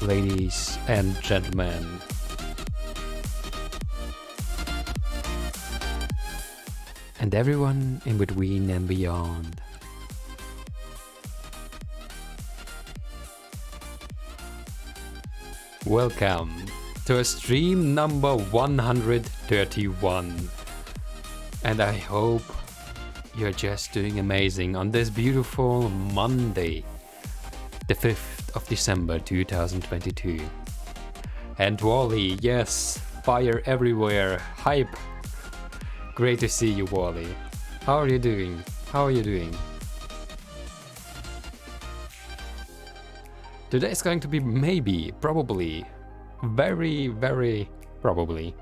ladies and gentlemen. And everyone in between and beyond. Welcome to a stream number 131. And I hope you're just doing amazing on this beautiful Monday, the 5th of December 2022. And Wally, yes, fire everywhere, hype. Great to see you, Wally. How are you doing? How are you doing? Today is going to be maybe, probably, very probably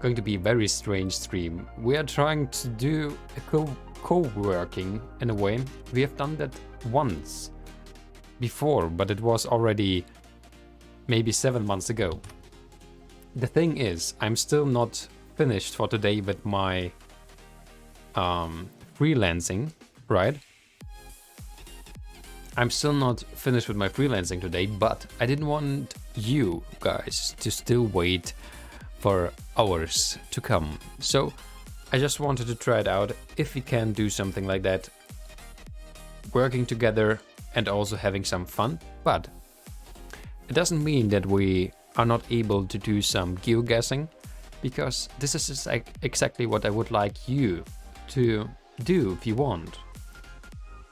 going to be a very strange stream. We are trying to do a co-working in a way. We have done that once before, but it was already maybe 7 months ago. The thing is, I'm still not finished for today with my freelancing, right? I'm still not finished with my freelancing today, but I didn't want you guys to still wait for hours to come. So I just wanted to try it out if we can do something like that, working together and also having some fun. But it doesn't mean that we are not able to do some geoguessing, because this is exactly what I would like you to do if you want.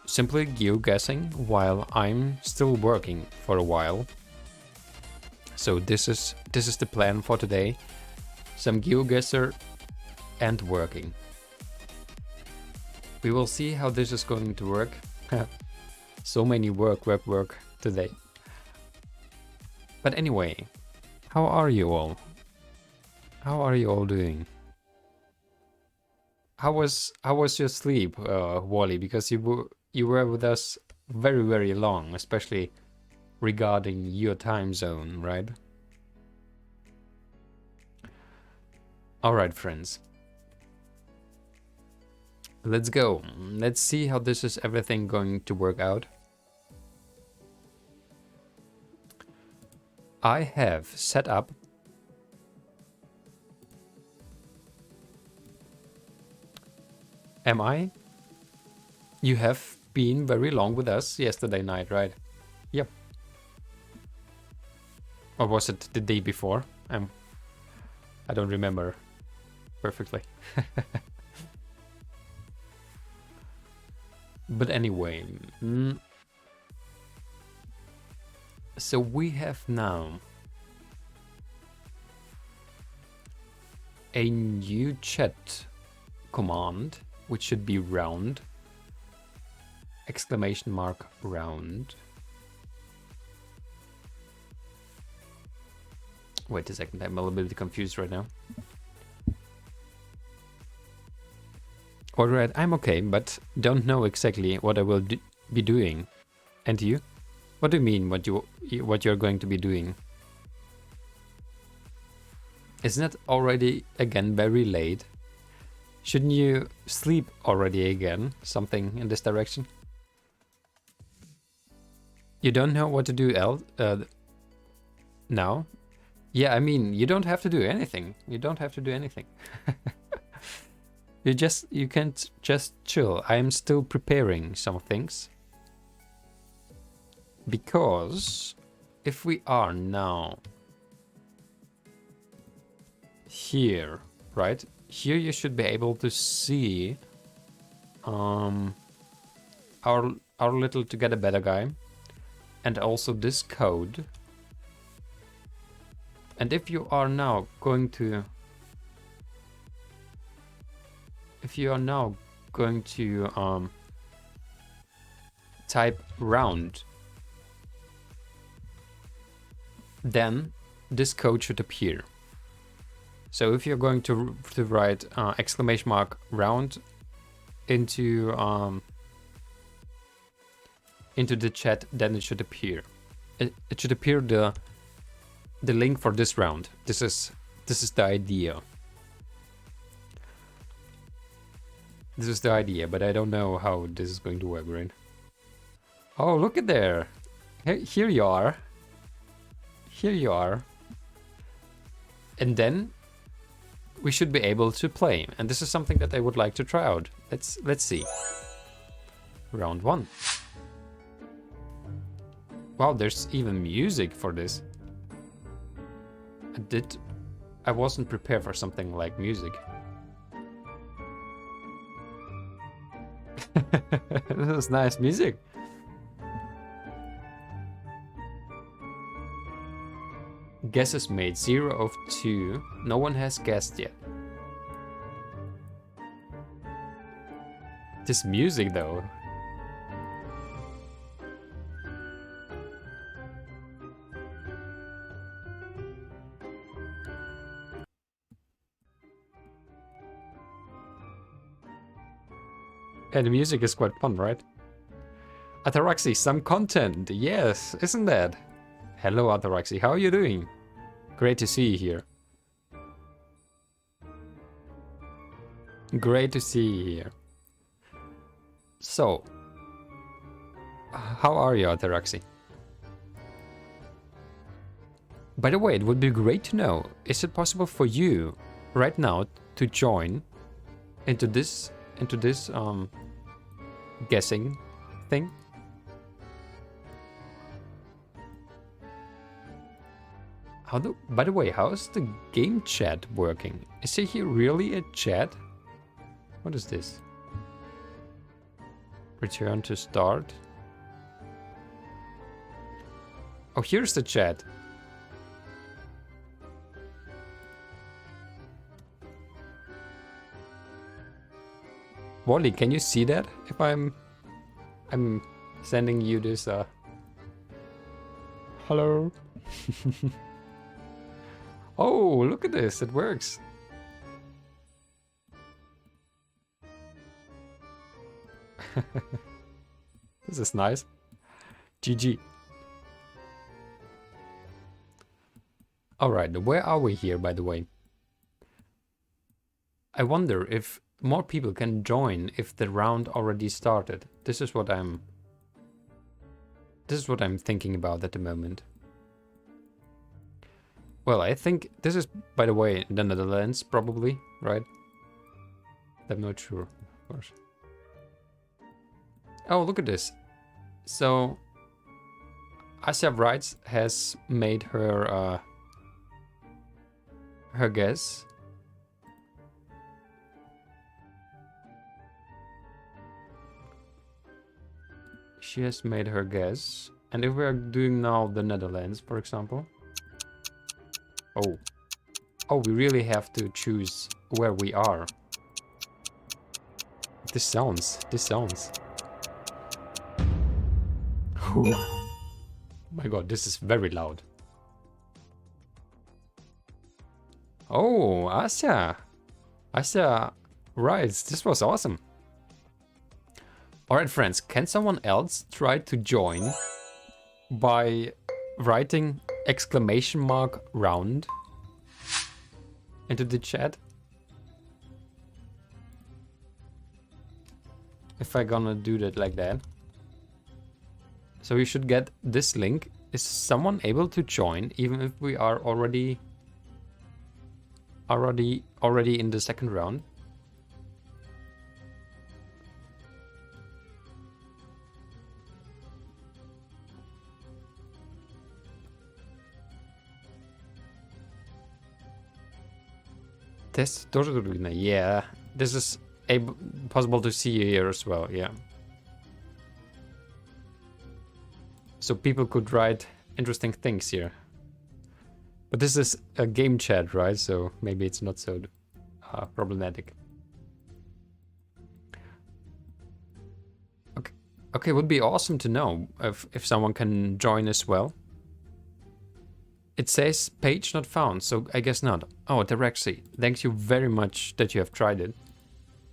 Simply geoguessing while I'm still working for a while. So this is the plan for today. Some Geoguessr and working. We will see how this is going to work. So many work today. But anyway, how are you all? How are you all doing? How was your sleep, Wally? Because you were with us very long, especially regarding your time zone, right? All right, friends. Let's go. Let's see how this is everything going to work out. I have set up Am I? You have been very long with us yesterday night, right? Yep. Or was it the day before? I don't remember perfectly. But anyway, so we have now a new chat command, which should be round, exclamation mark round. Wait a second, I'm a little bit confused right now. Alright, I'm okay, but don't know exactly what I will be doing. And you? What do you mean what you're going to be doing? Isn't it already again very late? Shouldn't you sleep already again? Something in this direction? You don't know what to do now? Yeah, I mean, you don't have to do anything. You don't have to do anything. You can't just chill. I'm still preparing some things. Because if we are now here, right? Here you should be able to see our little Together Better guy, and also this code. And if you are now going to type round, then this code should appear. So if you're going to write exclamation mark round into the chat, then it should appear. It should appear the link for this round. This is the idea. This is the idea, but I don't know how this is going to work, right? Oh, look at there. Here you are. here you are. And then we should be able to play. And this is something that I would like to try out. Let's see. Round 1. Wow, there's even music for this. I wasn't prepared for something like music. This is nice music. Guesses made 0 of 2. No one has guessed yet. This music though. Yeah, the music is quite fun, right? Ataraxi, some content. Yes, isn't that? Hello, Ataraxi. How are you doing? Great to see you here. Great to see you here. So, how are you, Ataraxi? By the way, it would be great to know, is it possible for you right now to join into this guessing thing? By the way, how is the game chat working? Is it here really a chat? What is this? Return to start. Oh, here's the chat. Wally, can you see that? If I'm sending you this hello. Oh, look at this, it works. This is nice. GG. Alright, where are we here, by the way? I wonder if more people can join if the round already started. This is what I'm thinking about at the moment. Well, I think this is, by the way, the Netherlands, probably, right? I'm not sure, of course. Oh, look at this. So, Asya Wrights has made her her guess. She has made her guess. And if we are doing now the Netherlands, for example. Oh, we really have to choose where we are. This sounds. Oh my god, this is very loud. Oh, Asya. Asya, right, this was awesome. Alright friends, can someone else try to join by writing !round into the chat? If I gonna do that like that. So you should get this link. Is someone able to join even if we are already in the second round? Yeah, this is possible to see here as well, yeah. So people could write interesting things here. But this is a game chat, right? So maybe it's not so problematic. Okay, would be awesome to know if someone can join as well. It says page not found, so I guess not. Oh, Terexi, thank you very much that you have tried it.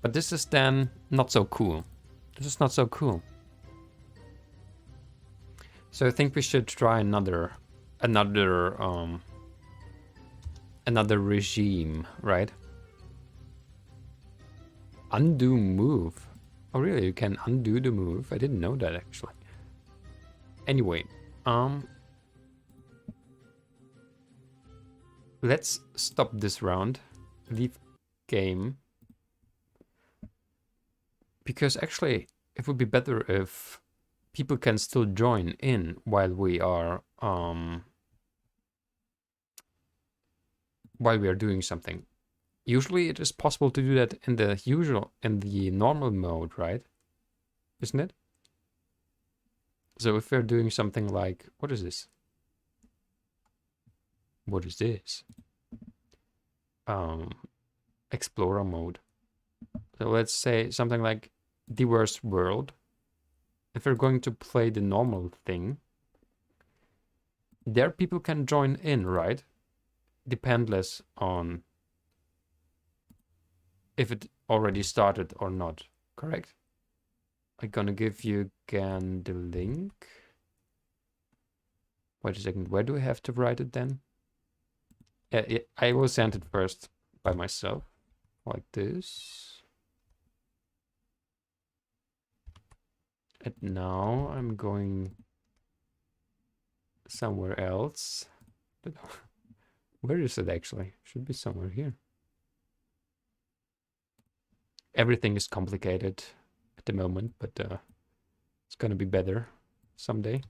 But this is then not so cool. This is not so cool. So I think we should try another regime, right? Undo move. Oh really, you can undo the move? I didn't know that actually. Anyway, let's stop this round, leave game, because actually it would be better if people can still join in while we are doing something. Usually it is possible to do that in the normal mode, right? Isn't it? So if we're doing something like, what is this? What is this? Explorer mode. So let's say something like the worst world. If we're going to play the normal thing, there people can join in, right? Dependless on if it already started or not, correct? I'm gonna give you again the link. Wait a second, where do I have to write it then? I will send it first by myself, like this. And now I'm going somewhere else. Where is it actually? Should be somewhere here. Everything is complicated at the moment, but it's gonna be better someday.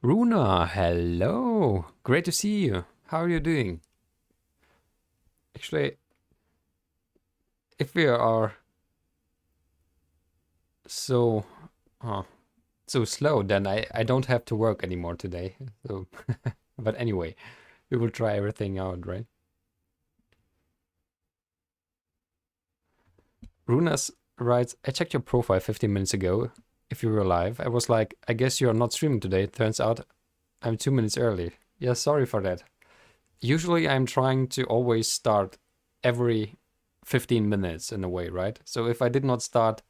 Runa, hello. Great to see you. How are you doing? Actually, if we are so slow, then I don't have to work anymore today. So, but anyway, we will try everything out, right? Runas writes, I checked your profile 15 minutes ago. If you were alive, I was like, I guess you're not streaming today. Turns out I'm 2 minutes early. Yeah, sorry for that. Usually I'm trying to always start every 15 minutes in a way, right? So if I did not start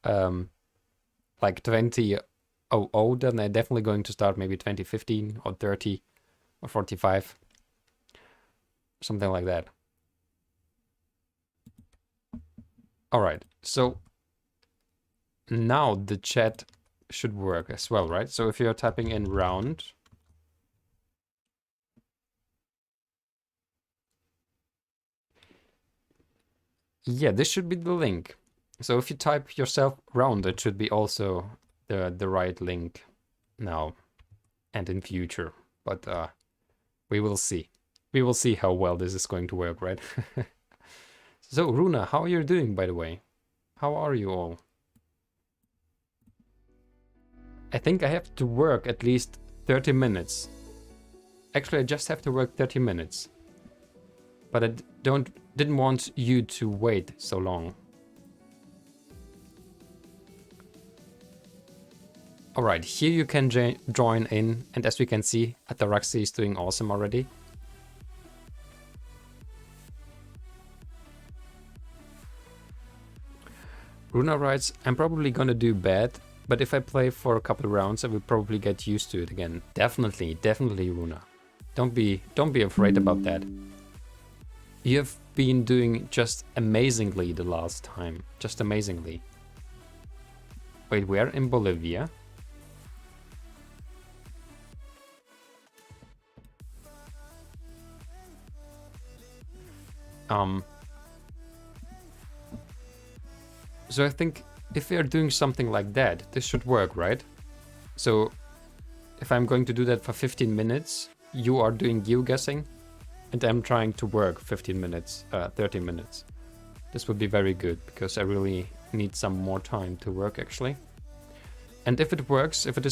like 20:00, then I'm definitely going to start maybe 20:15 or 30 or 45. Something like that. All right, so now the chat should work as well, right? So if you're typing in round, yeah, this should be the link. So if you type yourself round, it should be also the right link now and in future. But we will see. We will see how well this is going to work, right? So Runa, how are you doing, by the way? How are you all? I think I have to work at least 30 minutes. Actually, I just have to work 30 minutes. But I didn't want you to wait so long. Alright, here you can join in, and as we can see, Ataraxi is doing awesome already. Runa writes, I'm probably gonna do bad, but if I play for a couple rounds, I will probably get used to it again. Definitely, definitely, Runa. Don't be afraid about that. You have been doing just amazingly the last time. Just amazingly. Wait, where in Bolivia? So I think if we are doing something like that, this should work, right? So if I'm going to do that for 15 minutes, you are doing geoguessing, and I'm trying to work 15 minutes, 30 minutes. This would be very good, because I really need some more time to work, actually. And if it works, if it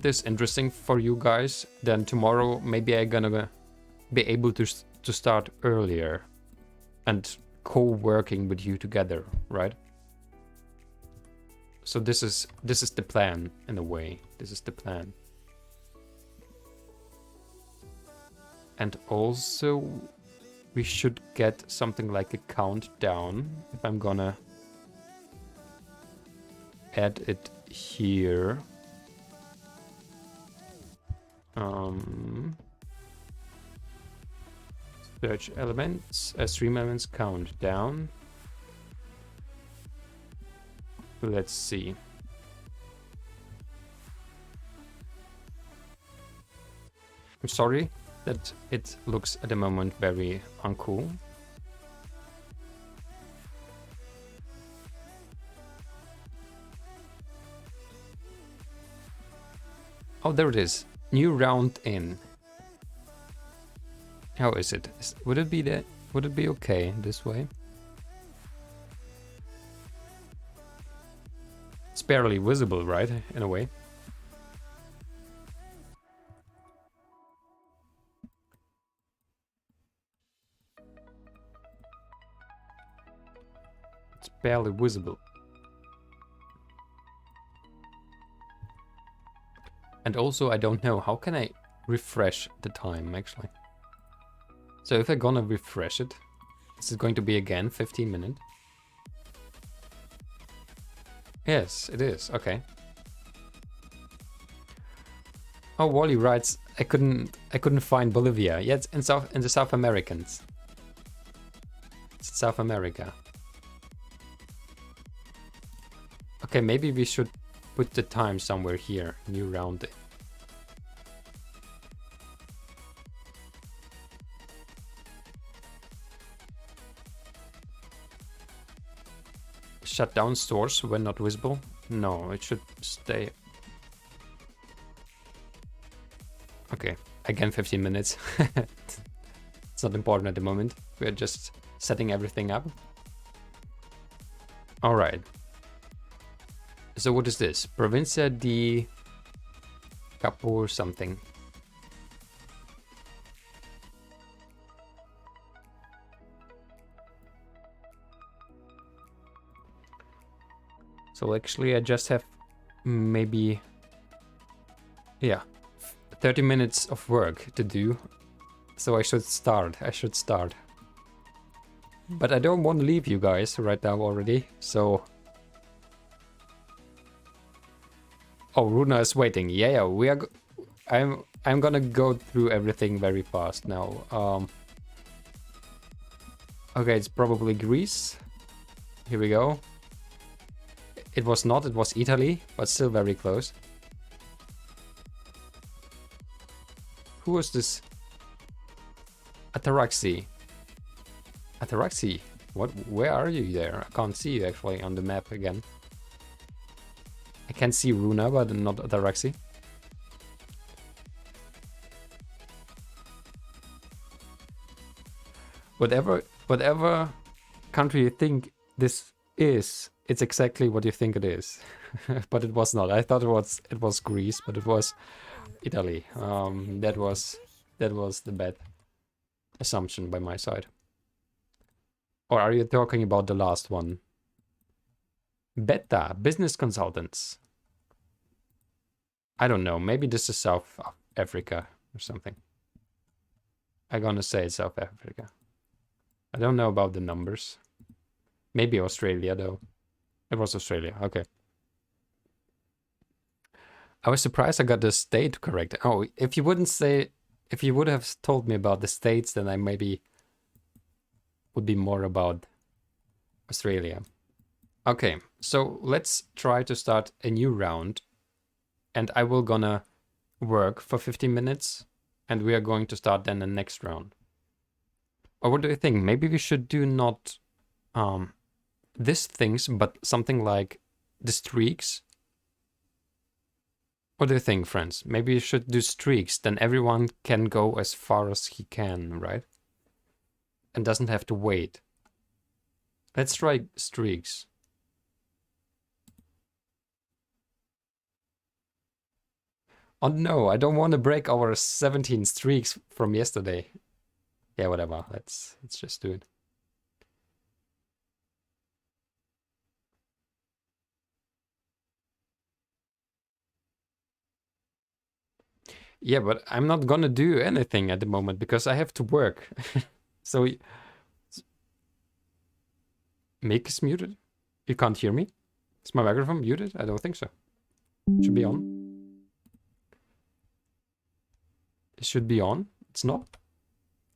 is interesting for you guys, then tomorrow maybe I'm gonna be able to start earlier and co-working with you together, right? So this is the plan, in a way. This is the plan. And also, we should get something like a countdown, if I'm gonna add it here. Search elements, stream elements, countdown. Let's see. I'm sorry that it looks at the moment very uncool. Oh, there it is. New round in. How is it? Would it be okay this way? It's barely visible, right? In a way. It's barely visible. And also, I don't know, how can I refresh the time, actually? So if I'm gonna refresh it, is it going to be again 15 minutes? Yes, it is. Okay. Oh, Wally writes, I couldn't find Bolivia. Yeah, it's in the South Americans. It's South America. Okay, maybe we should put the time somewhere here. New round. Shut down stores when not visible? No, it should stay. Okay, again 15 minutes. It's not important at the moment. We're just setting everything up. Alright. So what is this? Provincia di Capo something. So actually I just have maybe, yeah, 30 minutes of work to do. So I should start. But I don't want to leave you guys right now already, so... Oh, Runa is waiting. Yeah, we are... I'm gonna go through everything very fast now. Okay, it's probably Greece. Here we go. It was not, it was Italy, but still very close. Who was this? Ataraxi. Ataraxi? What? Where are you there? I can't see you actually on the map again. I can see Runa, but not Ataraxi. Whatever country you think this is, it's exactly what you think it is. But it was not. I thought it was Greece, but it was Italy. That was the bad assumption by my side. Or are you talking about the last one? Beta, business consultants. I don't know. Maybe this is South Africa or something. I'm gonna say South Africa. I don't know about the numbers. Maybe Australia, though. It was Australia. Okay. I was surprised I got the state correct. Oh, if you would have told me about the states, then I maybe would be more about Australia. Okay, so let's try to start a new round. And I will gonna work for 15 minutes. And we are going to start then the next round. Or what do you think? Maybe we should do not these things, but something like the streaks. What do you think, friends? Maybe you should do streaks, then everyone can go as far as he can, right? And doesn't have to wait. Let's try streaks. Oh no, I don't want to break our 17 streaks from yesterday. Yeah, whatever. Let's just do it. Yeah, but I'm not gonna do anything at the moment because I have to work. So... Mic is muted? You can't hear me? Is my microphone muted? I don't think so. It should be on. It should be on. It's not.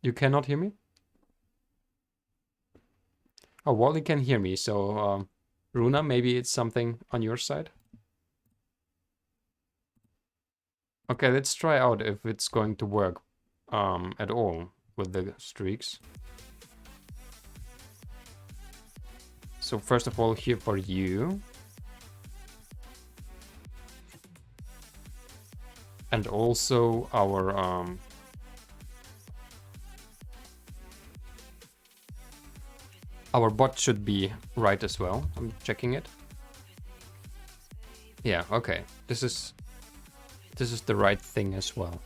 You cannot hear me? Oh, Wally can hear me, so... Runa, maybe it's something on your side? Okay, let's try out if it's going to work at all with the streaks. So first of all, here for you. And also our bot should be right as well. I'm checking it. Yeah, okay. This is the right thing as well.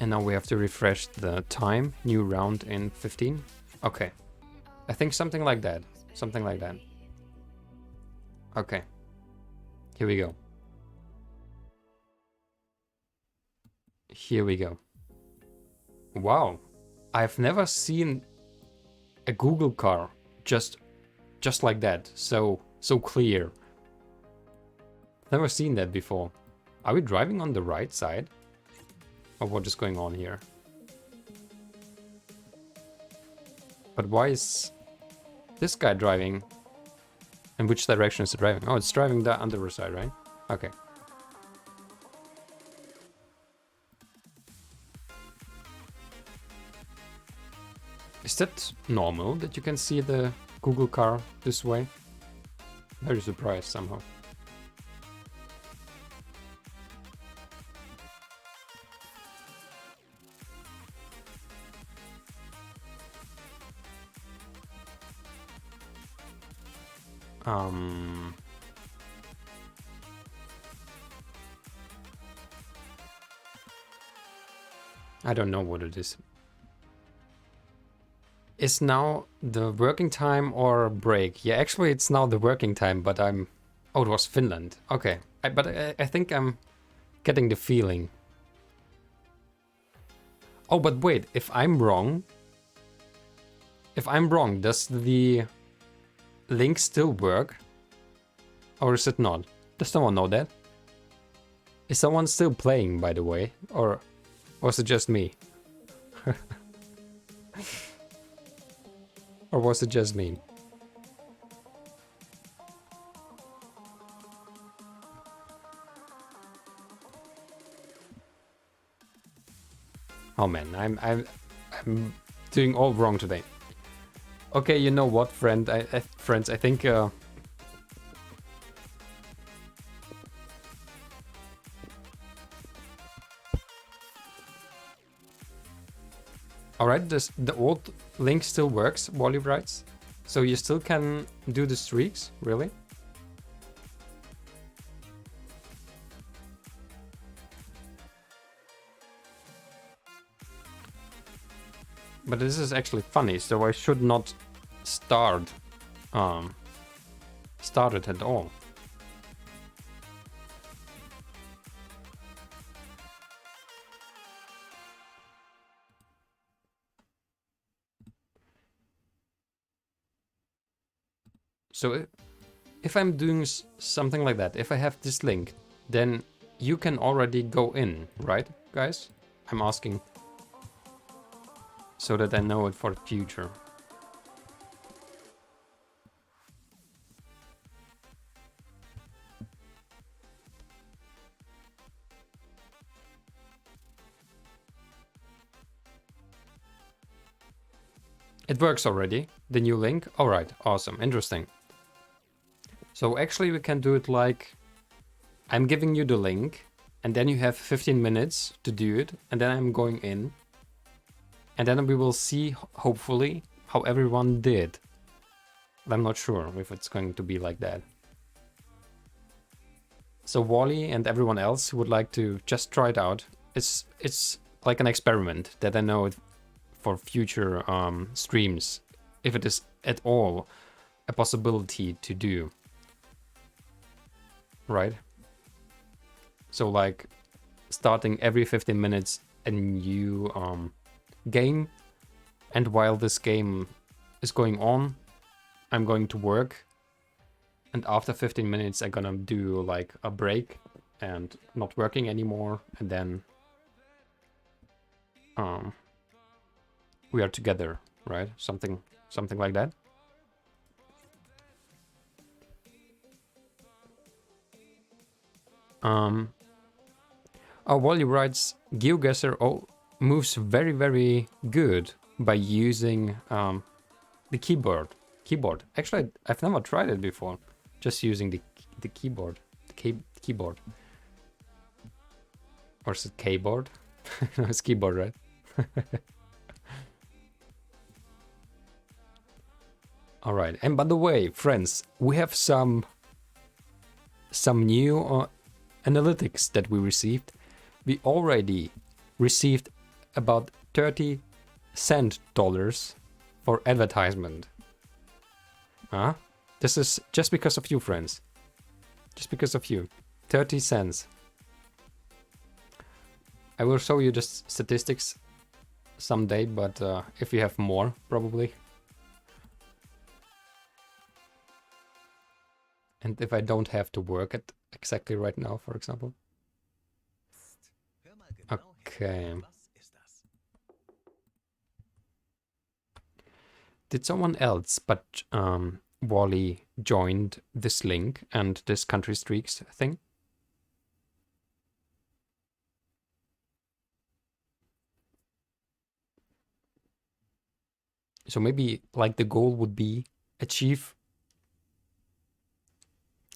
And now we have to refresh the time. New round in 15. Okay. I think something like that. Something like that. Okay. Here we go. Here we go. Wow. I've never seen a Google car just like that. So clear. Never seen that before. Are we driving on the right side? Or what is going on here? But why is this guy driving? In which direction is it driving? Oh, it's driving on the other side, right? Okay. Is that normal that you can see the Google car this way? Very surprised somehow. I don't know what it is. Is now the working time or break? Yeah, actually it's now the working time, but I'm... Oh, it was Finland. Okay. But I think I'm getting the feeling. Oh, but wait, if I'm wrong... If I'm wrong, does the link still work? Or is it not? Does someone know that? Is someone still playing, by the way? Or was it just me? Or was it just me? Oh man, I'm doing all wrong today. Okay, you know what, friends? I think alright, the old link still works, Wally writes. So you still can do the streaks, really? But this is actually funny, so I should not start it at all. So if I'm doing something like that, if I have this link, then you can already go in, right, guys? I'm asking so that I know it for the future. It works already, the new link. Alright, awesome, interesting. So actually we can do it like, I'm giving you the link, and then you have 15 minutes to do it, and then I'm going in. And then we will see, hopefully, how everyone did. But I'm not sure if it's going to be like that. So Wally and everyone else who would like to just try it out, it's like an experiment that I know for future streams, if it is at all a possibility to do. Right? So like starting every 15 minutes a new game, and while this game is going on, I'm going to work, and after 15 minutes I'm gonna do like a break and not working anymore, and then we are together, right? Something like that. Oh, Wally writes, Geoguessr moves very, very good by using the keyboard. Actually, I've never tried it before. Just using the keyboard. The keyboard. Or is it keyboard? No, it's keyboard, right? All right. And by the way, friends, we have some new analytics that we received. We already received about 30 dollars for advertisement. Huh? This is just because of you, friends. Just because of you. 30 cents. I will show you the statistics someday, but if you have more, probably. And if I don't have to work at exactly right now, for example. Okay. Did someone else but Wally joined this link and this country streaks thing? So maybe like the goal would be achieve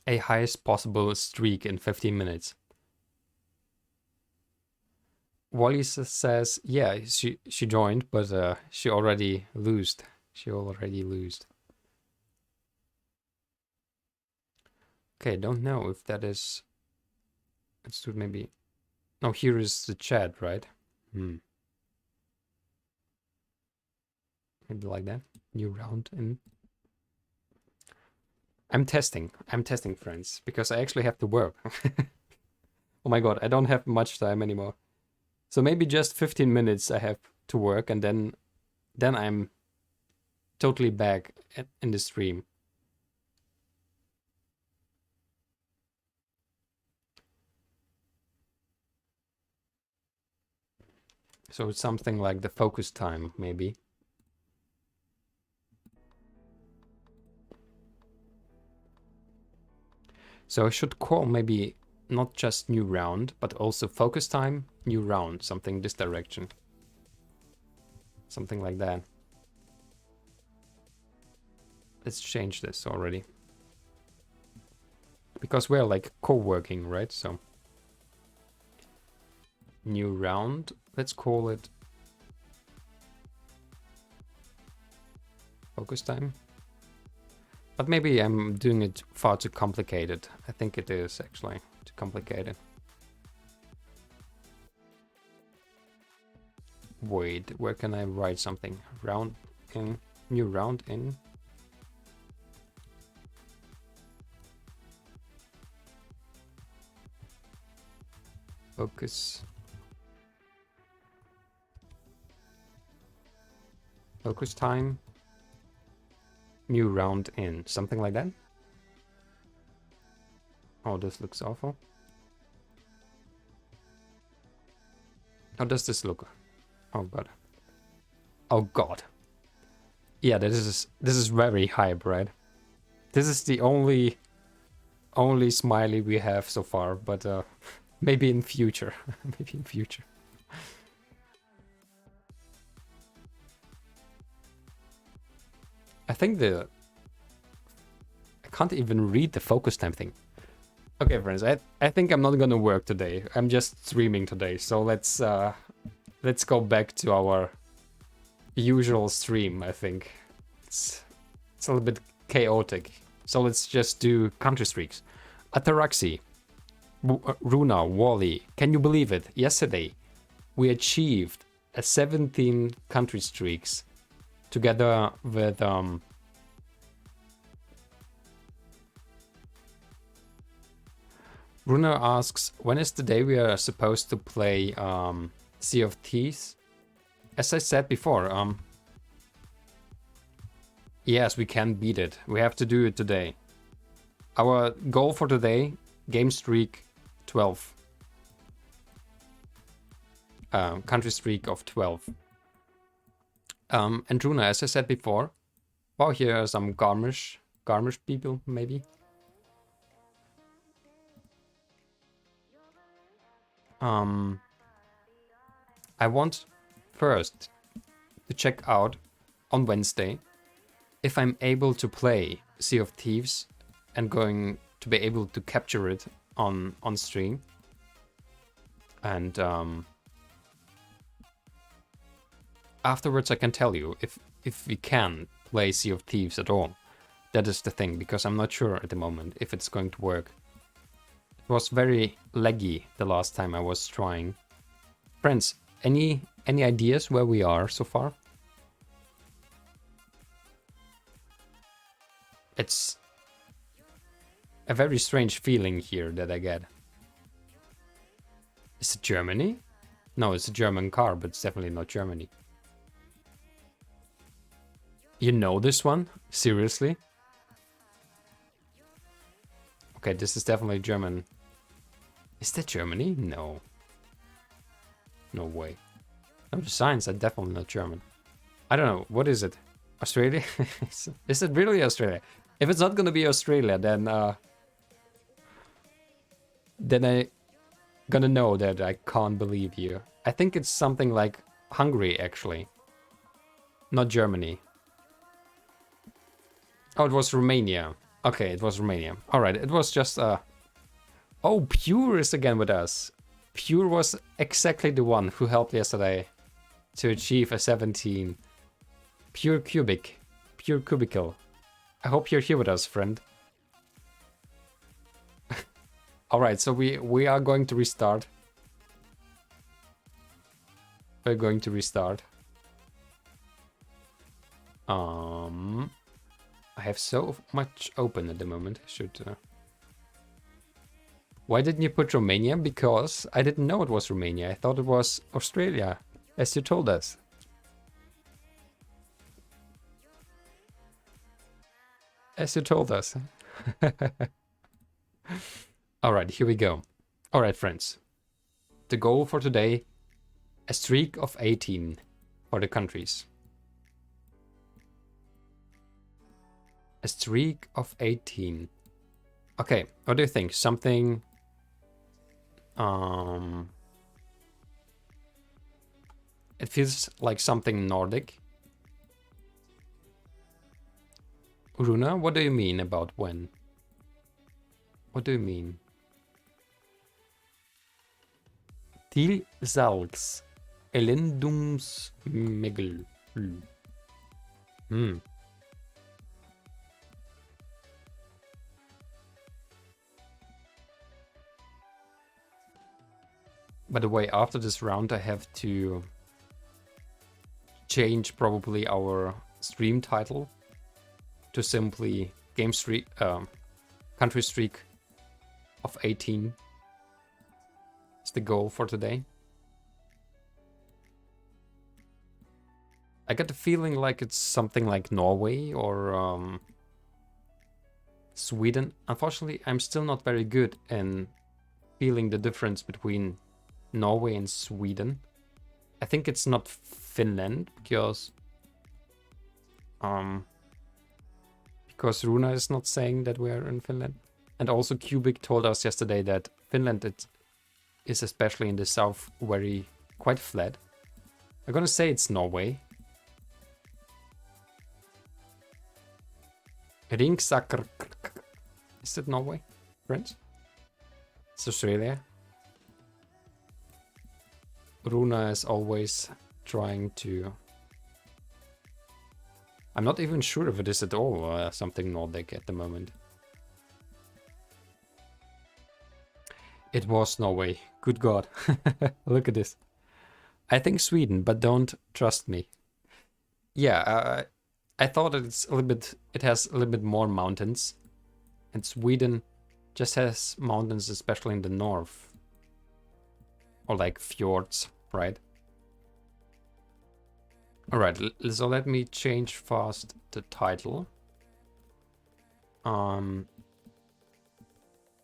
a highest possible streak in 15 minutes. Wally says, yeah, she joined, but she already lost. She already lost. Okay, don't know if that is... Let's do maybe... No, here is the chat, right? Maybe like that. New round in... I'm testing, friends, because I actually have to work. Oh my god, I don't have much time anymore. So maybe just 15 minutes I have to work, and then I'm totally back in the stream. So it's something like the focus time, maybe. So I should call maybe not just new round, but also focus time, new round, something this direction. Something like that. Let's change this already. Because we're like co-working, right? So new round, let's call it focus time. But maybe I'm doing it far too complicated. I think it is actually too complicated. Wait, where can I write something? Round in, new round in. Focus. Focus time. New round in. Something like that. Oh, this looks awful. How does this look? Oh god. Oh god. Yeah, this is very hype, right? This is the only smiley we have so far, but maybe in future. Maybe in future. I think I can't even read the focus time thing. Okay, friends, I think I'm not gonna work today. I'm just streaming today, so let's go back to our usual stream. I think it's a little bit chaotic, so let's just do country streaks. Ataraxi, Runa, Wally, can you believe it? Yesterday, we achieved a 17 country streaks together with Runa asks, when is the day we are supposed to play Sea of Thieves? As I said before, yes, we can beat it. We have to do it today. Our goal for today, game streak 12. Country streak of 12. And Runa, as I said before, wow, here are some Garmisch people, maybe. I want first to check out on Wednesday if I'm able to play Sea of Thieves and going to be able to capture it on stream. And afterwards I can tell you if we can play Sea of Thieves at all. That is the thing, because I'm not sure at the moment if it's going to work. It was very laggy the last time I was trying. Friends, any ideas where we are so far? It's a very strange feeling here that I get. Is it Germany? No, it's a German car, but it's definitely not Germany. You know this one? Seriously? Okay, this is definitely German. Is that Germany? No. No way. No, the signs are definitely not German. I don't know. What is it? Australia? Is it really Australia? If it's not gonna be Australia, then I gonna know that I can't believe you. I think it's something like Hungary, actually. Not Germany. Oh, it was Romania. Okay, it was Romania. Alright, it was just Oh, Pure is again with us. Pure was exactly the one who helped yesterday to achieve a 17. Pure Cubicle. I hope you're here with us, friend. Alright, so we are going to restart. We're going to restart. I have so much open at the moment. I should... Why didn't you put Romania? Because I didn't know it was Romania. I thought it was Australia, as you told us. As you told us. Alright, here we go. Alright, friends. The goal for today, a streak of 18 for the countries. A streak of 18. Okay, what do you think? Something... It feels like something Nordic. Runa, what do you mean about when? What do you mean? Til salgs. Elendumsmegel. By the way, after this round I have to change probably our stream title to simply country streak of 18. It's the goal for today. I get the feeling like it's something like Norway or Sweden. Unfortunately, I'm still not very good in feeling the difference between Norway and Sweden. I think it's not Finland because Runa is not saying that we're in Finland. And also Cubic told us yesterday that Finland is especially in the south quite flat. I'm gonna say it's Norway. Ringsaker. Is it Norway, friends? It's Australia. Runa is always trying to... I'm not even sure if it is at all something Nordic at the moment. It was Norway. Good God. Look at this. I think Sweden, but don't trust me. Yeah, I thought it has a little bit more mountains. And Sweden just has mountains, especially in the north. Or like fjords, right? Alright, so let me change fast the title.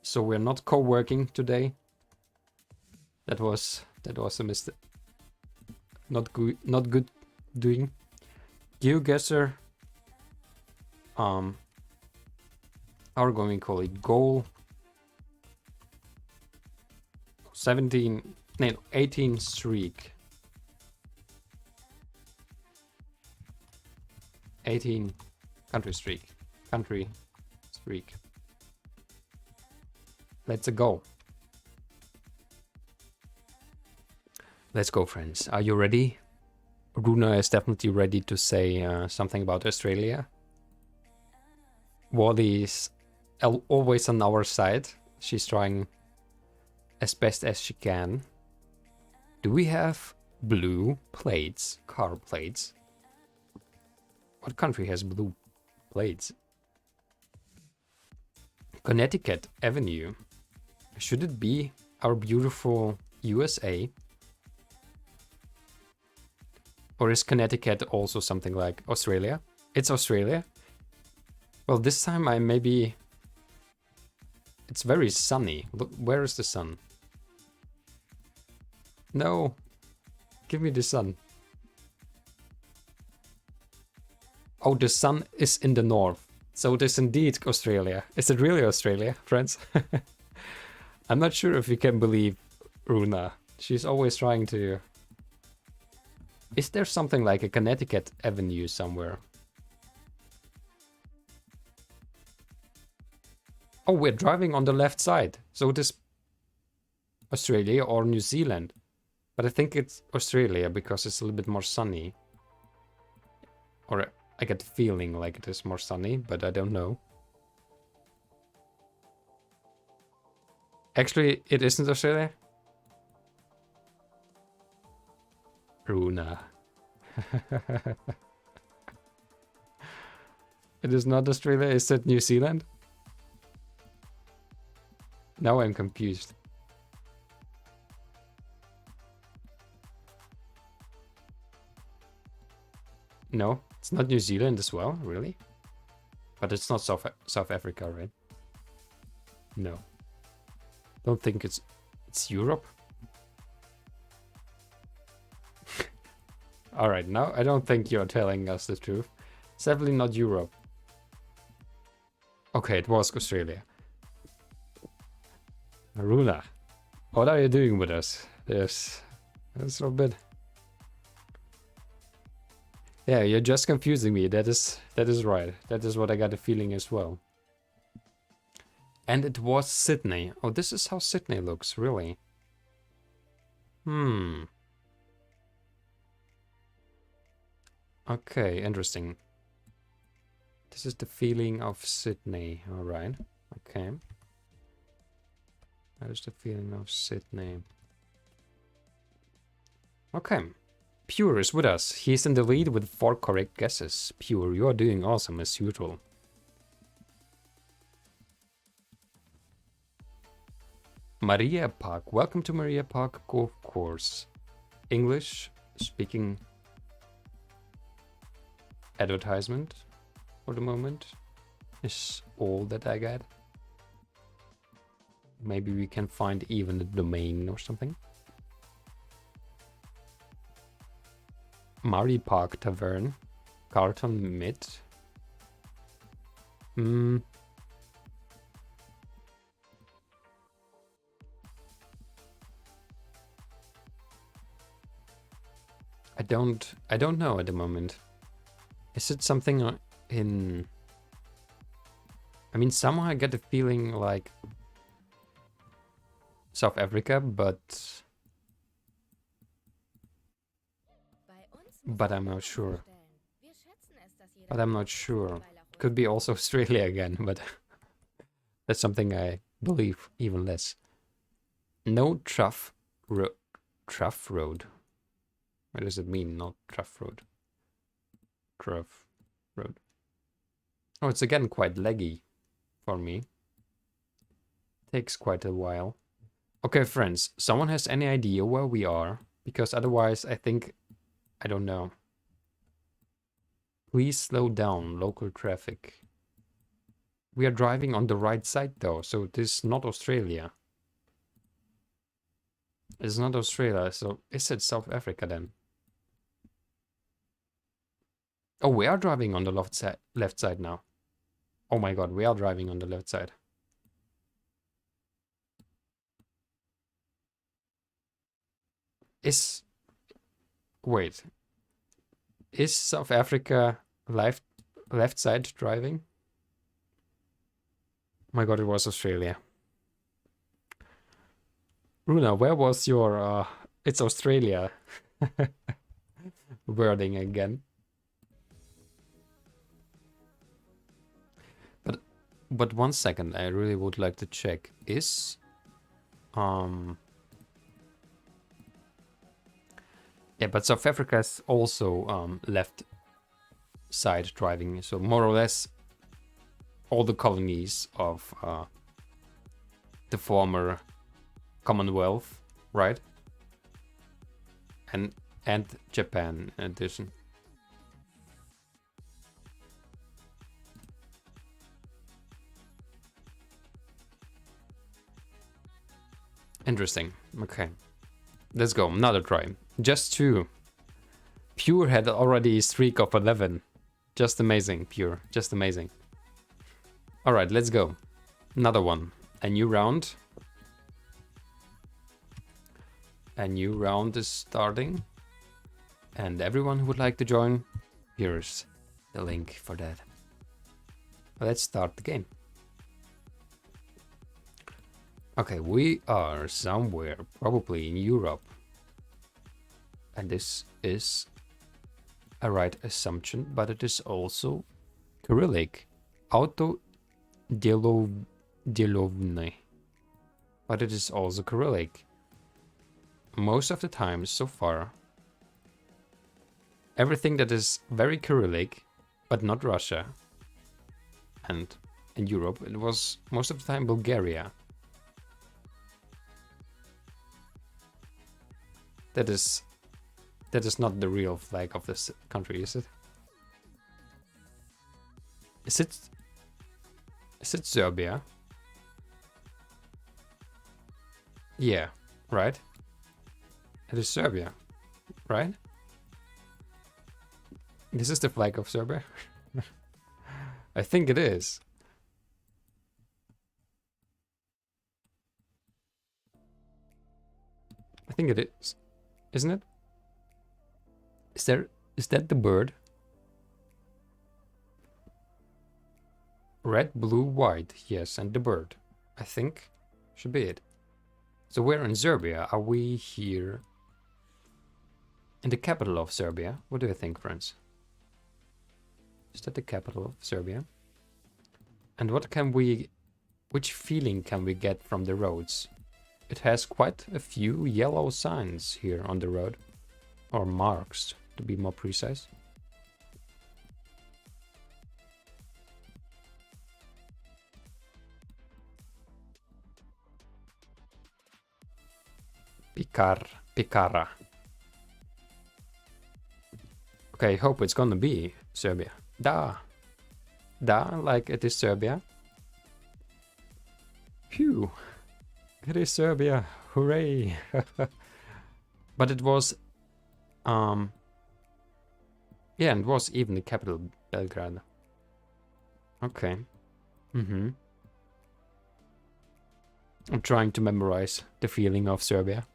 So we're not co-working today. That was a mistake. Not good doing. Geoguessr. How are we going to call it? Goal 17 No, 18 streak. 18 country streak. Country streak. Let's go. Let's go, friends. Are you ready? Runa is definitely ready to say something about Australia. Wally is always on our side. She's trying as best as she can. Do we have blue plates? Car plates? What country has blue plates? Connecticut Avenue. Should it be our beautiful USA? Or is Connecticut also something like Australia? It's Australia. Well, this time I maybe... It's very sunny. Look, where is the sun? No. Give me the sun. Oh, the sun is in the north. So it is indeed Australia. Is it really Australia, friends? I'm not sure if you can believe Runa. She's always trying to... Is there something like a Connecticut Avenue somewhere? Oh, we're driving on the left side. So it is Australia or New Zealand. But I think it's Australia because it's a little bit more sunny. Or I get the feeling like it is more sunny, but I don't know. Actually, it isn't Australia. Runa. It is not Australia, is it New Zealand? Now I'm confused. No, it's not New Zealand as well, really? But it's not South Africa, right? No. Don't think it's Europe. Alright, now I don't think you're telling us the truth. It's definitely not Europe. Okay, it was Australia. Runa, what are you doing with us? Yes, that's a little bit. Yeah, you're just confusing me. That is right. That is what I got a feeling as well. And it was Sydney. Oh, this is how Sydney looks, really. Okay, interesting. This is the feeling of Sydney. All right. Okay. That is the feeling of Sydney. Okay. Pure is with us. He's in the lead with 4 correct guesses. Pure, you are doing awesome as usual. Maria Park. Welcome to Maria Park Golf Course. English speaking advertisement for the moment is all that I got. Maybe we can find even the domain or something. Murray Park Tavern. Carlton Mid. I don't know at the moment. Is it something in... I mean, somehow I get the feeling like South Africa, but I'm not sure. But I'm not sure. Could be also Australia again, but that's something I believe even less. No Truff Road. What does it mean, not Truff Road? Truff Road. Oh, it's again quite laggy for me. Takes quite a while. Okay, friends, someone has any idea where we are? Because otherwise I think... I don't know. Please slow down, local traffic. We are driving on the right side though, so this is not Australia. It's not Australia, so is it South Africa then? Oh, we are driving on the left side now. Oh my god, we are driving on the left side. Is... Wait. Is South Africa left side driving? My god, it was Australia. Runa, where was your it's Australia wording again? But 1 second, I really would like to check. Is yeah, but South Africa is also left side driving, so more or less all the colonies of the former Commonwealth, right? And Japan in addition. Interesting. Okay. Let's go. Another try. Just 2. Pure had already a streak of 11. Just amazing, Pure. Just amazing. Alright, let's go. Another one. A new round. A new round is starting. And everyone who would like to join, here's the link for that. Let's start the game. Okay, we are somewhere, probably in Europe. And this is a right assumption, but it is also Cyrillic. Delovne. But it is also Cyrillic. Most of the time so far, everything that is very Cyrillic, but not Russia, and in Europe, it was most of the time Bulgaria. That is not the real flag of this country, is it? Is it Serbia? Yeah, right? It is Serbia, right? This is the flag of Serbia? I think it is. I think it is. Isn't it? Is that the bird? Red, blue, white. Yes, and the bird. I think should be it. So we're in Serbia. Are we here in the capital of Serbia? What do you think, friends? Is that the capital of Serbia? And which feeling can we get from the roads? It has quite a few yellow signs here on the road. Or marks, to be more precise. Pikara. Okay, I hope it's gonna be Serbia. Da, like it is Serbia. Phew. It is Serbia. Hooray. But it was yeah, and it was even the capital, Belgrade. Okay. I'm trying to memorize the feeling of Serbia.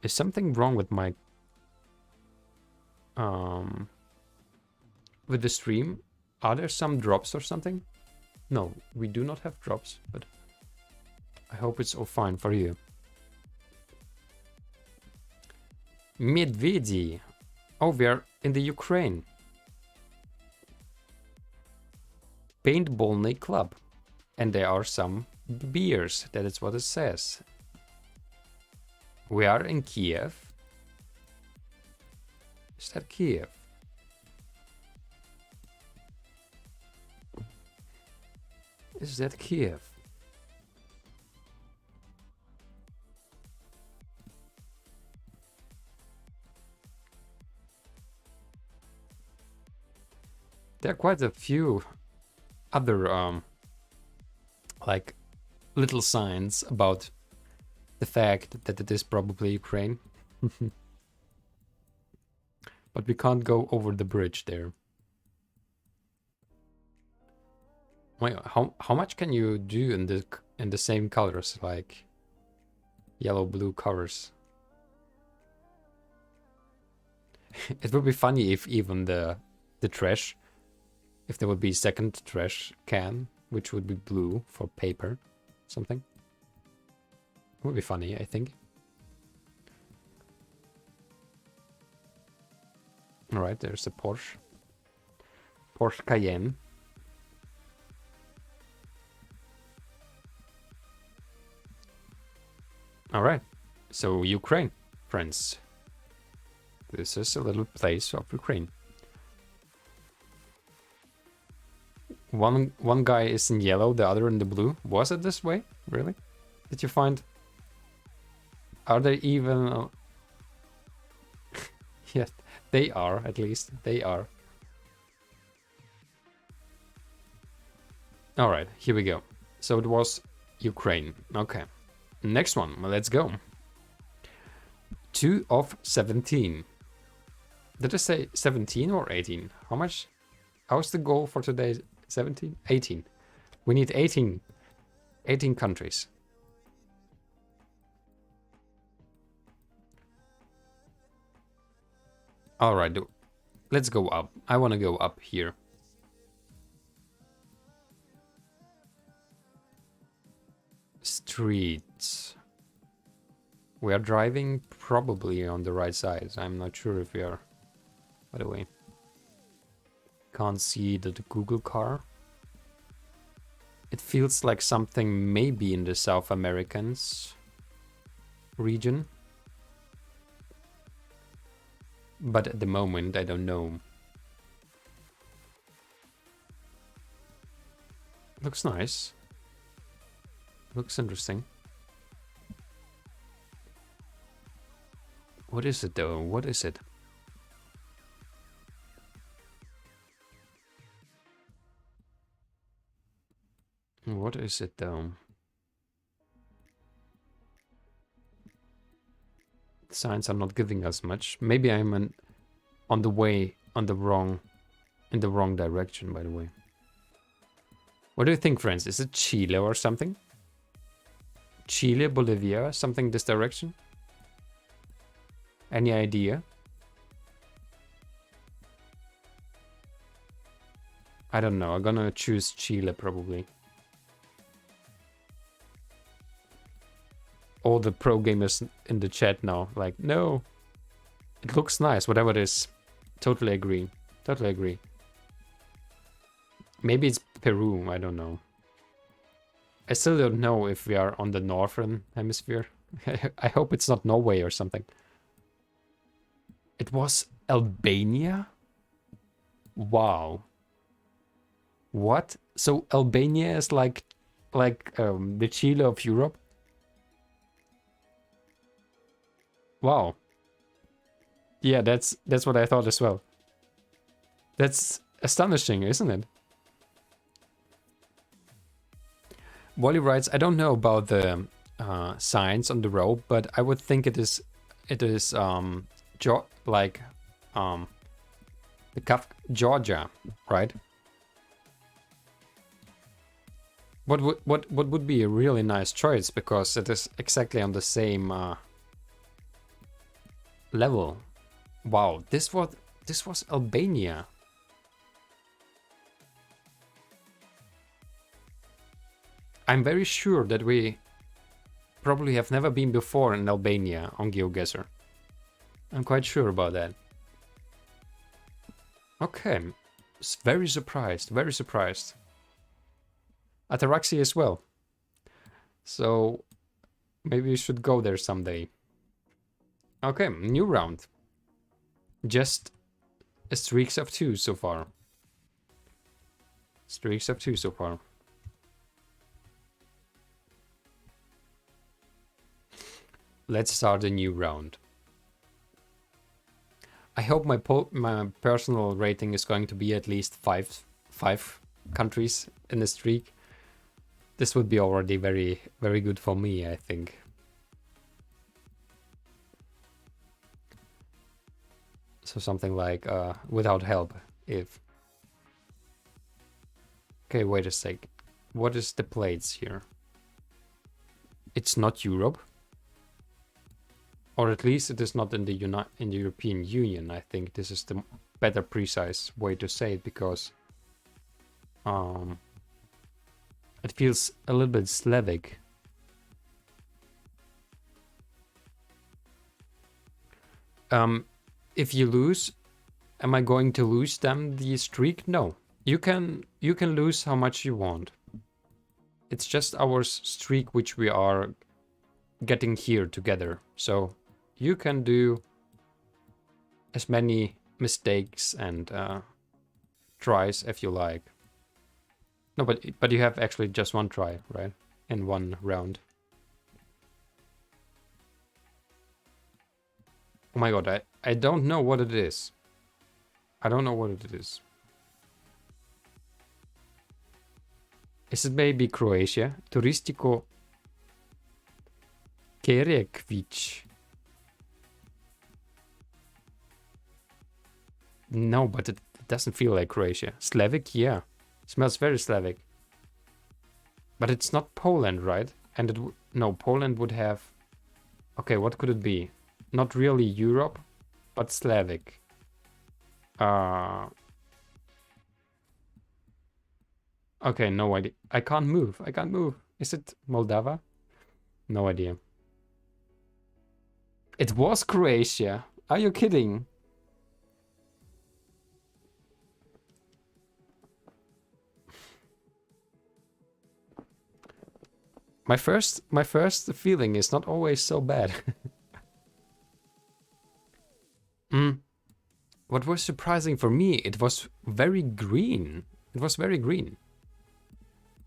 Is something wrong with my with the stream? Are there some drops or something? No, we do not have drops, but I hope it's all fine for you. Medvedi. Oh, we are in the Ukraine. Paintball club. And there are some beers. That is what it says. We are in Kiev. Is that Kiev? Is that Kiev? There are quite a few other like little signs about the fact that it is probably Ukraine. But we can't go over the bridge there. Wait, how much can you do in the same colors, like yellow, blue colors? It would be funny if even the trash, if there would be second trash can, which would be blue for paper, something. It would be funny, I think. All right, there's a Porsche. Porsche Cayenne. All right, so Ukraine, friends. This is a little place of Ukraine. One guy is in yellow, the other in the blue. Was it this way? Really? Did you find? Are they even? Yes, they are. At least they are. All right, here we go. So it was Ukraine. Okay, next one. Well, let's go. 2 of 17. Did I say 17 or 18? How much? How's the goal for today? 17? 18. We need 18 countries. All right, let's go up. I want to go up here. Streets. We are driving probably on the right side. I'm not sure if we are. By the way, can't see the Google car. It feels like something maybe in the South Americans region. But at the moment, I don't know. Looks nice. Looks interesting. What is it though? What is it? What is it though? The signs are not giving us much. Maybe I'm on the way in the wrong direction, by the way. What do you think, friends? Is it Chile or something? Chile, Bolivia, something this direction? Any idea? I don't know. I'm gonna choose Chile probably. All the pro gamers in the chat now, like, no. It looks nice, whatever it is. Totally agree. Totally agree. Maybe it's Peru, I don't know. I still don't know if we are on the northern hemisphere. I hope it's not Norway or something. It was Albania? Wow. What? So Albania is like the Chile of Europe? Wow. Yeah, that's what I thought as well. That's astonishing, isn't it? Wally writes, I don't know about the signs on the road, but I would think it is Georgia, right? What would be a really nice choice, because it is exactly on the same level. Wow, this was Albania. I'm very sure that we probably have never been before in Albania on Geoguessr. I'm quite sure about that. Okay, very surprised, very surprised. Ataraxi as well. So maybe we should go there someday. Okay, new round. Just a streaks of 2 so far. Streaks of 2 so far. Let's start a new round. I hope my personal rating is going to be at least five countries in the streak. This would be already very, very good for me, I think. So something like without help, if. Okay, wait a sec. What is the plates here? It's not Europe. Or at least it is not in the European Union. I think this is the better precise way to say it, because it feels a little bit Slavic. If you lose, am I going to lose them the streak? No. You can lose how much you want. It's just our streak which we are getting here together. So you can do as many mistakes and tries if you like. No, but you have actually just one try, right? In one round. Oh my god, I don't know what it is. I don't know what it is. Is it maybe Croatia? Turistico Kerekvic. No, but it doesn't feel like Croatia. Slavic, yeah. Smells very Slavic. But it's not Poland, right? And it no, Poland would have... Okay, what could it be? Not really Europe, but Slavic. Okay, no idea. I can't move. I can't move. Is it Moldova? No idea. It was Croatia. Are you kidding? My first feeling is not always so bad. What was surprising for me, it was very green. It was very green.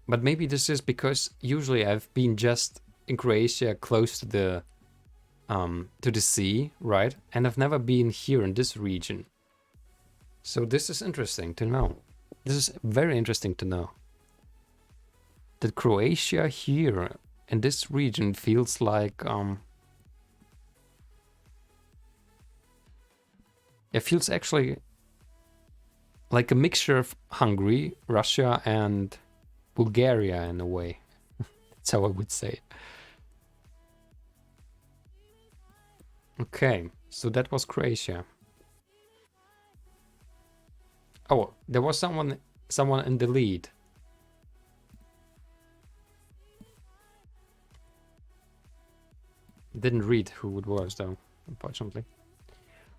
But maybe this is because usually I've been just in Croatia close to the sea, right? And I've never been here in this region. So this is interesting to know. This is very interesting to know. That Croatia here in this region feels like it feels actually like a mixture of Hungary, Russia, and Bulgaria in a way. That's how I would say it. Okay, so that was Croatia. Oh, there was someone in the lead. Didn't read who it was though, unfortunately.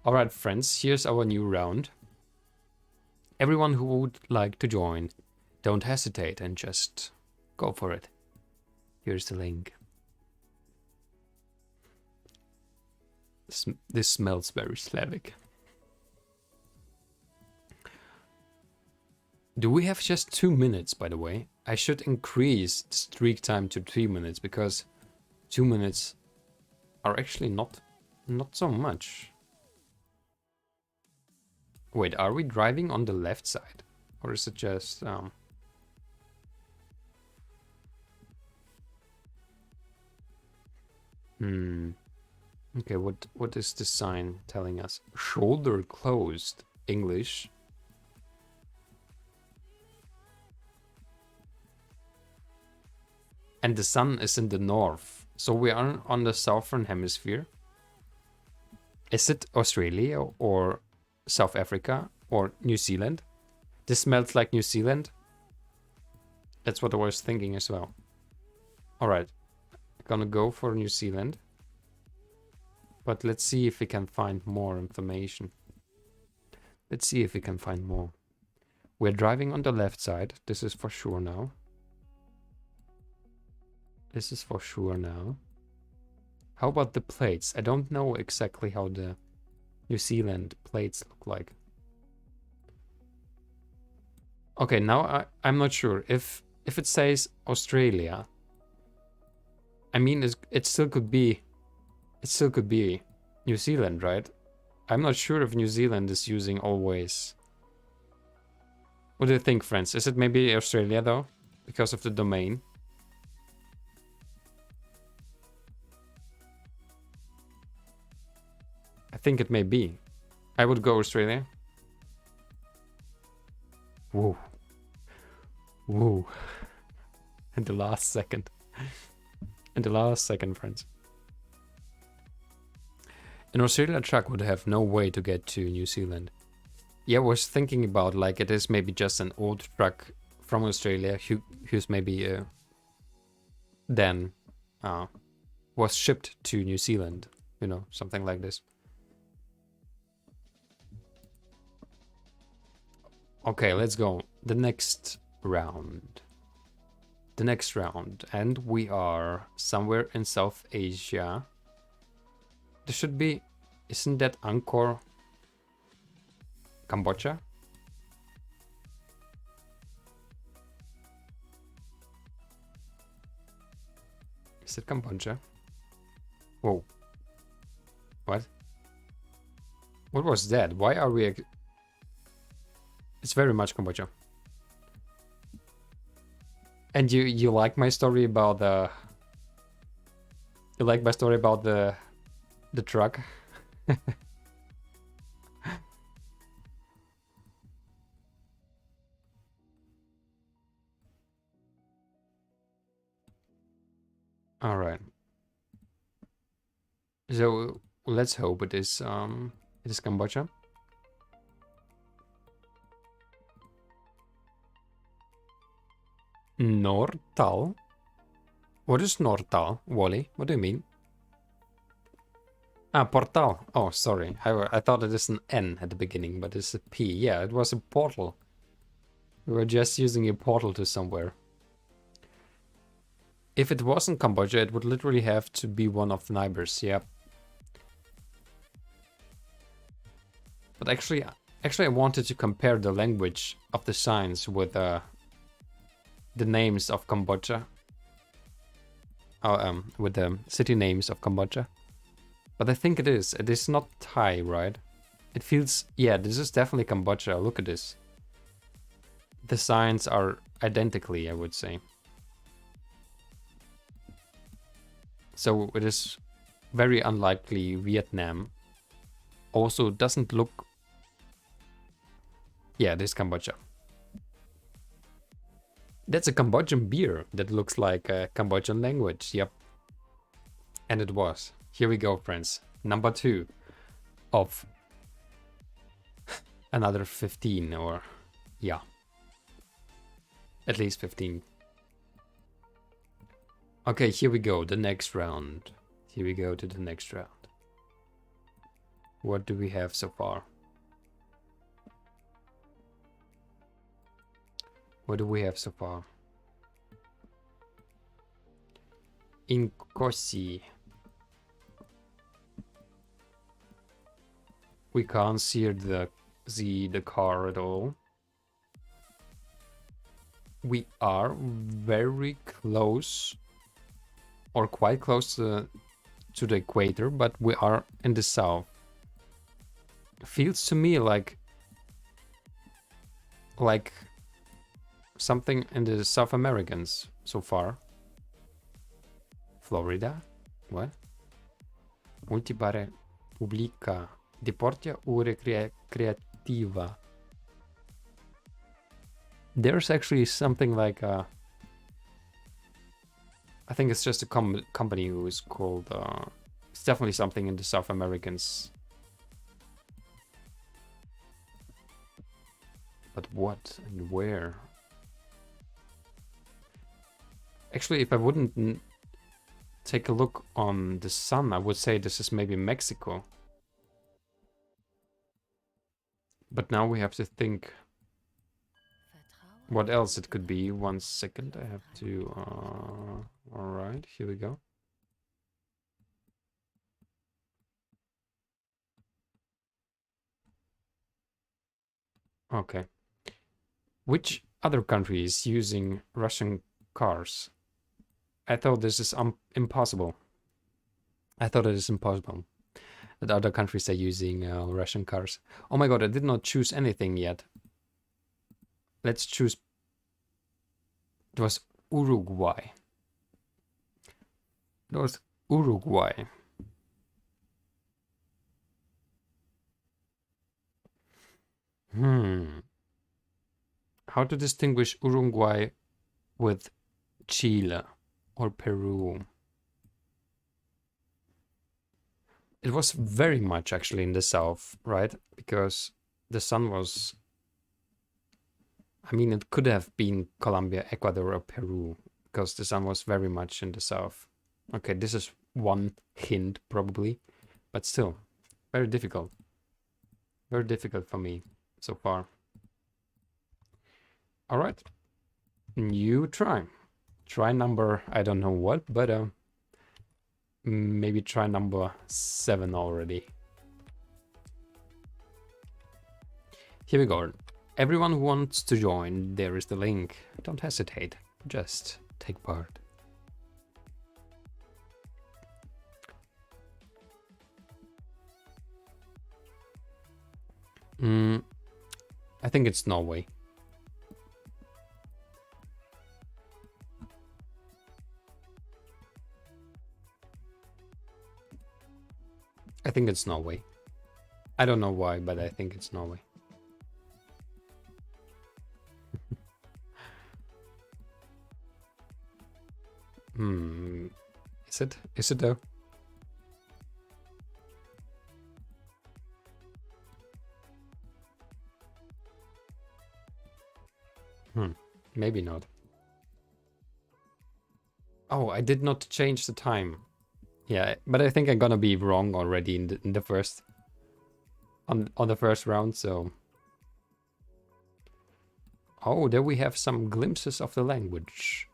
Alright friends, here's our new round. Everyone who would like to join, don't hesitate and just go for it. Here's the link. This smells very Slavic. Do we have just 2 minutes, by the way? I should increase the streak time to 3 minutes, because 2 minutes are actually not so much. Wait, are we driving on the left side? Or is it just... Okay, what is the sign telling us? Shoulder closed. English. And the sun is in the north. So we are on the southern hemisphere. Is it Australia or South Africa or New Zealand? This smells like New Zealand. That's what I was thinking as well. Alright. Gonna go for New Zealand. But let's see if we can find more information. Let's see if we can find more. We're driving on the left side. This is for sure now. This is for sure now. How about the plates? I don't know exactly how the New Zealand plates look like. Okay, now I'm not sure. If it says Australia, I mean it still could be New Zealand, right? I'm not sure if New Zealand is using always. What do you think, friends? Is it maybe Australia though? Because of the domain? I think it may be. I would go Australia. Whoa. Woo. In the last second. In the last second, friends. An Australian truck would have no way to get to New Zealand. Yeah, I was thinking about like it is maybe just an old truck from Australia who's maybe then was shipped to New Zealand, you know, something like this. Okay, let's go. The next round. The next round. And we are somewhere in South Asia. There should be... Isn't that Angkor? Cambodia? Is it Cambodia? Whoa. What? What was that? Why are we... It's very much Cambodia. And you like my story about the... You like my story about the truck? All right. So let's hope it is Cambodia. Nortal? What is Nortal, Wally? What do you mean? Ah, Portal. Oh, sorry. I thought it is an N at the beginning, but it's a P. Yeah, it was a portal. We were just using a portal to somewhere. If it wasn't Cambodia, it would literally have to be one of the neighbors. Yep. But actually, I wanted to compare the language of the signs with the names of Cambodia. With the city names of Cambodia. But I think it is. It is not Thai, right? It feels... Yeah, this is definitely Cambodia. Look at this. The signs are identically, I would say. So it is very unlikely Vietnam. Also doesn't look... Yeah, this is Cambodia. That's a Cambodian beer that looks like a Cambodian language. Yep. And it was. Here we go, friends. Number 2 of another 15, or yeah, at least 15. Okay, here we go. The next round. Here we go to the next round. What do we have so far? What do we have so far? Inkosi. We can't see the car at all. We are very close, or quite close to the equator, but we are in the south. Feels to me like something in the South Americans so far. Florida? What? Multipare pubblica deportia o recreativa. There's actually something like I think it's just a company who is called it's definitely something in the South Americans. But what and where? Actually, if I wouldn't take a look on the sun, I would say this is maybe Mexico. But now we have to think what else it could be. 1 second, I have to... Alright, here we go. Okay. Which other country is using Russian cars? I thought this is impossible. I thought it is impossible that other countries are using Russian cars. Oh my god, I did not choose anything yet. Let's choose... It was Uruguay. It was Uruguay. How to distinguish Uruguay with Chile or Peru. It was very much actually in the south, right? Because the sun was... I mean, it could have been Colombia, Ecuador, or Peru, because the sun was very much in the south. Okay, this is one hint, probably, but still, very difficult. Very difficult for me so far. All right, new try. Try number, I don't know what, but maybe try number 7 already. Here we go. Everyone who wants to join, there is the link. Don't hesitate, just take part. I think it's Norway. I think it's Norway. I don't know why, but I think it's Norway. Is it? Is it though? Maybe not. Oh, I did not change the time. Yeah, but I think I'm gonna be wrong already in the first on the first round. So, oh, there we have some glimpses of the language.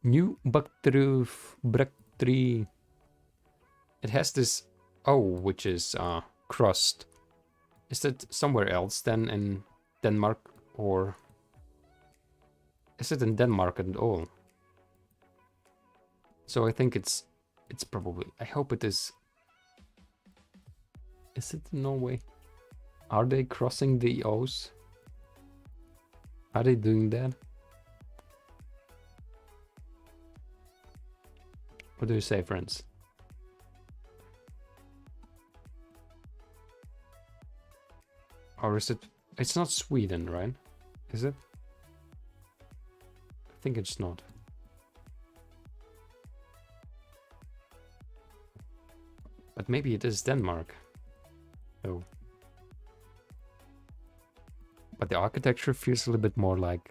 New Baktri. It has this O, which is crust. Is that somewhere else than in Denmark, or is it in Denmark at all? So I think it's probably, I hope it is. Is it Norway? Are they crossing the O's? Are they doing that? What do you say, friends? Or is it? It's not Sweden, right? Is it? I think it's not. But maybe it is Denmark. Oh. But the architecture feels a little bit more like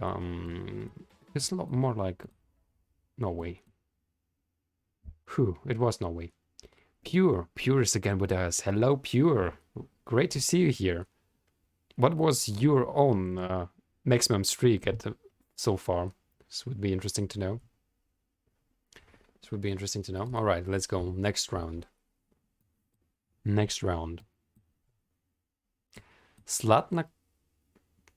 it's a lot more like Norway. Whew, it was Norway. Pure is again with us. Hello, Pure. Great to see you here. What was your own maximum streak at so far? This would be interesting to know. This would be interesting to know. All right, let's go. Next round. Next round. Zlatna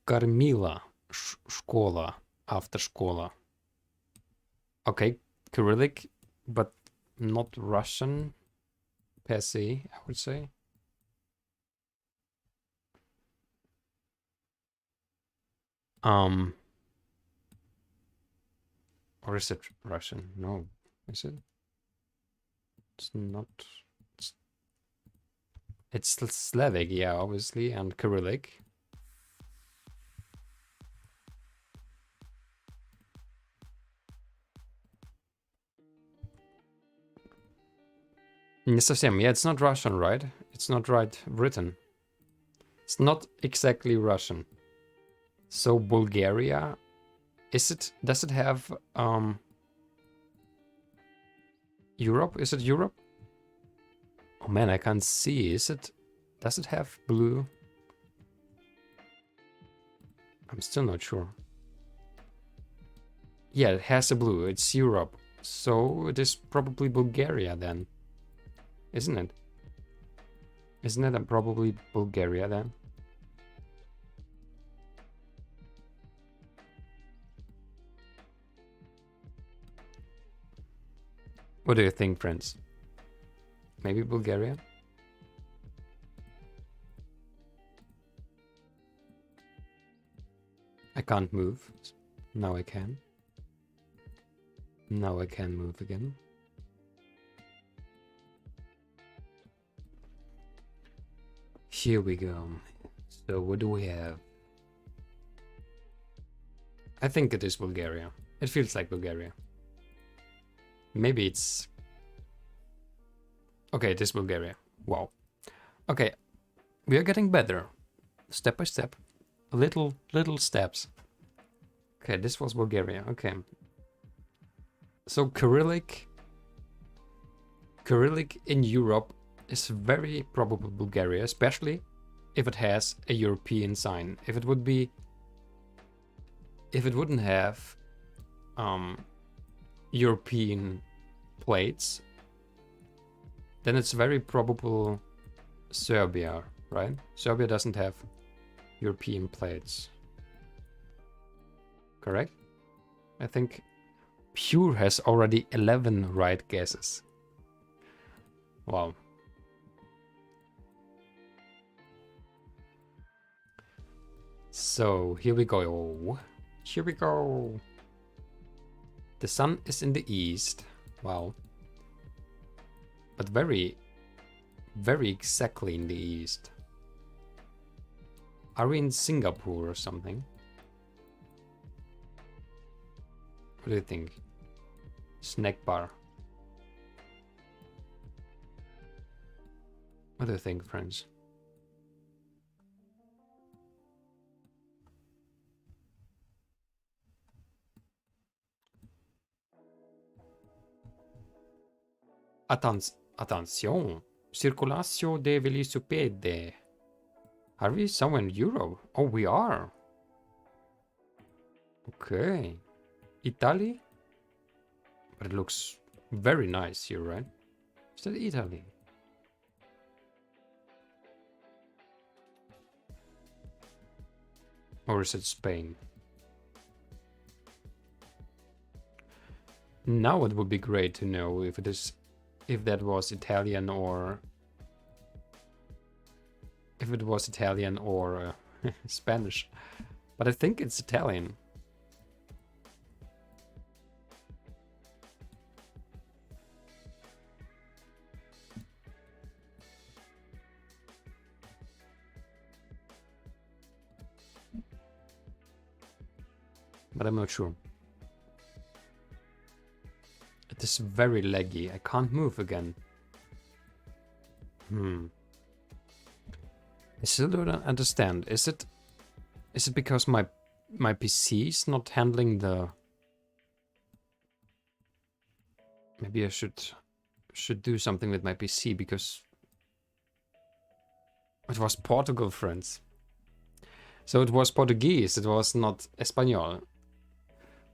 Karmila Школа, after школа. Okay, Cyrillic, but not Russian per se, I would say. Or is it Russian? No, is it? It's not. It's Slavic, yeah, obviously, and Cyrillic. Не совсем. Yeah, it's not Russian, right? It's not right written. It's not exactly Russian. So Bulgaria, is it? Does it have Europe? Is it Europe? Oh man, I can't see. Is it? Does it have blue? I'm still not sure. Yeah, it has a blue. It's Europe. So it is probably Bulgaria then. Isn't it? Isn't it probably Bulgaria then? What do you think, friends? Maybe Bulgaria? I can't move. Now I can. Now I can move again. Here we go. So what do we have? I think it is Bulgaria. It feels like Bulgaria. Maybe it's... Okay, it is Bulgaria. Wow. Okay, we are getting better. Step by step. Little steps. Okay, this was Bulgaria. Okay. So Cyrillic in Europe is very probably Bulgaria, especially if it has a European sign. If it wouldn't have European plates, then it's very probable Serbia, right? Serbia doesn't have European plates. Correct? I think Pure has already 11 right guesses. Wow. So here we go. Here we go. The sun is in the east. Wow. But very exactly in the east. Are we in Singapore or something? What do you think? Snack bar. What do you think, friends? Attention! Circulation de velocipede. Are we somewhere in Europe? Oh, we are. Okay. Italy? But it looks very nice here, right? Is that Italy? Or is it Spain? Now it would be great to know if that was Italian or Spanish. But I think it's Italian. But I'm not sure. It is very laggy. I can't move again. I still don't understand. Is it because my PC is not handling the... Maybe I should do something with my PC, because it was Portugal, friends. So it was Portuguese, it was not Espanol.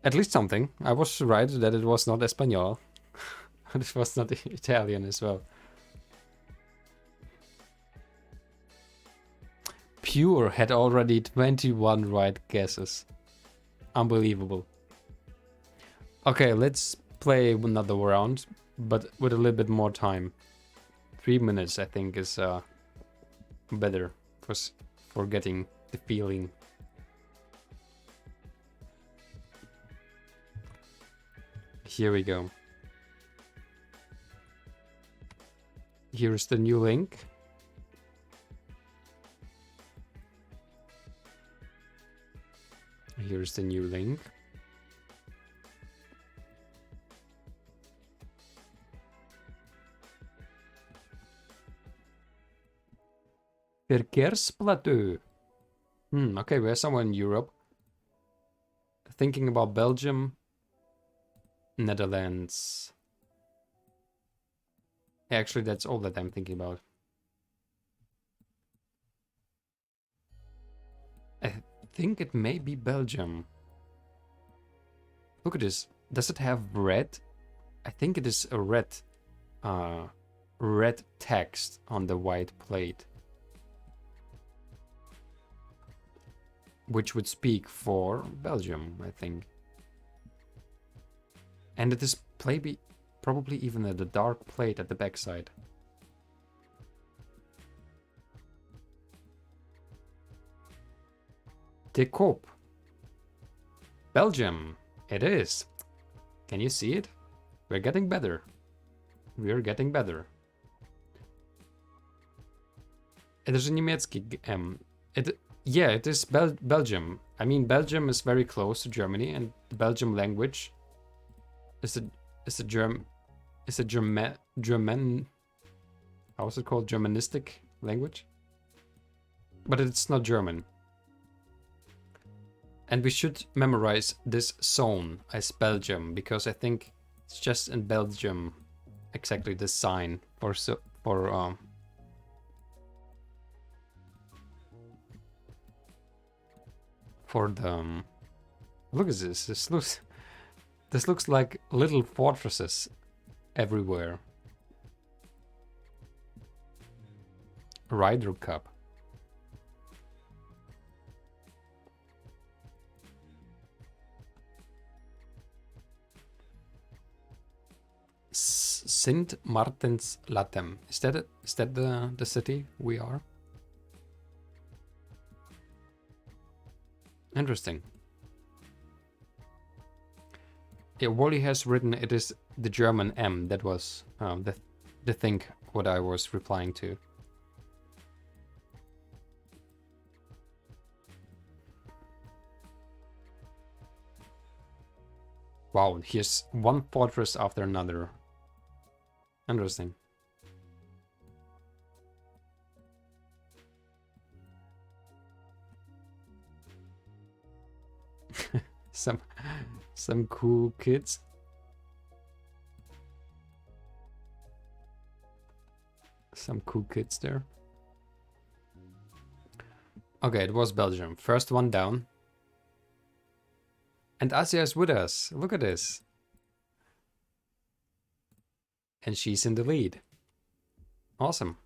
At least something. I was right that it was not Espanol. It was not Italian as well. Pure had already 21 right guesses. Unbelievable. Okay, let's play another round, but with a little bit more time. 3 minutes, I think, is better for getting the feeling. Here we go. Here's the new link. Here's the new link. Verkeersplateau. Okay, we're somewhere in Europe. Thinking about Belgium. Netherlands. Actually, that's all that I'm thinking about. I think it may be Belgium. Look at this. Does it have red? I think it is a red text on the white plate, which would speak for Belgium, I think. And it is probably even at the dark plate at the backside. De Koop. Belgium. It is. Can you see it? We're getting better. We're getting better. Het is een Niemiecki M. Yeah, it is Belgium. I mean, Belgium is very close to Germany, and the Belgium language is a German, how is it called? Germanistic language? But it's not German. And we should memorize this zone as Belgium, because I think it's just in Belgium exactly the sign for the look at this. This looks like little fortresses everywhere. Ryder Cup. Sint Martens Latem. Is that it? Is that the city we are? Interesting. Yeah, Wally has written it is the German M. That was the thing what I was replying to. Wow, here's one fortress after another. Interesting. some cool kids. Some cool kids there. Okay, it was Belgium. First one down. And Asia is with us. Look at this. And she's in the lead. Awesome.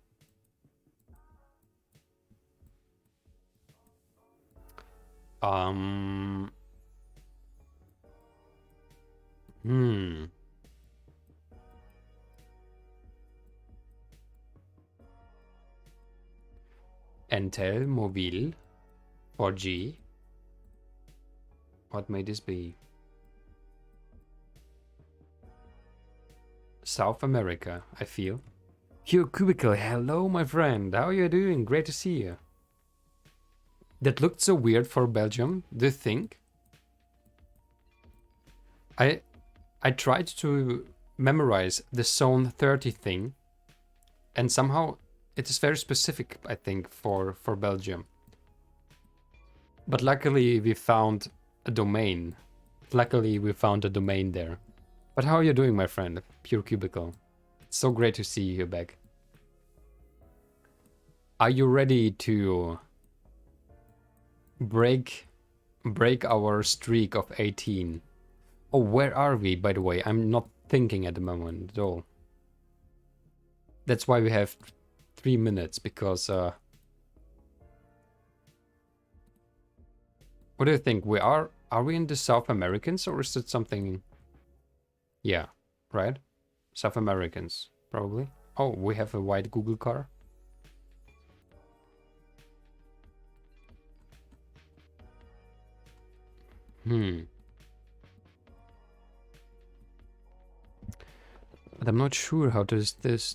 Entel Mobile 4G. What may this be? South America, I feel. Hugh Cubicle, hello my friend. How are you doing? Great to see you. That looked so weird for Belgium, do you think? I tried to memorize the zone 30 thing, and somehow it is very specific, I think, for Belgium. But luckily we found a domain. Luckily we found a domain there. But how are you doing, my friend? Pure Cubicle. It's so great to see you back. Are you ready to break our streak of 18? Oh, where are we, by the way? I'm not thinking at the moment at all. That's why we have 3 minutes, because what do you think? Are we in the South Americans, or is it something? Yeah, right? South Americans, probably. Oh, we have a white Google car. But I'm not sure how to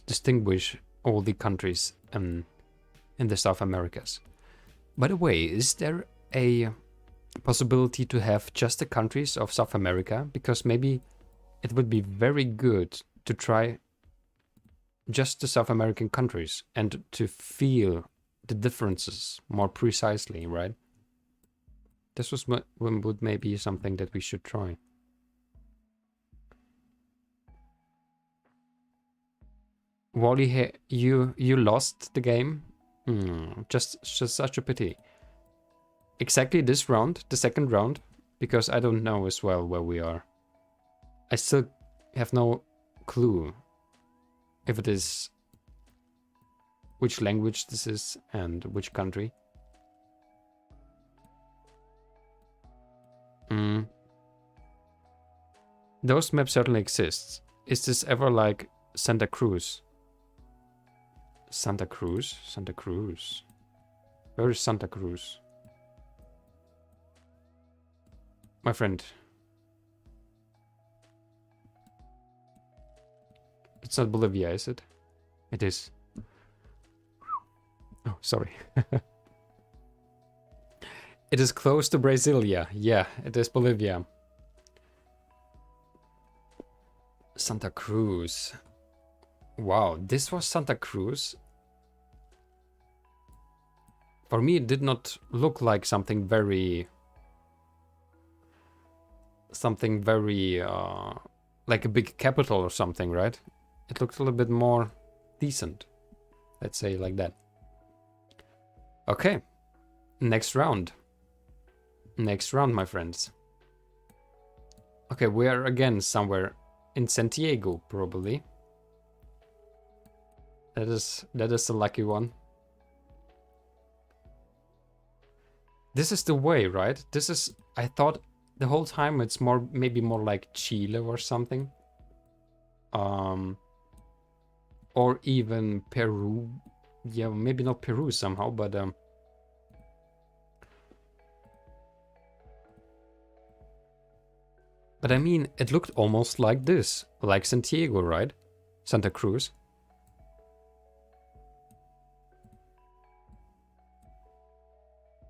distinguish all the countries in the South Americas. By the way, is there a possibility to have just the countries of South America? Because maybe it would be very good to try just the South American countries and to feel the differences more precisely, right? This would maybe something that we should try. Wally, you lost the game? Just such a pity. Exactly this round, the second round, because I don't know as well where we are. I still have no clue if it is which language this is and which country. Those maps certainly exist. Is this ever like Santa Cruz? Santa Cruz? Santa Cruz. Where is Santa Cruz? My friend. It's not Bolivia, is it? It is. Oh, sorry. It is close to Brasilia. Yeah, it is Bolivia. Santa Cruz. Wow, this was Santa Cruz. For me, it did not look like something very... like a big capital or something, right? It looked a little bit more decent. Let's say like that. Okay. Next round. Next round, my friends. Okay, we are again somewhere in Santiago, probably. That is a lucky one. This is the way, right? This is... I thought the whole time it's more... maybe more like Chile or something. Or even Peru. Yeah, maybe not Peru somehow, but... But I mean, it looked almost like this. Like Santiago, right? Santa Cruz.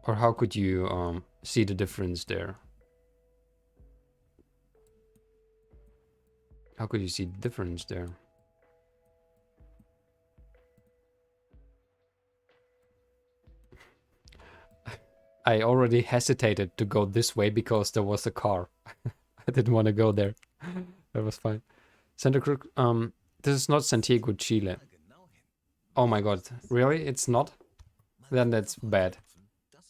Or how could you see the difference there? How could you see the difference there? I already hesitated to go this way because there was a car. I didn't want to go there. That was fine. Santa Cruz, this is not Santiago, Chile. Oh my god, really? It's not? Then that's bad.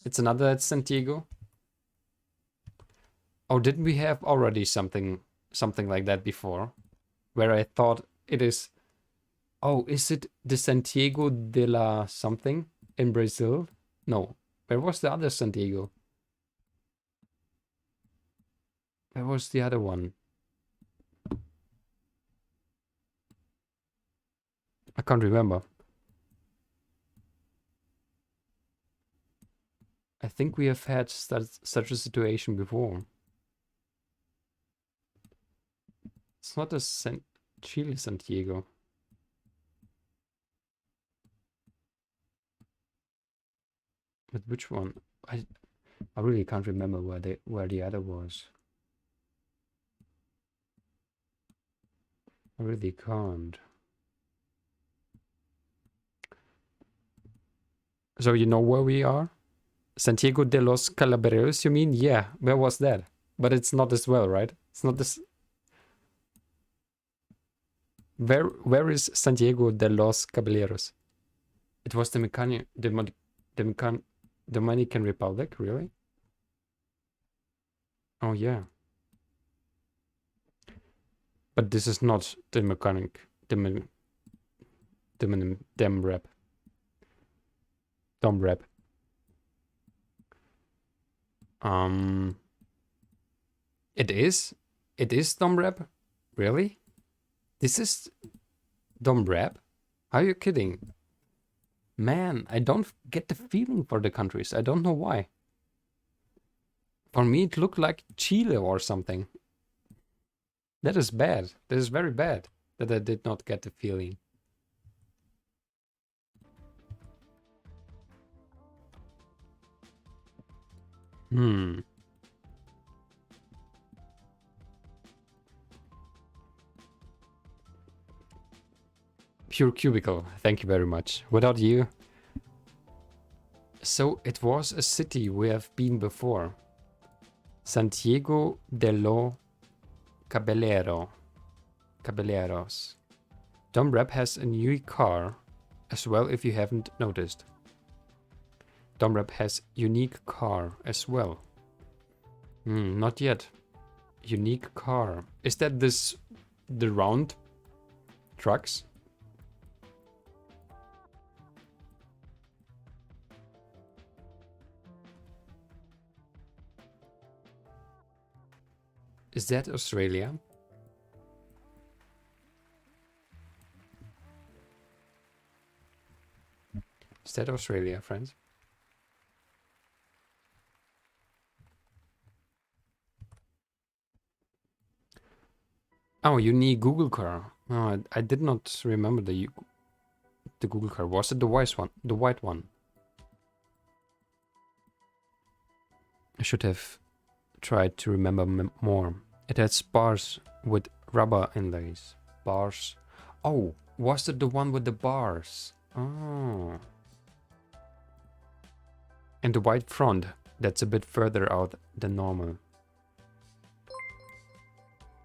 It's another Santiago? Oh, didn't we have already something like that before? Where I thought it is... Oh, is it the Santiago de la something in Brazil? No. Where was the other Santiago? Where was the other one? I can't remember. I think we have had such a situation before. It's not a Chile Santiago. But which one? I really can't remember where the other was. I really can't. So you know where we are? Santiago de los Calaberos, you mean? Yeah, where was that? But it's not as well, right? It's not this... Where is Santiago de los Caballeros? It was the Dominican Republic, really? Oh yeah. But this is not the mechanic, Dom rep. It is Dom rep? Really? This is Dom rep? Are you kidding? Man, I don't get the feeling for the countries. I don't know why. For me, it looked like Chile or something. That is bad. That is very bad that I did not get the feeling. Pure cubicle, thank you very much. Without you. So it was a city we have been before. Santiago de los Caballeros. Dom Rep has a new car as well, if you haven't noticed. Dom Rep has unique car as well. Not yet. Unique car. Is that the round trucks? Is that Australia? Is that Australia, friends? Oh, you need Google car. Oh, I did not remember the Google car. Was it the white one? The white one? I should have tried to remember more. It had bars with rubber inlays. Bars. Oh, was it the one with the bars? Oh. And the white front. That's a bit further out than normal.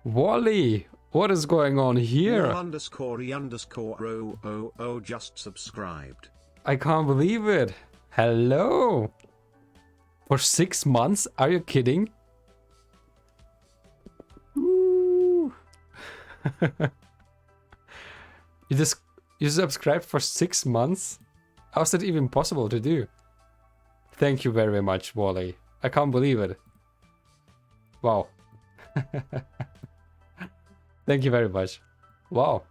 Wally! What is going on here? _E__O_O just subscribed. I can't believe it. Hello. For 6 months? Are you kidding? Ooh. You subscribed for 6 months? How's that even possible to do? Thank you very much, Wally. I can't believe it. Wow. Thank you very much. Wow.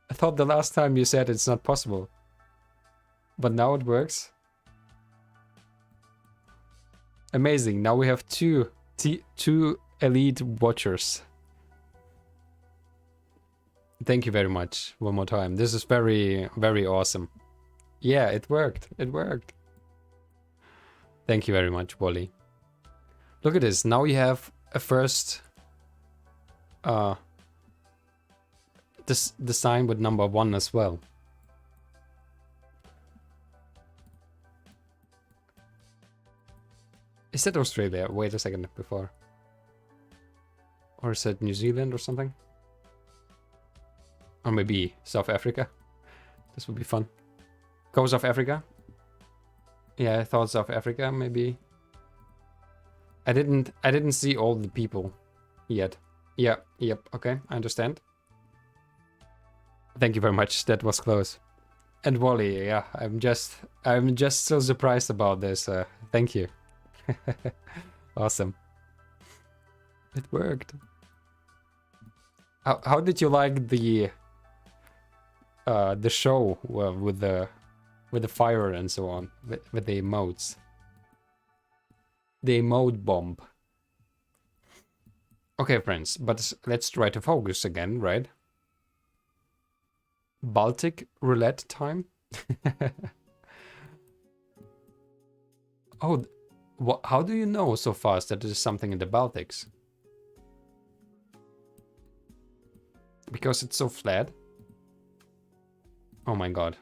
I thought the last time you said it's not possible. But now it works. Amazing. Now we have two elite watchers. Thank you very much one more time. This is very, very awesome. Yeah, it worked. It worked. Thank you very much, Wally. Look at this. Now you have a first the sign with number 1 as well. Is that Australia? Wait a second before. Or is that New Zealand or something? Or maybe South Africa. This would be fun. Go South Africa. Yeah, I thought South Africa maybe. I didn't see all the people yet. Yeah, yep, okay, I understand. Thank you very much. That was close. And Wally, yeah, I'm just so surprised about this. Thank you. Awesome. It worked. How did you like the show with the fire and so on, with the emotes? The emote bomb. Okay, friends, but let's try to focus again, right? Baltic roulette time. Oh, how do you know so fast that there's something in the Baltics? Because it's so flat? Oh my god.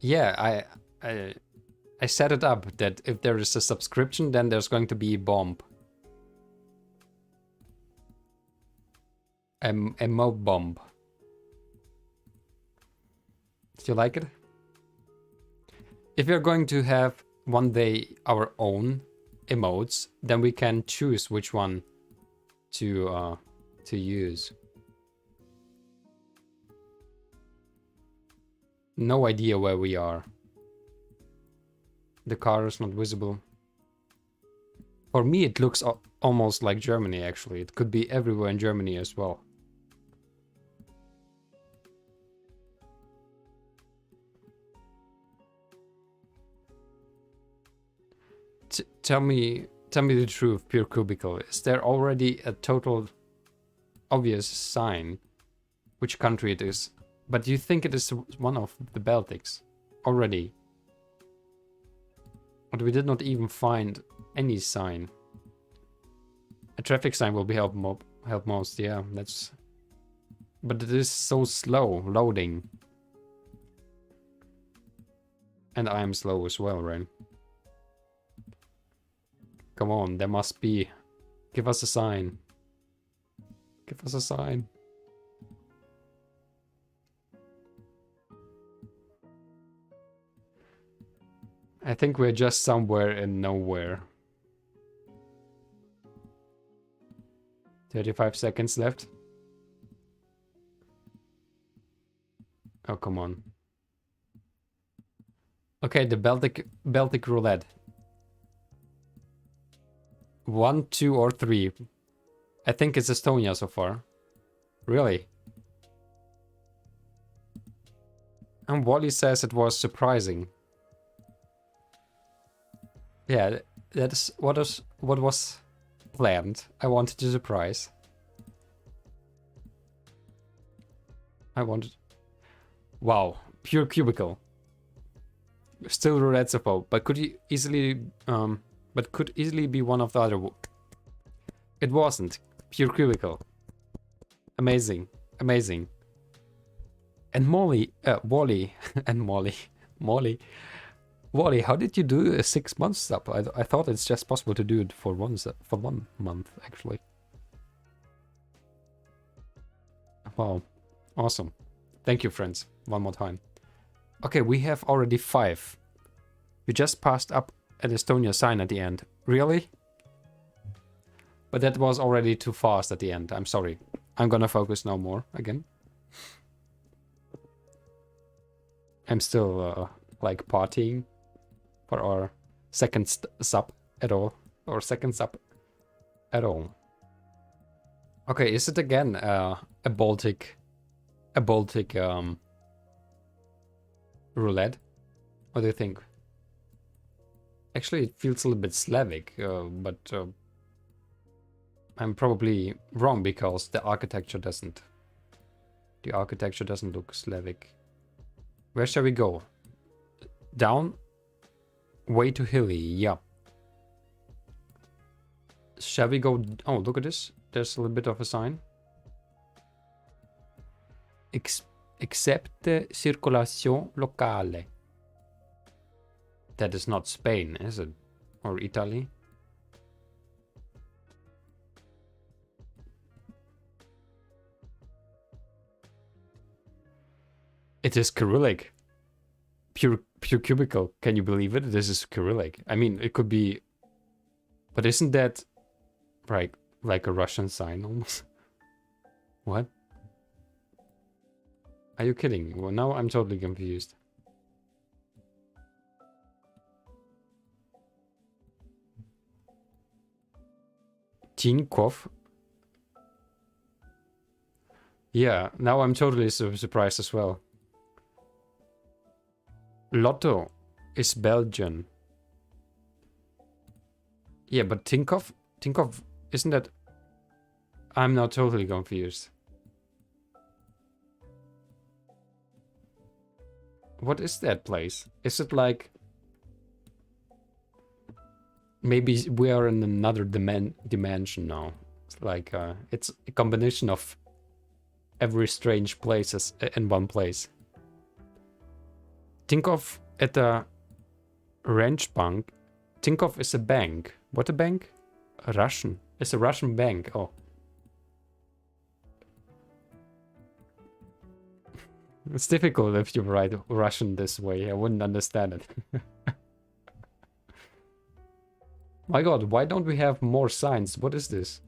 Yeah, I set it up that if there is a subscription, then there's going to be a bomb. A mob bomb. Did you like it? If we're going to have one day our own emotes, then we can choose which one to use. No idea where we are. The car is not visible. For me, it looks almost like Germany, actually. It could be everywhere in Germany as well. Tell me the truth, Pure Cubicle. Is there already a total obvious sign which country it is? But you think it is one of the Baltics already? But we did not even find any sign. A traffic sign will be help most, yeah, that's... But it is so slow loading. And I am slow as well, right? Come on, there must be. Give us a sign. Give us a sign. I think we're just somewhere in nowhere. 35 seconds left. Oh, come on. Okay, the Baltic roulette. 1, 2, or 3. I think it's Estonia so far. Really? And Wally says it was surprising. Yeah, that is what was planned. I wanted a surprise. I wanted Wow, pure cubicle. Still Ruretsupo, but could easily be one of the other. It wasn't. Pure cubicle. Amazing. Amazing. And Wally, and Molly. Wally, how did you do a 6 months sub? I thought it's just possible to do it for for 1 month, actually. Wow. Awesome. Thank you, friends. One more time. Okay, we have already 5. You just passed up an Estonia sign at the end. Really? But that was already too fast at the end. I'm sorry. I'm gonna focus no more again. I'm still like partying for our second sub at all. Or second sub at all. Okay, is it again a Baltic roulette? What do you think? Actually, it feels a little bit Slavic, but I'm probably wrong because the architecture doesn't. The architecture doesn't look Slavic. Where shall we go? Down? Way too hilly, yeah. Shall we go? Oh, look at this. There's a little bit of a sign. Excepte circulation locale. That is not Spain, is it? Or Italy? It is Cyrillic. Pure cubicle. Can you believe it? This is Cyrillic. I mean, it could be... But isn't that... Right, like a Russian sign almost? What? Are you kidding? Well, now I'm totally confused. Tinkov? Yeah, now I'm totally surprised as well. Lotto is Belgian. Yeah, but Tinkov, isn't that... I'm now totally confused. What is that place? Is it like... Maybe we are in another dimension now. It's like, it's a combination of every strange places in one place. Tinkoff at the Ranch Bank. Tinkoff is a bank. What a bank? A Russian. It's a Russian bank. Oh. It's difficult if you write Russian this way. I wouldn't understand it. My god, why don't we have more signs? What is this?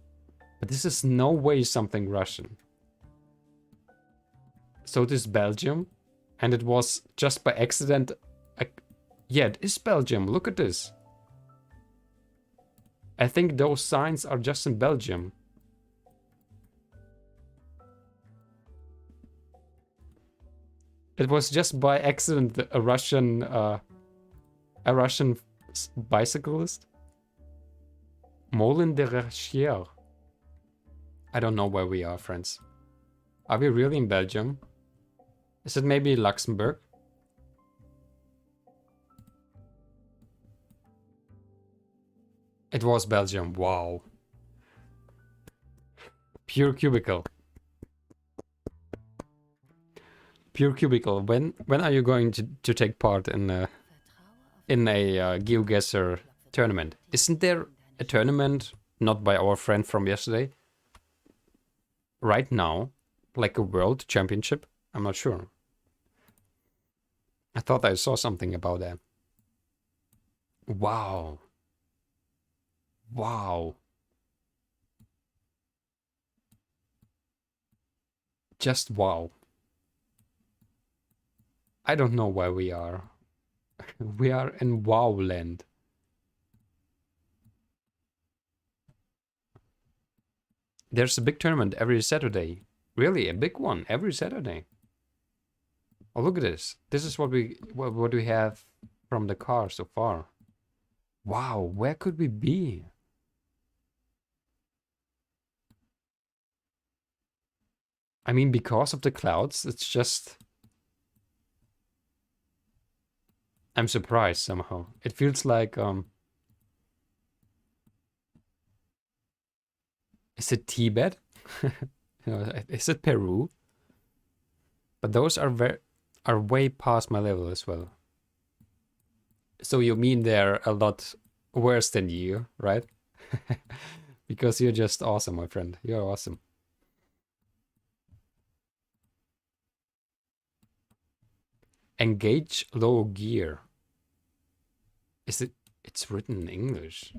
But this is no way something Russian. So this is Belgium. And it was just by accident... Yeah, it is Belgium. Look at this. I think those signs are just in Belgium. It was just by accident a Russian bicyclist. Molen de Rechier. I don't know where we are, friends. Are we really in Belgium? Is it maybe Luxembourg? It was Belgium. Wow. Pure cubicle. Pure cubicle. When are you going to take part in a Geoguessr tournament? Isn't there a tournament not by our friend from yesterday? Right now, like a world championship? I'm not sure. I thought I saw something about that. Wow. Wow. Just wow. I don't know where we are. We are in wow land. There's a big tournament every Saturday. Really, a big one every Saturday. Oh, look at this. This is what we have from the car so far. Wow, where could we be? I mean, because of the clouds, it's just I'm surprised somehow. It feels like is it Tibet? Is it Peru? But those are way past my level as well. So you mean they're a lot worse than you, right? Because you're just awesome, my friend. You're awesome. Engage low gear. Is it? It's written in English.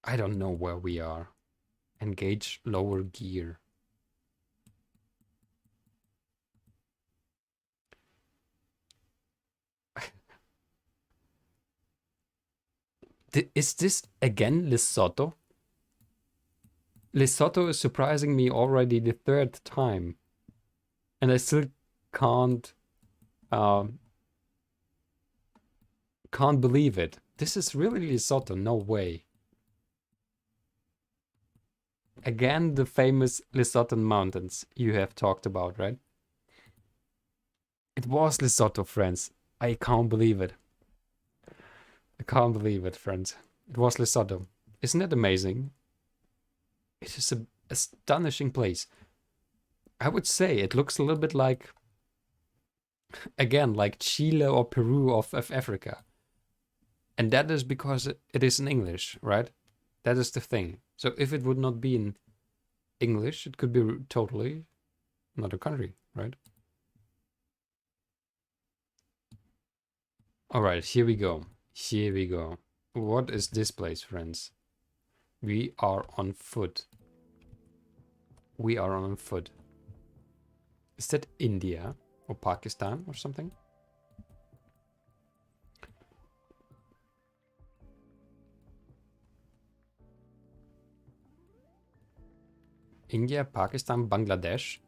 I don't know where we are. Engage lower gear. Is this again Lesotho? Lesotho is surprising me already the third time. And I still can't can't believe it. This is really Lesotho, no way. Again, the famous Lesotho mountains you have talked about, right? It was Lesotho, friends. I can't believe it. I can't believe it, friends. It was Lesotho. Isn't it amazing? It is an astonishing place. I would say it looks a little bit like, again, like Chile or Peru of Africa. And that is because it is in English, right? That is the thing. So if it would not be in English, it could be totally another country, right? All right, here we go. Here we go. What is this place, friends? We are on foot. We are on foot. Is that India or Pakistan or something? India, Pakistan, Bangladesh.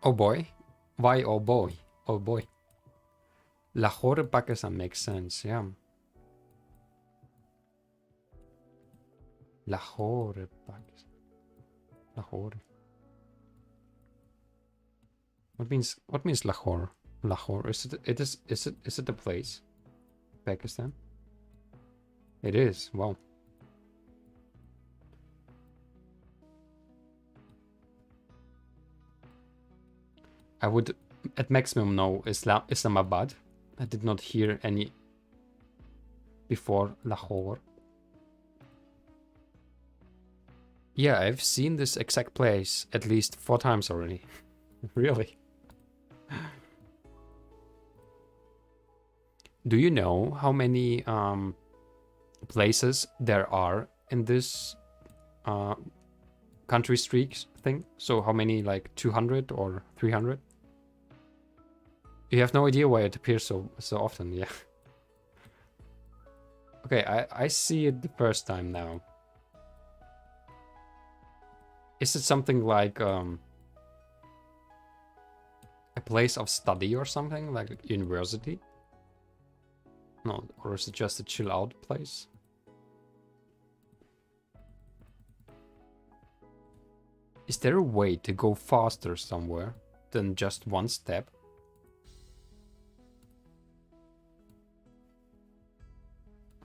Oh boy. Why oh boy? Oh boy. Lahore, Pakistan makes sense, yeah. Lahore, Pakistan. Lahore. What means Lahore? Lahore. Is it a place? Pakistan? It is. Wow. I would at maximum know Islamabad. I did not hear any before Lahore. Yeah, I've seen this exact place at least 4 times already. Really? Do you know how many places there are in this country streaks thing? So how many, like 200 or 300? You have no idea why it appears so often, yeah. Okay, I see it the first time now. Is it something like a place of study or something, like a university? No, or is it just a chill out place? Is there a way to go faster somewhere than just one step?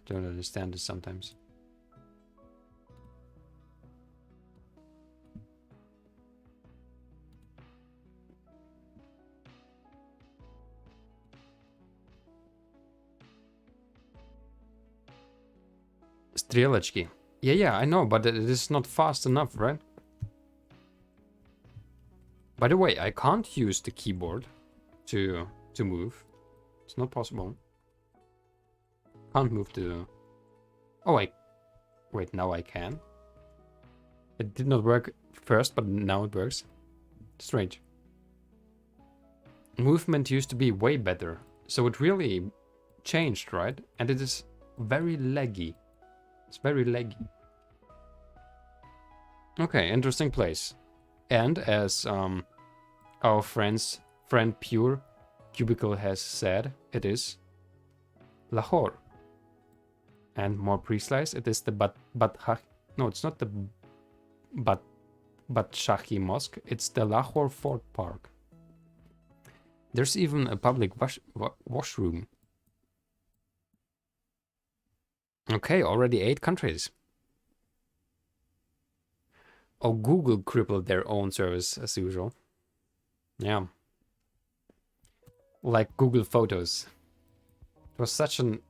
I don't understand this sometimes. Strelachki. Yeah, I know, but it is not fast enough, right? By the way, I can't use the keyboard to move. It's not possible. Can't move the... Oh, wait, now I can. It did not work first, but now it works. Strange. Movement used to be way better, so it really changed, right? And it is very laggy. It's very laggy. Okay, interesting place. And as our friend Pure Cubicle has said, it is Lahore. And more precise, it is the Badhak. No, it's not the Shahi Mosque. It's the Lahore Fort Park. There's even a public washroom. Okay, already 8 countries. Oh, Google crippled their own service as usual. Yeah. Like Google Photos. It was such an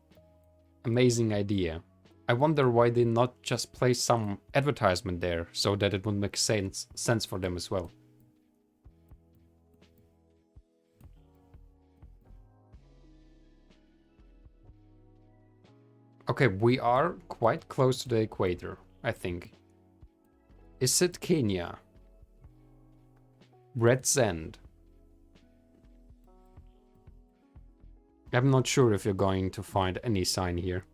amazing idea. I wonder why they not just place some advertisement there so that it would make sense for them as well. Okay, we are quite close to the equator, I think. Is it Kenya? Red sand. I'm not sure if you're going to find any sign here.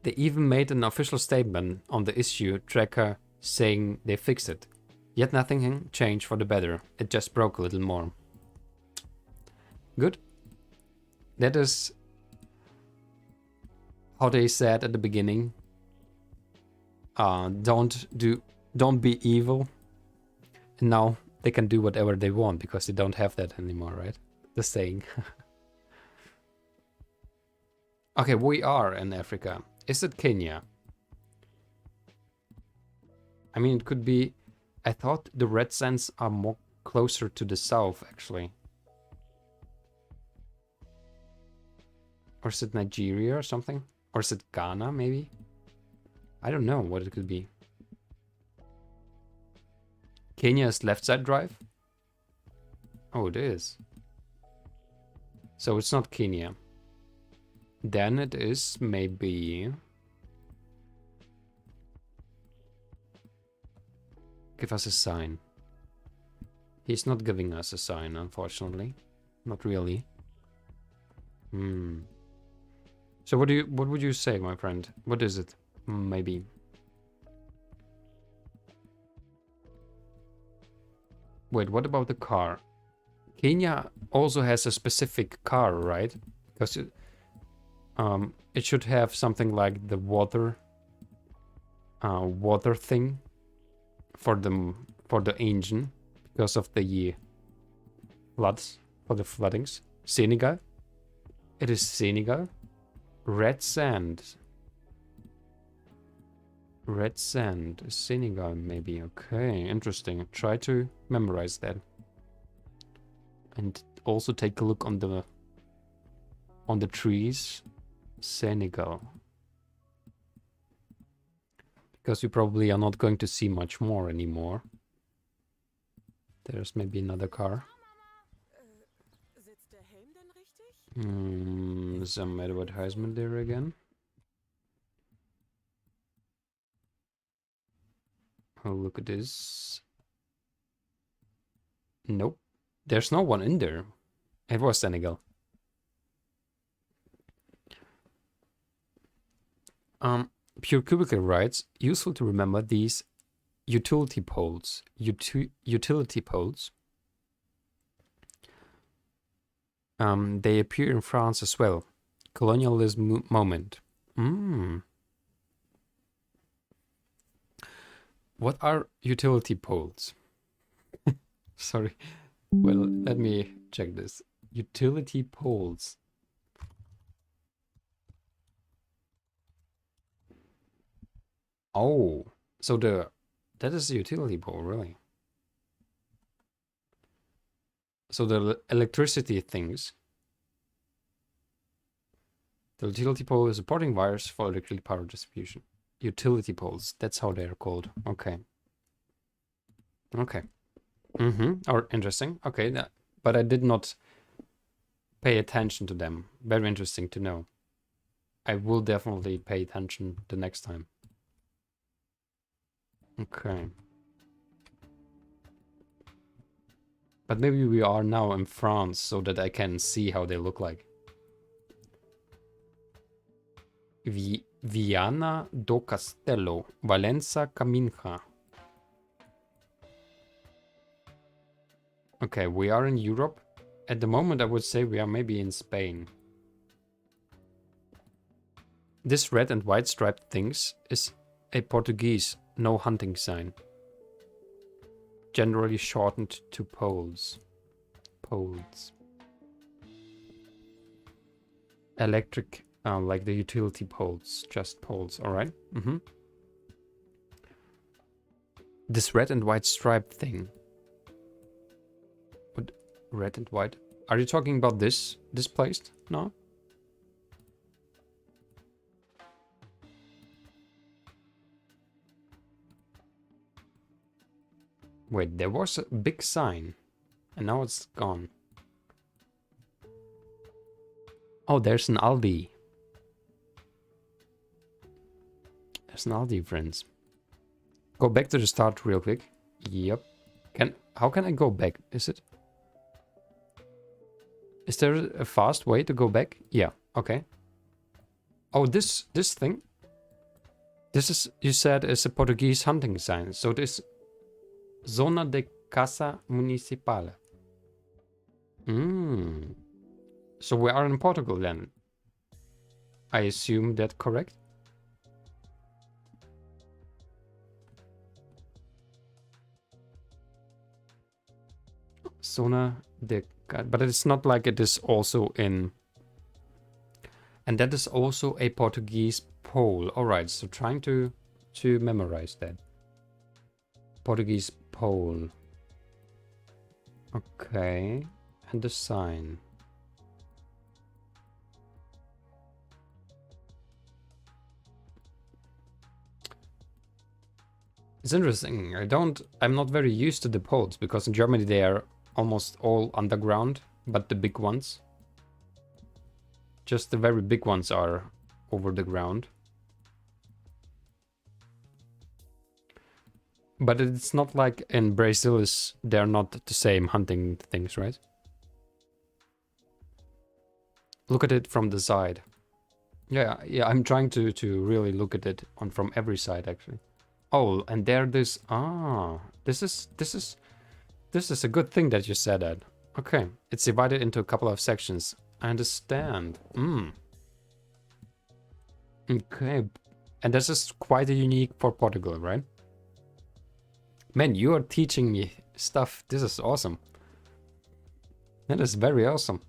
They even made an official statement on the issue tracker saying they fixed it. Yet nothing changed for the better. It just broke a little more. Good. That is how they said at the beginning. Don't be evil. And now they can do whatever they want because they don't have that anymore, right? The saying. Okay, we are in Africa. Is it Kenya? I mean, it could be... I thought the red sands are more closer to the south, actually. Or is it Nigeria or something? Or is it Ghana, maybe? I don't know what it could be. Kenya is left side drive? Oh, it is. So it's not Kenya. Then it is maybe... Give us a sign. He's not giving us a sign, unfortunately. Not really. So what would you say, my friend? What is it? Maybe. Wait, what about the car? Kenya also has a specific car, right? Because it should have something like the water thing for the engine because of the floods, for the floodings. Senegal. It is Senegal. Red sand. Red sand. Senegal, maybe. Okay, interesting. Try to memorize that. And also take a look on the trees. Senegal. Because we probably are not going to see much more anymore. There's maybe another car. Some advertisement there again. Oh, look at this. Nope. There's no one in there. It was Senegal. Pure Cubicle writes, useful to remember these utility poles. Utility poles. They appear in France as well. Colonialism moment. What are utility poles? Sorry. Well, let me check this. Utility poles. Oh, so that is a utility pole, really. So the electricity things. The utility pole is supporting wires for electric power distribution. Utility poles, that's how they are called. Okay. Okay. Or interesting. Okay, but I did not pay attention to them. Very interesting to know. I will definitely pay attention the next time. Okay. But maybe we are now in France so that I can see how they look like. Viana do Castelo, Valença Caminha. Okay, we are in Europe. At the moment, I would say we are maybe in Spain. This red and white striped things is a Portuguese no hunting sign. Generally shortened to poles. Poles. Electric, like the utility poles, just poles, alright? This red and white stripe thing. What? Red and white? Are you talking about this displaced? No? Wait, there was a big sign. And now it's gone. Oh, there's an Aldi. There's an Aldi, friends. Go back to the start real quick. Yep. How can I go back? Is there a fast way to go back? Yeah, okay. Oh, this thing? This is, you said, is a Portuguese hunting sign. So this Zona de Caça Municipal. So we are in Portugal then. I assume that correct? Zona de... But it's not like it is also in... And that is also a Portuguese pole. Alright, so trying to memorize that. Portuguese pole. Okay. And the sign. It's interesting. I'm not very used to the poles because in Germany they are almost all underground, but the big ones. Just the very big ones are over the ground. But it's not like in Brazil they're not the same hunting things, right? Look at it from the side. Yeah, I'm trying to really look at it from every side actually. Oh, and this is a good thing that you said that. Okay, it's divided into a couple of sections. I understand. Okay, and this is quite unique for Portugal, right? Man, you are teaching me stuff. This is awesome. That is very awesome.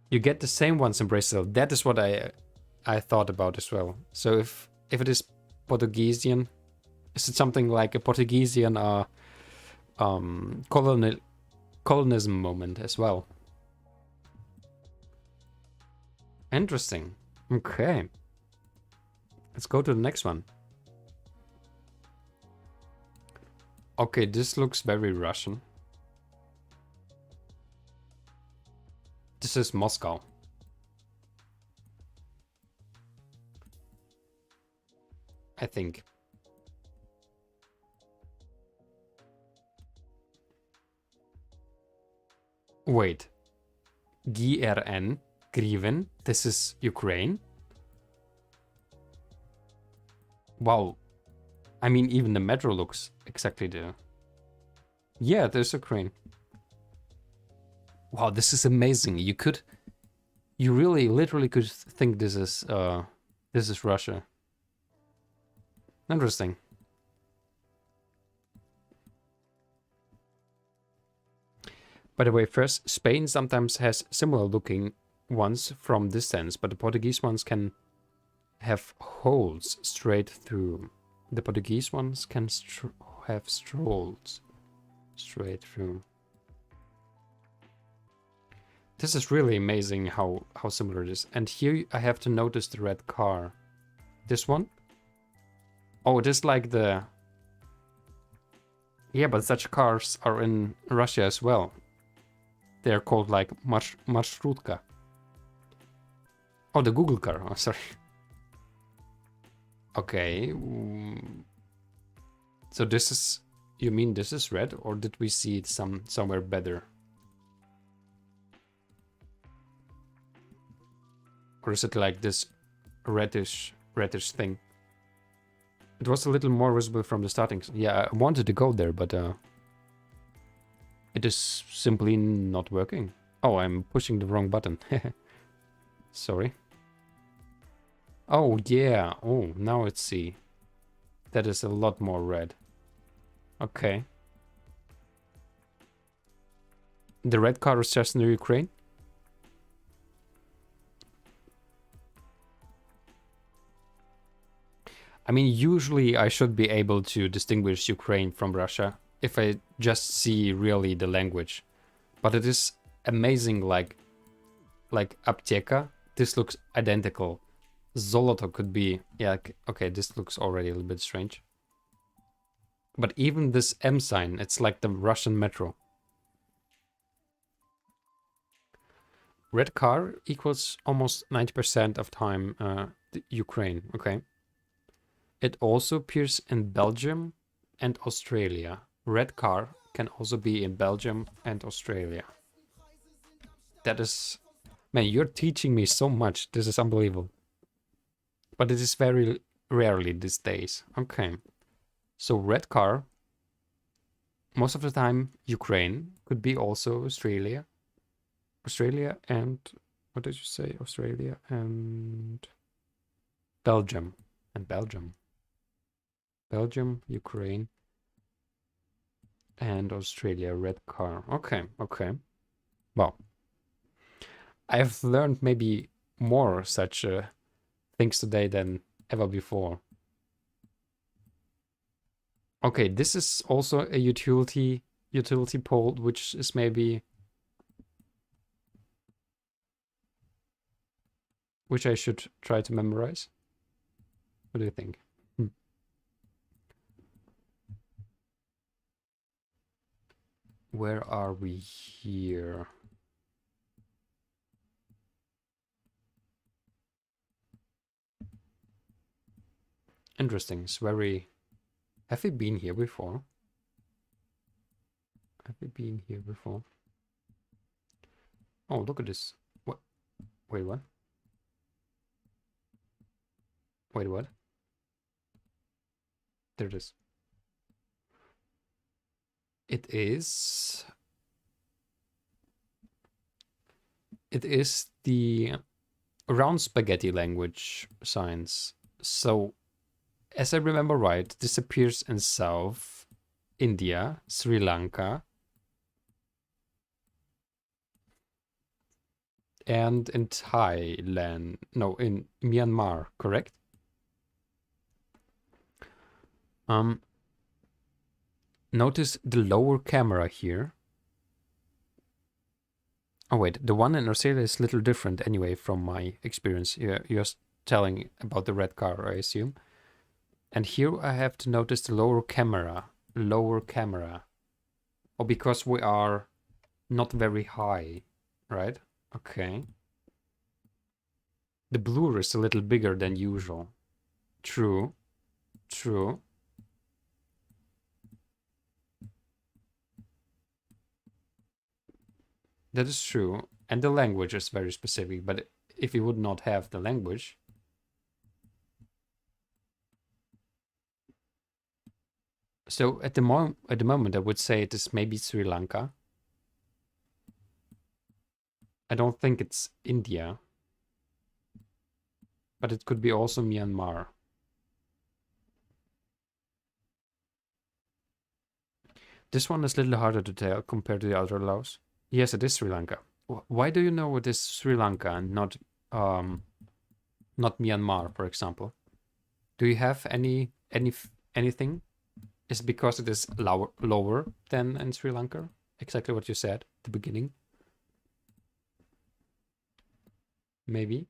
You get the same ones in Brazil. That is what I thought about as well. So if it is Portuguesian, is it something like a Portuguesian colonism moment as well? Interesting. Okay. Let's go to the next one. Okay, this looks very Russian. This is Moscow. I think. Wait. GRN, Griven, this is Ukraine? Wow. I mean, even the metro looks exactly there. Yeah, there's Ukraine. Wow, this is amazing. You really literally could think this is Russia. Interesting. By the way, first, Spain sometimes has similar looking ones from distance, but the Portuguese ones can have holes straight through. The Portuguese ones can have strolls straight through. This is really amazing how similar it is. And here I have to notice the red car. This one? Oh, just like the... Yeah, but such cars are in Russia as well. They're called like marshrutka. Oh, the Google car. Oh, sorry. Okay. So this is... You mean this is red? Or did we see it somewhere better? Or is it like this reddish thing? It was a little more visible from the starting. Yeah, I wanted to go there, but it is simply not working. Oh, I'm pushing the wrong button. Sorry. Oh, yeah. Oh, now let's see. That is a lot more red. Okay. The red car is just in the Ukraine? I mean, usually I should be able to distinguish Ukraine from Russia if I just see really the language. But it is amazing, like Apteka, this looks identical. Zoloto could be, yeah, okay, this looks already a little bit strange. But even this M sign, it's like the Russian metro. Red car equals almost 90% of time the Ukraine, okay. It also appears in Belgium and Australia. Red car can also be in Belgium and Australia. That is... Man, you're teaching me so much. This is unbelievable. But it is very rarely these days. Okay. So red car, most of the time Ukraine, could be also Australia. Australia and... What did you say? Australia and... Belgium. And Belgium. Belgium, Ukraine, and Australia. Red car. Okay, okay. Well, I've learned maybe more such things today than ever before. Okay, this is also a utility pole, which is maybe... which I should try to memorize. What do you think? Where are we here? Interesting. It's very... Have we been here before? Have we been here before? Oh, look at this. What? Wait, what? Wait, what? There it is. It is... It is the round spaghetti language signs. So, as I remember right, this appears in South India, Sri Lanka, and in Thailand. No, in Myanmar, correct? Notice the lower camera here. Oh wait, the one in Australia is a little different anyway from my experience. You're telling about the red car, I assume. And here I have to notice the lower camera. Lower camera. Oh, because we are not very high, right? Okay. The blur is a little bigger than usual. True. True. That is true. And the language is very specific, but if you would not have the language... So at the moment I would say it is maybe Sri Lanka. I don't think it's India. But it could be also Myanmar. This one is a little harder to tell compared to the other laos. Yes, it is Sri Lanka. Why do you know it is Sri Lanka and not Myanmar, for example? Do you have anything? Is it because it is lower than in Sri Lanka? Exactly what you said at the beginning. Maybe.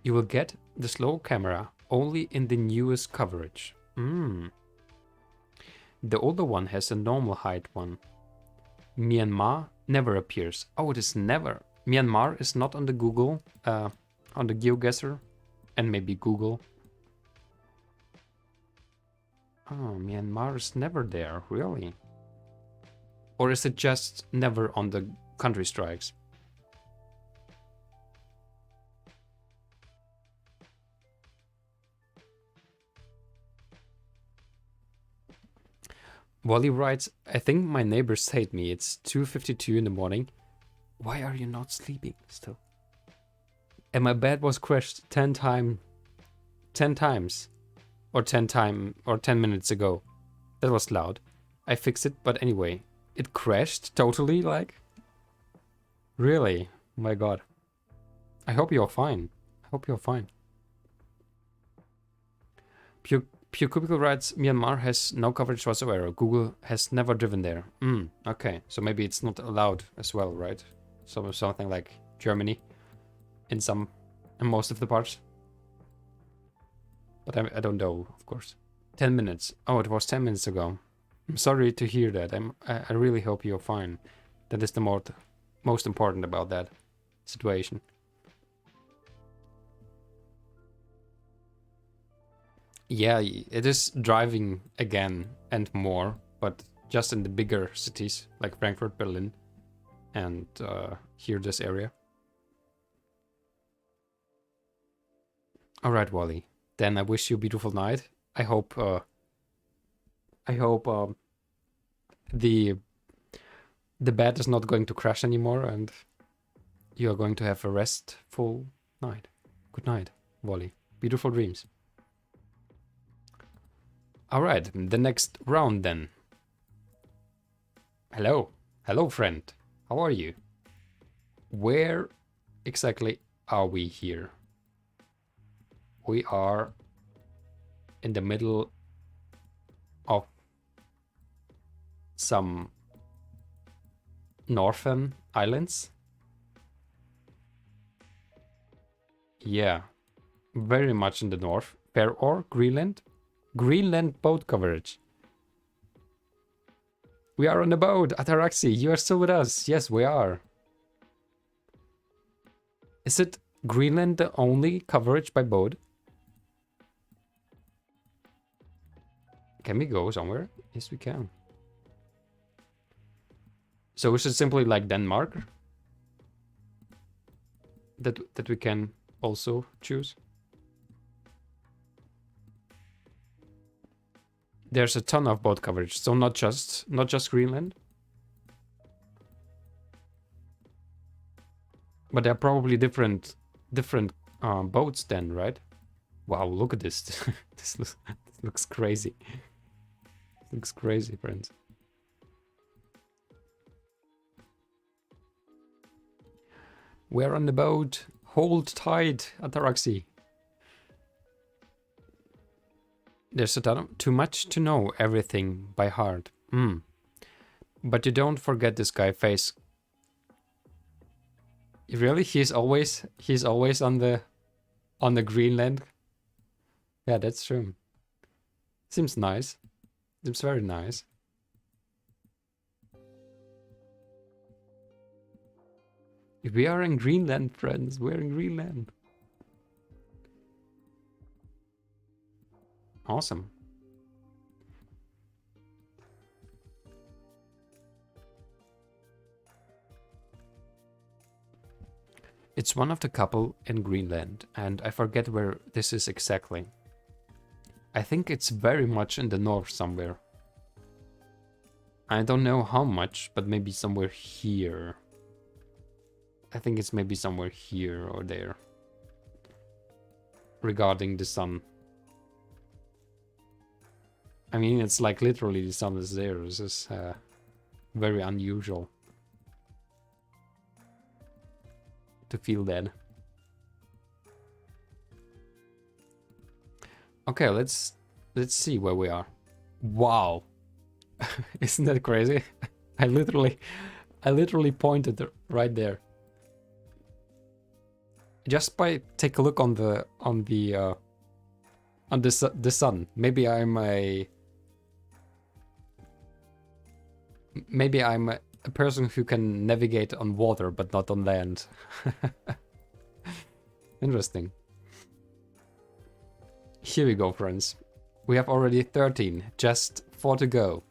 You will get the slow camera only in the newest coverage. The older one has a normal height one. Myanmar never appears. Oh, it is never. Myanmar is not on the Google, on the Geoguessr, and maybe Google. Oh, Myanmar is never there, really? Or is it just never on the country strikes? Wally writes, I think my neighbors hate me. It's 2:52 in the morning. Why are you not sleeping still? And my bed was crashed 10 times. Or 10 minutes ago. That was loud. I fixed it, but anyway. It crashed totally, like? Really? My god. I hope you're fine. I hope you're fine. Pure Cubicle writes, Myanmar has no coverage whatsoever. Google has never driven there. Okay. So maybe it's not allowed as well, right? So something like Germany in most of the parts. But I don't know, of course. 10 minutes. Oh, it was 10 minutes ago. I'm sorry to hear that. I really hope you're fine. That is the most important about that situation. Yeah, it is driving again and more, but just in the bigger cities like Frankfurt, Berlin, and here this area. All right, Wally. Then I wish you a beautiful night. I hope the bed is not going to crash anymore, and you are going to have a restful night. Good night, Wally. Beautiful dreams. All right, the next round then. Hello. Hello, friend. How are you? Where exactly are we here? We are in the middle of some northern islands. Yeah, very much in the north. Fair or Greenland? Greenland boat coverage. We are on a boat, Ataraxi. You are still with us. Yes, we are. Is it Greenland the only coverage by boat? Can we go somewhere? Yes, we can. So is it simply like Denmark that we can also choose? There's a ton of boat coverage, so not just Greenland. But they're probably different boats then, right? Wow, look at this. This looks crazy. Looks crazy, friends. We're on the boat. Hold tight, Ataraxi. There's a ton too much to know everything by heart. But you don't forget this guy face. Really? He's always on the Greenland. Yeah, that's true. Seems nice. Seems very nice. We are in Greenland, friends. We're in Greenland. Awesome. It's one of the couple in Greenland, and I forget where this is exactly. I think it's very much in the north somewhere. I don't know how much, but maybe somewhere here. I think it's maybe somewhere here or there. Regarding the sun. I mean, it's like literally the sun is there. This is very unusual to feel that. Okay, let's see where we are. Wow. Isn't that crazy? I literally pointed right there. Just by take a look on the sun. Maybe I'm a person who can navigate on water but not on land. Interesting. Here we go, friends. We have already 13, just 4 to go.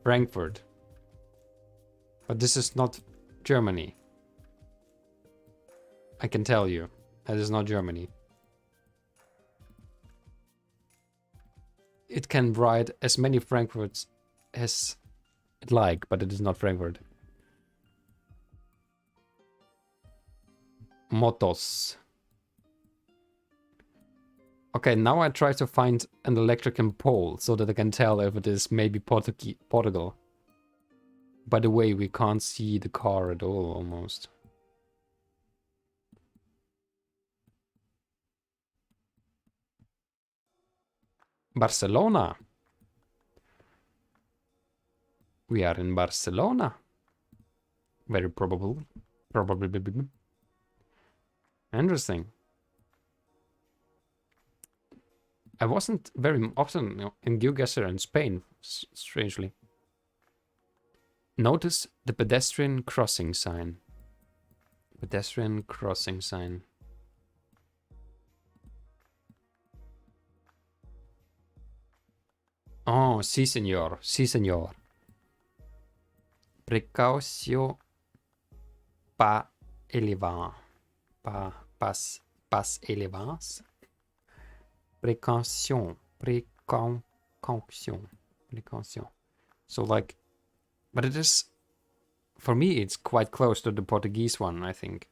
Frankfurt. But this is not Germany. I can tell you, that is not Germany. it can write as many Frankfurts as it like, but it is not Frankfurt. Motos. Okay, now I try to find an electrical pole so that I can tell if it is maybe Portugal. By the way, we can't see the car at all, almost. Barcelona. We are in Barcelona. Very probable. Probably. Interesting. I wasn't very often in Geoguessr in Spain, strangely. Notice the pedestrian crossing sign. Pedestrian crossing sign. Oh, sí, señor. Sí, señor. Precaució pas elevar. Pas elevas. Précaution. Précaution. So like, but it is, for me, it's quite close to the Portuguese one, I think.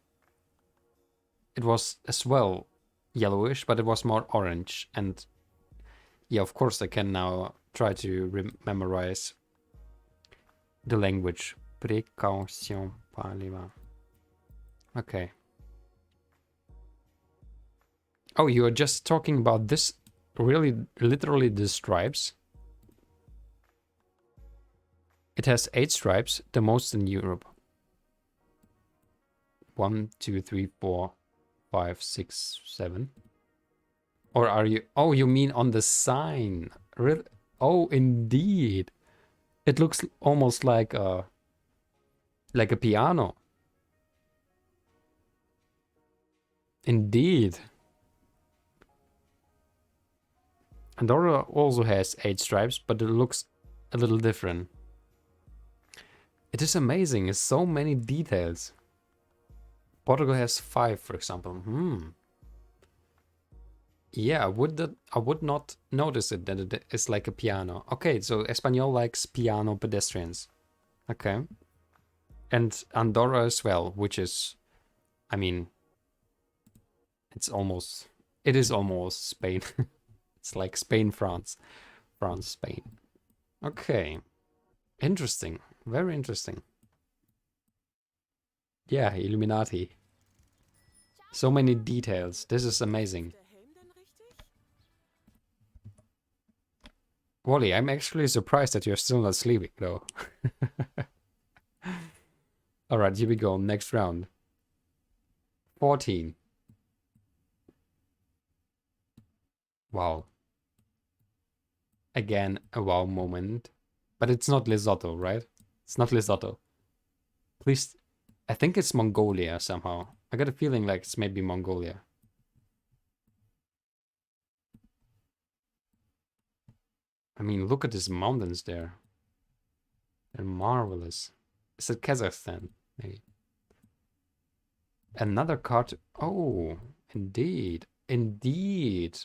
It was as well yellowish, but it was more orange. And yeah, of course, I can now try to memorize the language. Précaution pas elevar. Okay. Oh, you are just talking about this, really, literally the stripes. It has 8 stripes, the most in Europe. 1, 2, 3, 4, 5, 6, 7. Or are you... Oh, you mean on the sign. Really? Oh, indeed. It looks almost like a piano. Indeed. Andorra also has 8 stripes, but it looks a little different. It is amazing, it's so many details. Portugal has 5, for example. Yeah, I would not notice it that it is like a piano. Okay, so Espanol likes piano pedestrians. Okay. And Andorra as well, which is, I mean, it is almost Spain. It's like Spain, France, France, Spain. Okay. Interesting. Very interesting. Yeah, Illuminati. So many details. This is amazing. Wally, I'm actually surprised that you're still not sleeping, though. Alright, here we go. Next round. 14. Wow. Again, a wow moment. But it's not Lesotho, right? It's not Lesotho. Please, I think it's Mongolia somehow. I got a feeling like it's maybe Mongolia. I mean, look at these mountains there. They're marvelous. Is it Kazakhstan? Maybe. Another card. Oh, indeed. Indeed.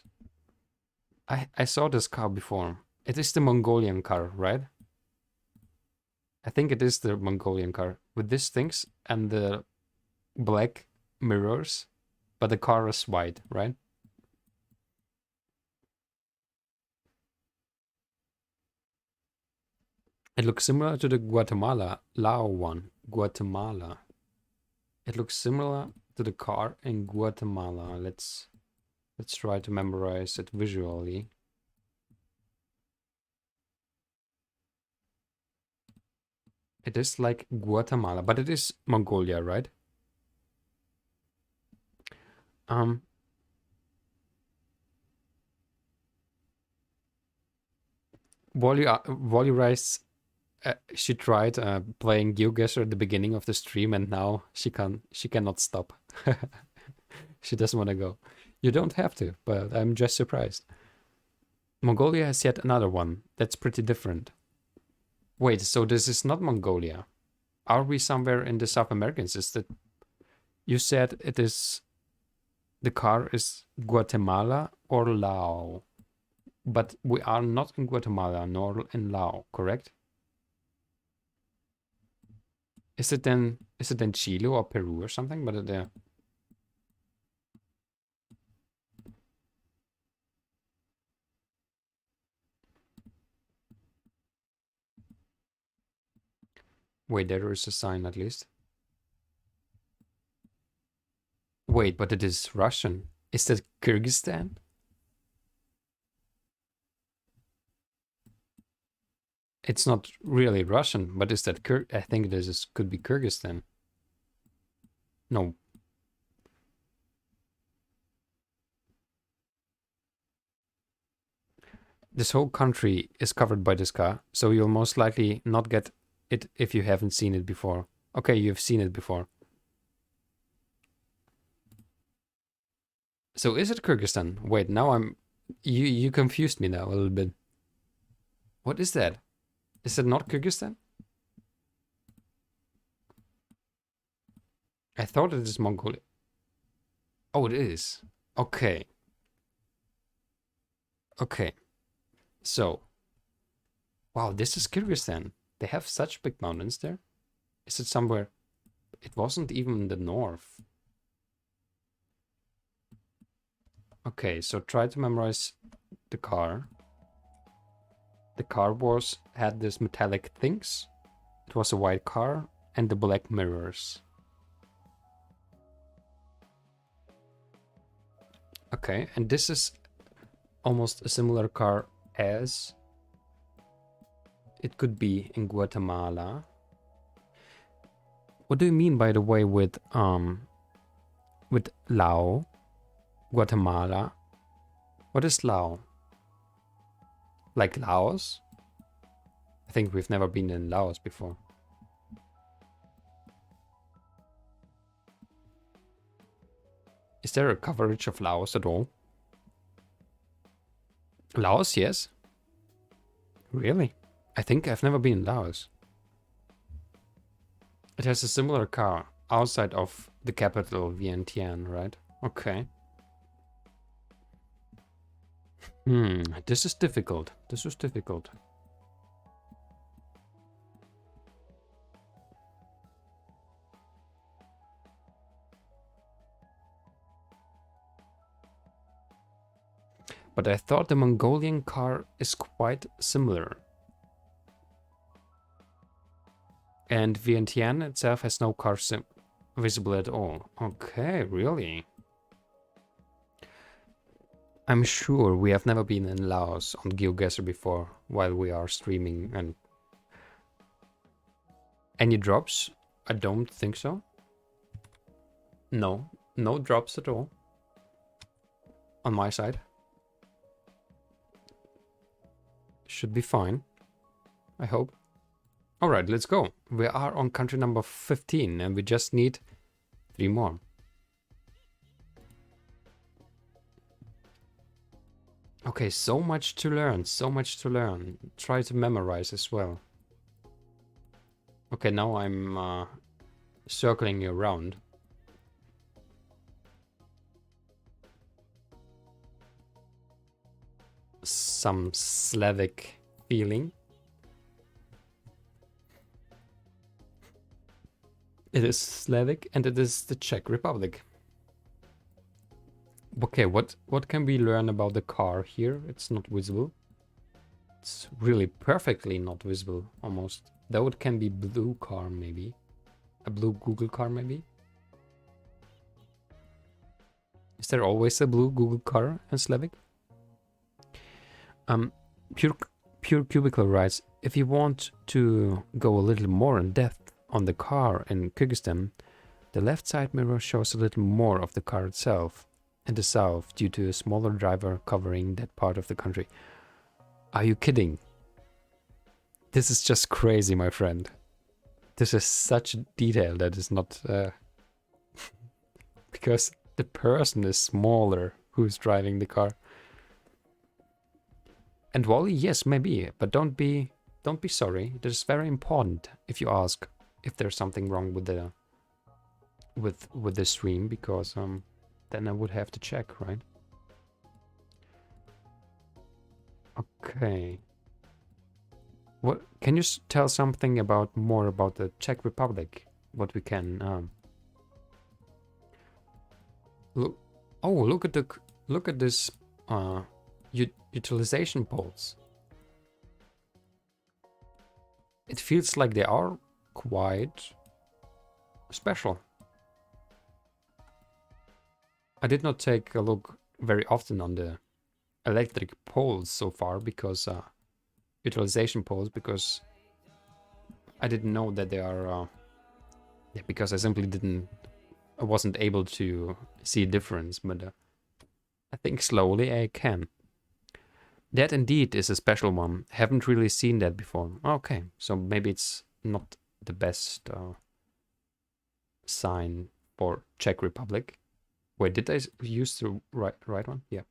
I saw this car before. It is the Mongolian car, right? I think it is the Mongolian car. With these things and the black mirrors. But the car is white, right? It looks similar to the Guatemala Lao one. Guatemala. It looks similar to the car in Guatemala. Let's try to memorize it visually. It is like Guatemala, but it is Mongolia, right? Wally writes she tried playing Geoguessr at the beginning of the stream, and now she cannot stop. She doesn't want to go. You don't have to, but I'm just surprised. Mongolia has yet another one that's pretty different. Wait, so this is not Mongolia? Are we somewhere in the South Americans? Is that you said it is? The car is Guatemala or Lao? But we are not in Guatemala nor in Laos, correct? Is it then Chile or Peru or something? But wait, there is a sign at least. Wait, but it is Russian. Is that Kyrgyzstan? It's not really Russian, but is that I think this could be Kyrgyzstan. No. This whole country is covered by this car, so you'll most likely not get it if you haven't seen it before. Okay, you've seen it before. So is it Kyrgyzstan? Wait, now you confused me now a little bit. What is that? Is it not Kyrgyzstan? I thought it is Mongolia. Oh, it is. Okay. Okay. So. Wow, this is Kyrgyzstan. They have such big mountains there. Is it somewhere? It wasn't even in the north. Okay, so try to memorize the car. The car had this metallic things. It was a white car and the black mirrors. Okay, and this is almost a similar car as it could be in Guatemala. What do you mean, by the way, with Lao, Guatemala? What is Lao? Like Laos? I think we've never been in Laos before. Is there a coverage of Laos at all? Laos, yes. Really? I think I've never been in Laos. It has a similar car outside of the capital, Vientiane, right? Okay. This is difficult. This is difficult. But I thought the Mongolian car is quite similar. And Vientiane itself has no car visible at all. Okay, really? I'm sure we have never been in Laos on Geoguessr before while we are streaming. And any drops? I don't think so. No, no drops at all on my side. Should be fine, I hope. Alright, let's go. We are on country number 15 and we just need 3 more. Okay, so much to learn, so much to learn. Try to memorize as well. Okay, now I'm circling you around. Some Slavic feeling. It is Slavic and it is the Czech Republic. Okay, what can we learn about the car here? It's not visible. It's really perfectly not visible, almost. Though it can be blue car, maybe. A blue Google car, maybe. Is there always a blue Google car in Slavic? Pure Cubicle writes, if you want to go a little more in depth on the car in Kyrgyzstan, the left side mirror shows a little more of the car itself in the south due to a smaller driver covering that part of the country. Are you kidding? This is just crazy, my friend. This is such detail that is not... because the person is smaller who's driving the car. And Wally, yes, maybe, but don't be sorry. It is very important if you ask if there's something wrong with the with the stream, because then I would have to check, right? Okay. What can you tell something about more about the Czech Republic? What we can look. Oh, look at this utilization polls. It feels like they are quite special. I did not take a look very often on the electric poles so far because utilization poles, because I didn't know that they are yeah, because I simply I wasn't able to see a difference, but I think slowly I can. That indeed is a special one. Haven't really seen that before. Okay, so maybe it's not the best sign for Czech Republic. Wait, did I use the right one? Yeah.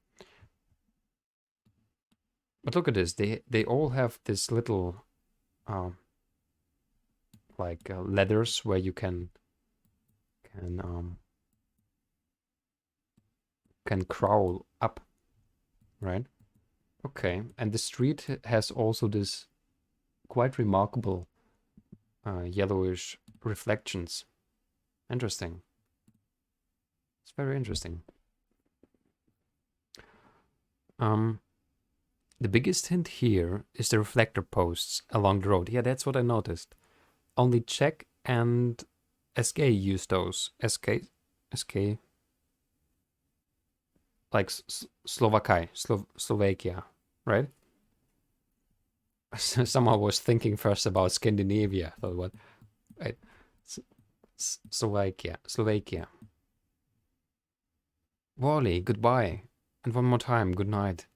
But look at this. They all have this little like ladders where you can crawl up, right? Okay, and the street has also this quite remarkable yellowish reflections. Interesting. It's very interesting. The biggest hint here is the reflector posts along the road. Yeah, that's what I noticed. Only Czech and SK use those. SK, like Slovakia, right? Somehow was thinking first about Scandinavia. Thought what? Right. Slovakia. Wally, goodbye. And one more time, good night.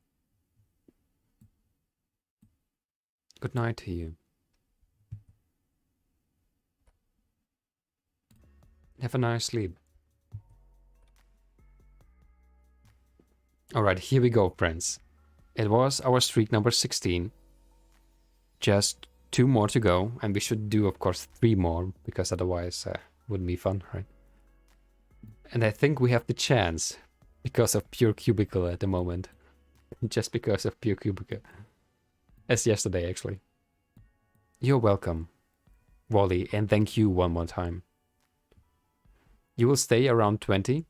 Good night to you. Have a nice sleep. Alright, here we go, friends. It was our streak number 16. Just 2 more to go, and we should do, of course, 3 more, because otherwise wouldn't be fun, right? And I think we have the chance, because of pure cubicle at the moment. Just because of pure cubicle. As yesterday, actually. You're welcome, Wally, and thank you one more time. You will stay around 20?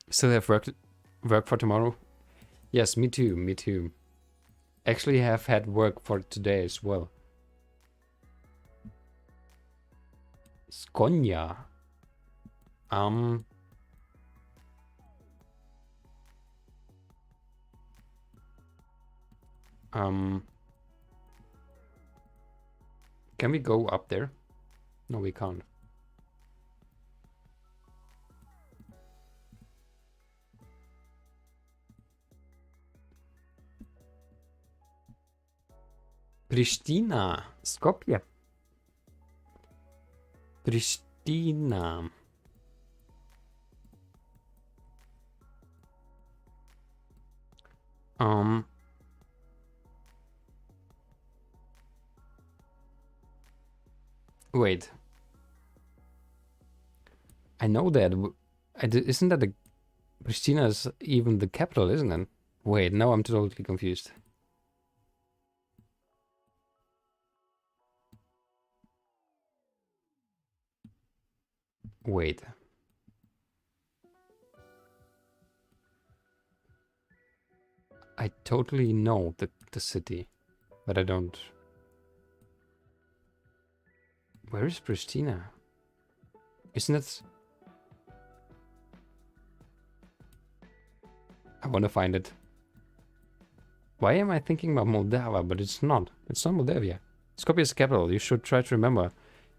Still have work for tomorrow? Yes, me too. Actually have had work for today as well. Skonia. Can we go up there? No, we can't. Pristina. Skopje. Pristina. Wait. I know that. Isn't that the... Pristina is even the capital, isn't it? Wait, now I'm totally confused. Wait. I totally know the city, but I don't... Where is Pristina? Isn't it... I want to find it. Why am I thinking about Moldova, but it's not. It's not Moldavia. Skopje is the capital. You should try to remember.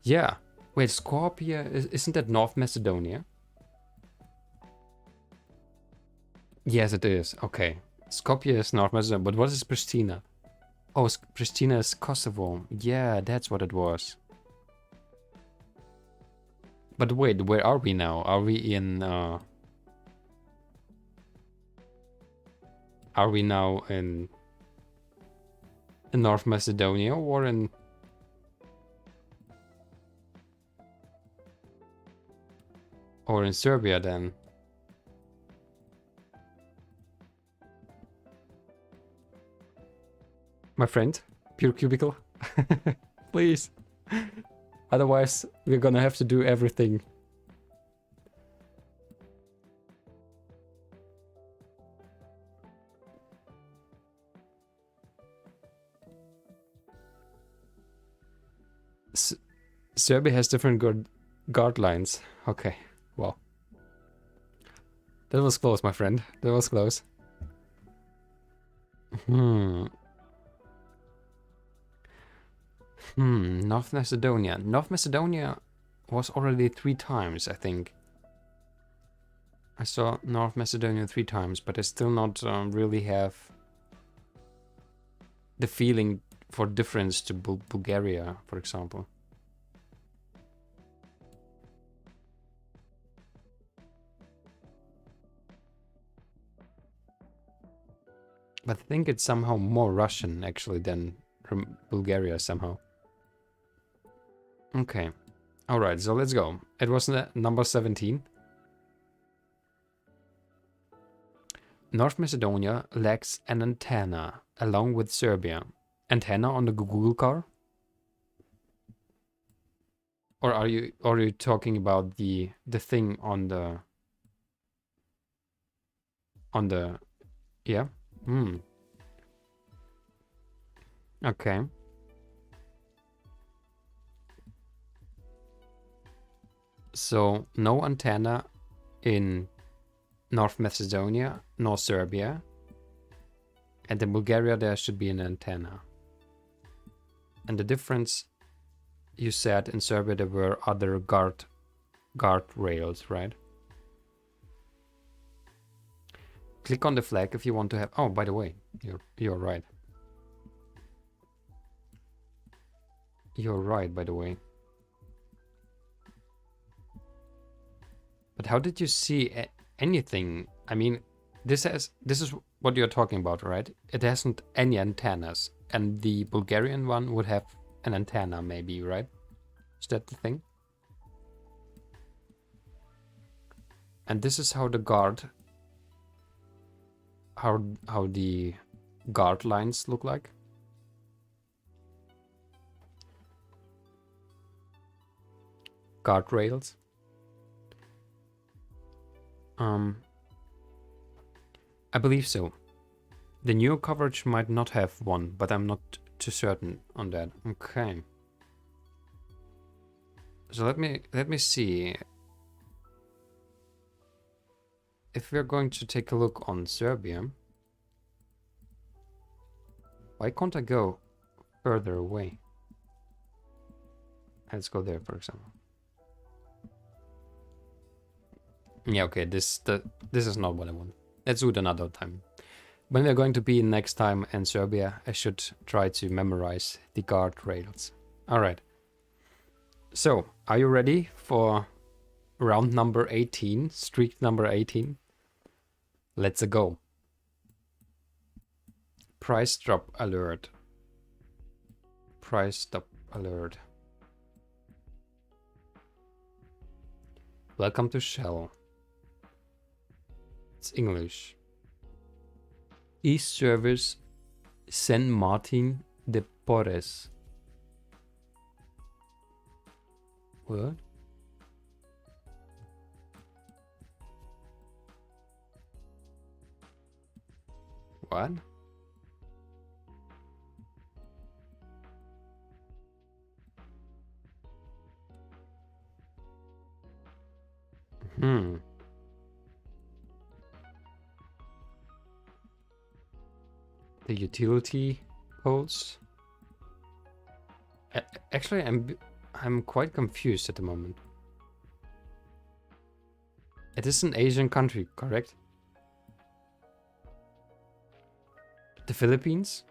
Yeah. Wait, Skopje... Isn't that North Macedonia? Yes, it is. Okay. Skopje is North Macedonia, but what is Pristina? Oh, Pristina is Kosovo. Yeah, that's what it was. But wait, where are we now? Are we in... Are we now in North Macedonia or in... Or in Serbia then? my friend, Pure Cubicle. Please. Otherwise, we're gonna have to do everything. Serbia has different guard lines. Okay, well. That was close, my friend. That was close. North Macedonia. North Macedonia was already 3 times, I think. I saw North Macedonia 3 times, but I still not really have the feeling for difference to Bulgaria, for example. But I think it's somehow more Russian, actually, than from Bulgaria, somehow. Okay. Alright, so let's go. It was number 17. North Macedonia lacks an antenna, along with Serbia. Antenna on the Google car? Or are you talking about the thing on the yeah? Okay. So no antenna in North Macedonia nor Serbia. And in Bulgaria there should be an antenna. And the difference, you said in Serbia there were other guard rails, right? Click on the flag if you want to have... Oh, by the way, you're right. You're right, by the way. But how did you see anything? I mean, this is what you're talking about, right? It hasn't any antennas, and the Bulgarian one would have an antenna, maybe, right? Is that the thing? And this is how the how the guard lines look like. Guard rails. I believe so. The new coverage might not have one, but I'm not too certain on that. Okay. So let me see. If we're going to take a look on Serbia, why can't I go further away? Let's go there, for example. Yeah, okay, this is not what I want. Let's do it another time. When we're going to be next time in Serbia, I should try to memorize the guard rails. Alright. So, are you ready for round number 18, streak number 18? Let's go. Price drop alert. Price drop alert. Welcome to Shell. It's English. East Service San Martin de Porres. What? What? The utility poles. Actually, I'm quite confused at the moment. It is an Asian country, correct? The Philippines?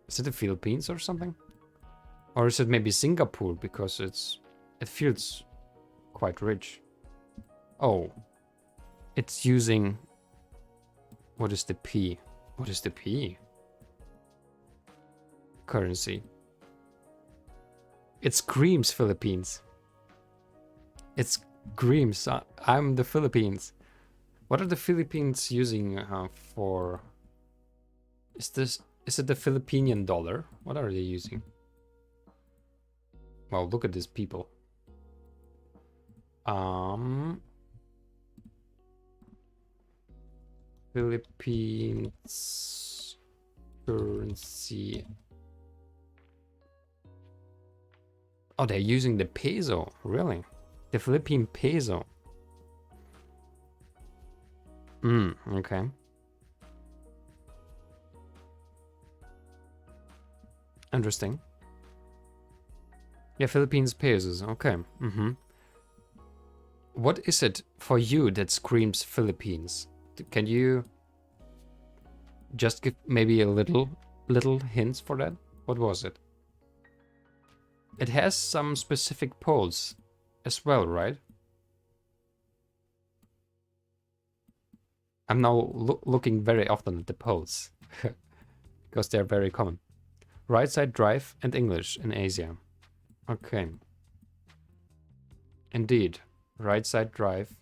Is it the Philippines or something? Or is it maybe Singapore, because it feels quite rich. Oh, it's using... What is the P? What is the P? Currency. It screams Philippines. It screams, I'm the Philippines. What are the Philippines using for... Is Is it the Philippine dollar? What are they using? Well, look at these people. Philippines currency. Oh, they're using the peso, really? The Philippine peso. Okay. Interesting. Yeah, Philippines pesos, okay. What is it for you that screams Philippines? Can you just give maybe a little hints for that? What was it? It has some specific poles as well, right? I'm now looking very often at the poles because they're very common. Right side drive and English in Asia. Okay. Indeed. Right side drive,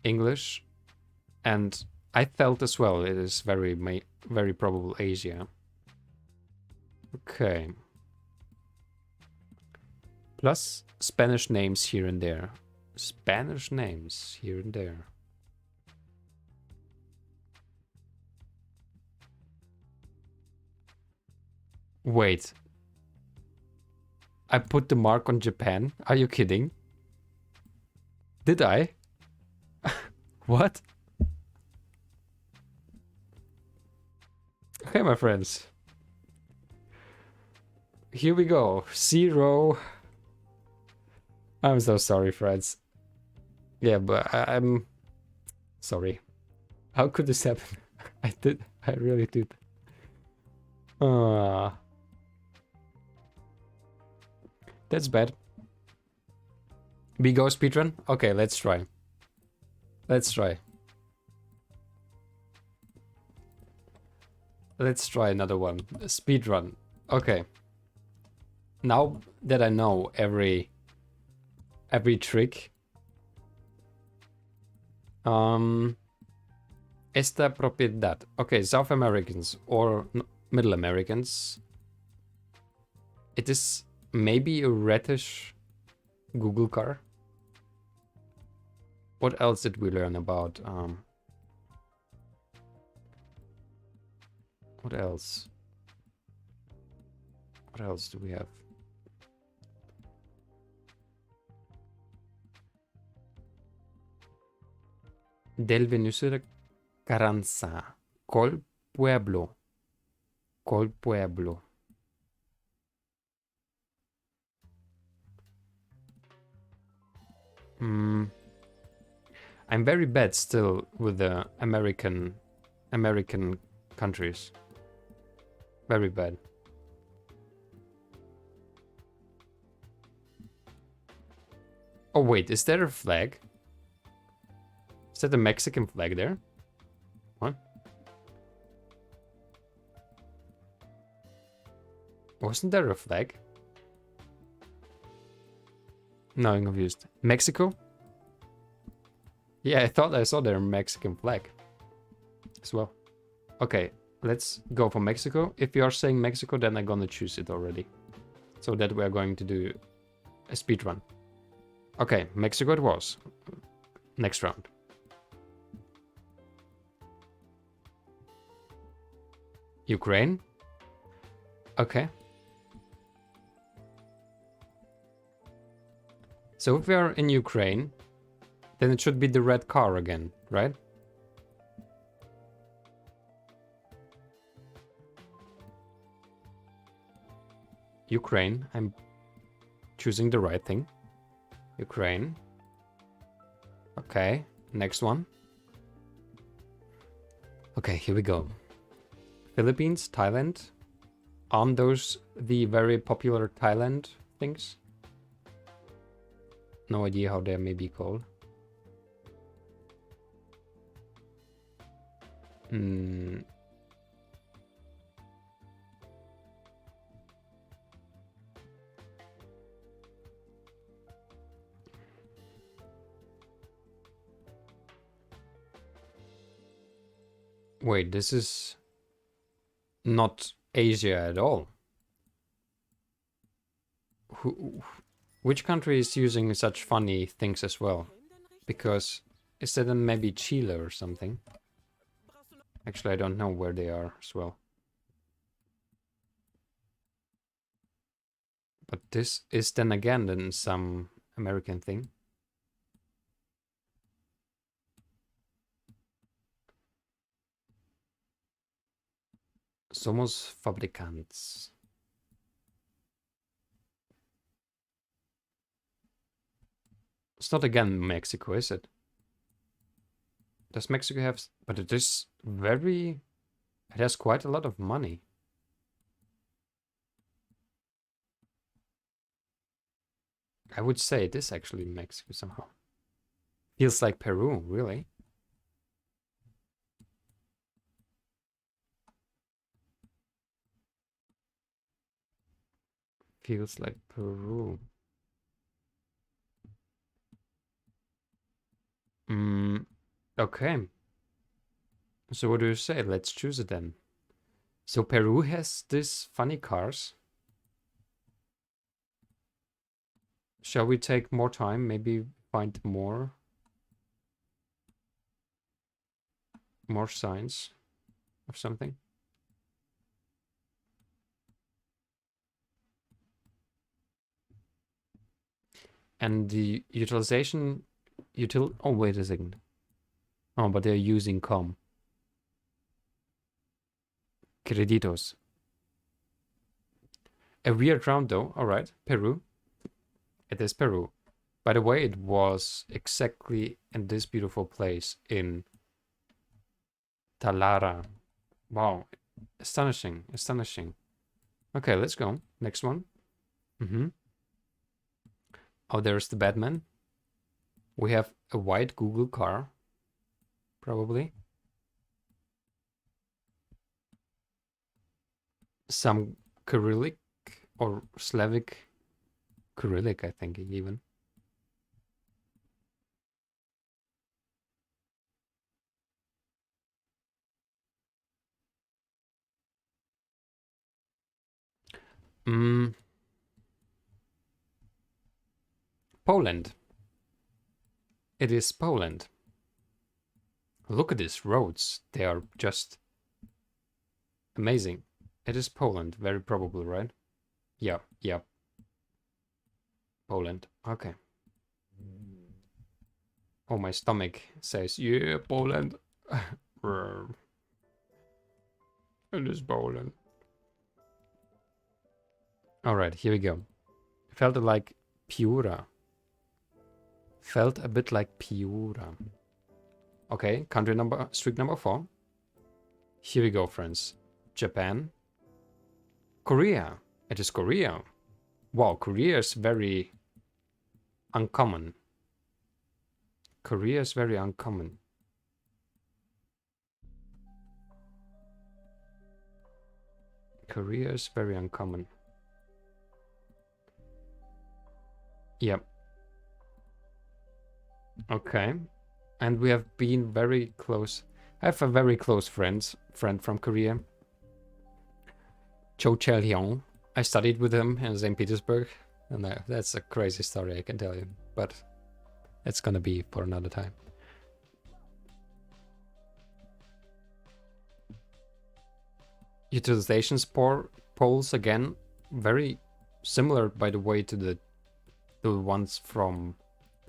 English, and I felt as well it is very probable Asia. Okay. Plus Spanish names here and there. Spanish names here and there. Wait. I put the mark on Japan? Are you kidding? Did I? What? Okay, my friends. Here we go. 0. I'm so sorry, friends. Yeah, but I'm sorry. How could this happen? I really did. That's bad. We go speedrun? Okay, let's try. Let's try. Let's try another one. Speedrun. Okay. Now that I know every trick. Esta propiedad. Okay, South Americans or Middle Americans. It is maybe a reddish Google car. What else did we learn about? What else? What else do we have? Del Venusera Carranza. Col Pueblo. Col Pueblo. I'm very bad still with the American countries. Very bad. Oh wait, is there a flag? Is that a Mexican flag there? What? Wasn't there a flag? No, I'm confused. Mexico? Yeah, I thought I saw their Mexican flag as well. Okay, let's go for Mexico. If you are saying Mexico, then I'm gonna choose it already. So that we are going to do a speed run. Okay, Mexico it was. Next round. Ukraine? Okay. So if we are in Ukraine, then it should be the red car again, right? Ukraine, I'm choosing the right thing. Ukraine. Okay, next one. Okay, here we go. Philippines, Thailand. Aren't those the very popular Thailand things? No idea how they may be called. Wait, this is not Asia at all. Which country is using such funny things as well? Because is that then maybe Chile or something? Actually, I don't know where they are as well. But this is then again then some American thing. Somos fabricantes. It's not again Mexico, is it? Does Mexico have... But it is very... It has quite a lot of money. I would say it is actually Mexico somehow. Feels like Peru, really. Feels like Peru. Okay. So what do you say? Let's choose it then. So Peru has these funny cars. Shall we take more time? Maybe find more signs of something? And the utilization... Oh, wait a second. Oh, but they're using com. Creditos. A weird round though. Alright, Peru. It is Peru. By the way, it was exactly in this beautiful place in Talara. Wow. Astonishing. Astonishing. Okay, let's go. Next one. Oh, there's the Batman. We have a white Google car. Probably. Some Cyrillic or Slavic. Cyrillic, I think, even. Poland. It is Poland. Look at these roads. They are just amazing. It is Poland, very probably, right? Yeah, yeah. Poland. Okay. Oh, my stomach says, yeah, Poland. It is Poland. Alright, here we go. Felt like Piura. Felt a bit like Piura. Okay, streak number 4. Here we go, friends. Japan. Korea. It is Korea. Wow, Korea is very uncommon. Korea is very uncommon. Korea is very uncommon. Yep. Okay. And we have been very close. I have a very close friend from Korea. Cho Chel-hyung. I studied with him in St. Petersburg. And that's a crazy story, I can tell you. But it's gonna be for another time. Utilizations polls again, very similar, by the way, to the ones from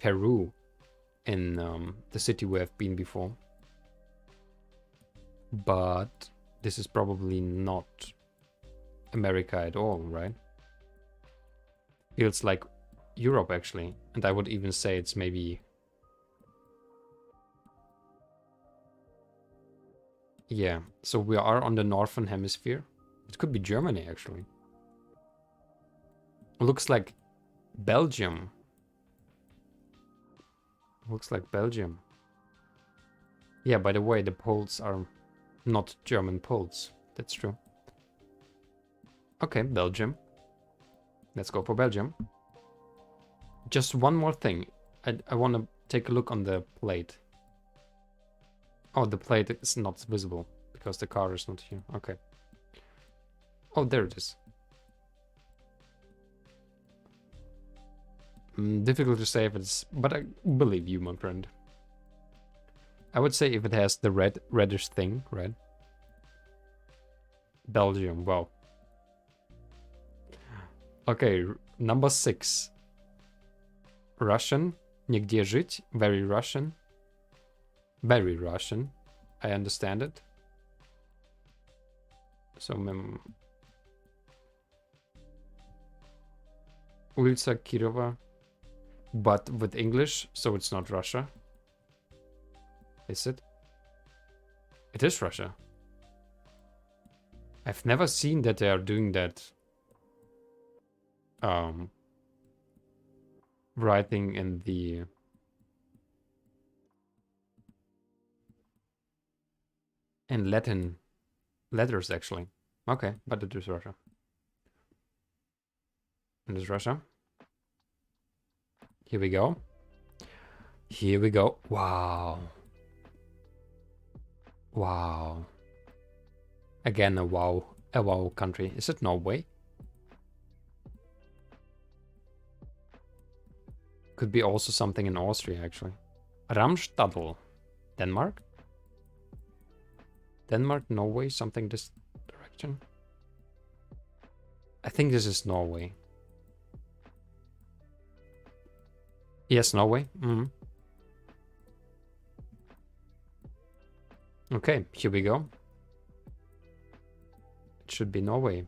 Peru in the city we have been before. But this is probably not America at all, right? Feels like Europe, actually. And I would even say it's maybe... Yeah, so we are on the northern hemisphere. It could be Germany, actually. Looks like Belgium. Looks like Belgium. Yeah, by the way, the Poles are not German Poles. That's true. Okay, Belgium. Let's go for Belgium. Just one more thing. I want to take a look on the plate. Oh, the plate is not visible because the car is not here. Okay. Oh, there it is. Difficult to say if it's, but I believe you, my friend. I would say if it has the reddish thing, red. Belgium, wow. Okay, number 6. Russian. Nigdzie żyć. Very Russian. Very Russian. I understand it. So, Ulsa Kirova. But with English, so it's not Russia. Is it? It is Russia. I've never seen that they are doing that. Writing in the in Latin letters actually. Okay, but it is Russia. It is Russia. Here we go. Here we go. Wow. Wow. Again, a wow country. Is it Norway? Could be also something in Austria, actually. Ramstadel. Denmark? Denmark, Norway, something this direction. I think this is Norway. Yes, Norway. Okay, here we go. It should be Norway.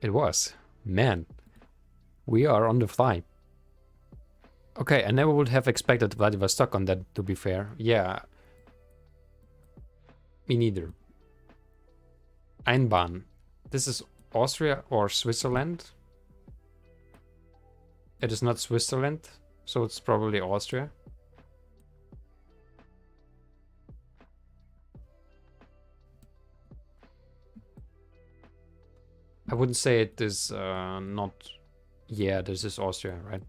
It was. Man, we are on the fly. Okay, I never would have expected Vladivostok on that, to be fair. Yeah. Me neither. Einbahn. This is Austria or Switzerland. It is not Switzerland, so it's probably Austria. I wouldn't say it is not... Yeah, this is Austria, right?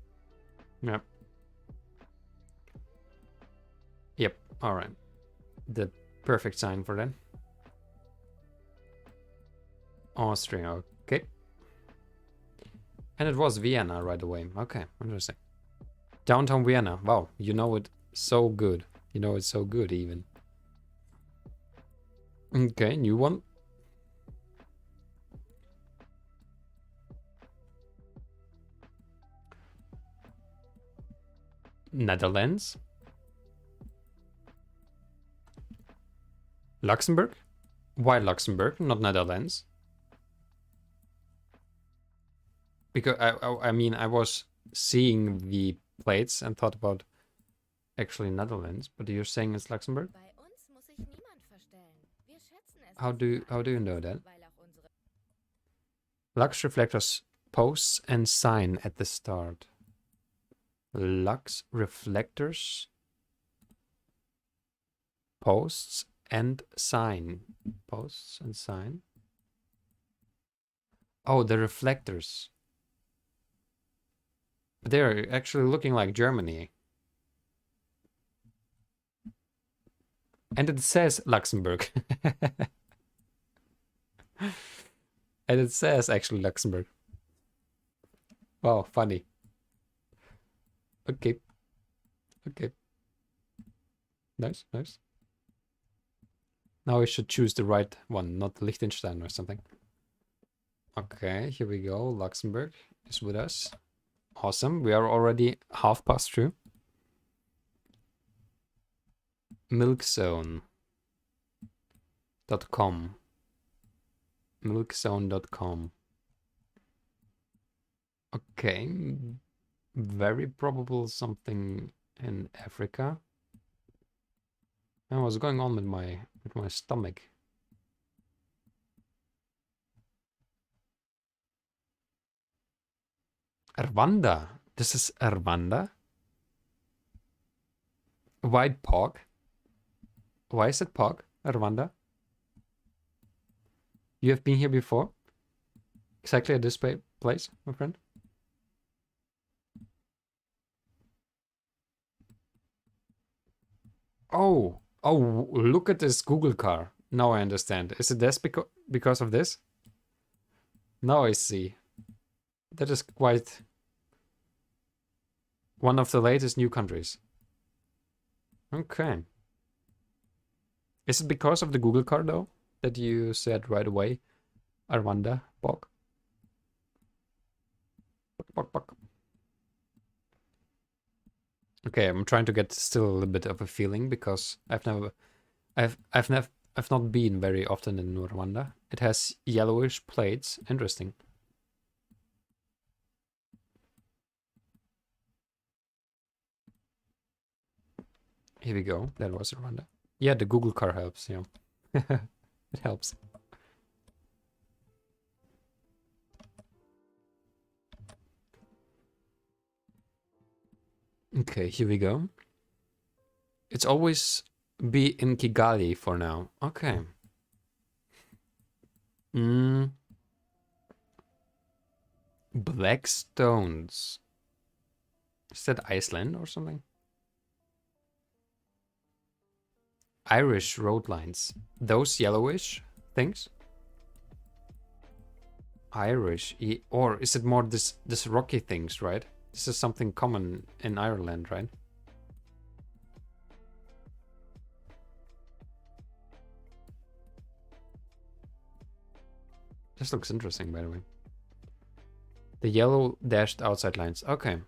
Yep. Yep, alright. The perfect sign for that. Austria, okay. And it was Vienna right away. Okay, interesting. Downtown Vienna. Wow, you know it so good. You know it so good even. Okay, new one. Netherlands. Luxembourg? Why Luxembourg, not Netherlands? Because I mean, I was seeing the plates and thought about actually Netherlands, but you're saying it's Luxembourg? How do you know that? Lux reflectors posts and sign at the start. Lux reflectors posts and sign. Posts and sign. Oh, the reflectors. But they're actually looking like Germany. And it says Luxembourg. And it says actually Luxembourg. Wow, funny. Okay. Okay. Nice, nice. Now we should choose the right one, not Liechtenstein or something. Okay, here we go. Luxembourg is with us. Awesome. We are already half past through. Milkzone.com. Milkzone.com. Okay. Very probable something in Africa. And what's going on with my stomach? Rwanda. This is Rwanda. White Pog. Why is it Pog? Rwanda. You have been here before? Exactly at this place, my friend? Oh, look at this Google car. Now I understand. Is it this because of this? Now I see. That is quite one of the latest new countries. Okay. Is it because of the Google car though that you said right away? Rwanda, Bok. Bok. Okay, I'm trying to get still a little bit of a feeling because I've not been very often in Rwanda. It has yellowish plates. Interesting. Here we go. That was Rwanda. Yeah, the Google car helps, yeah. It helps. Okay, here we go. It's always be in Kigali for now. Okay. Black stones. Is that Iceland or something? Irish road lines. Those yellowish things? Irish. Or is it more this rocky things, right? This is something common in Ireland, right? This looks interesting, by the way. The yellow dashed outside lines. Okay.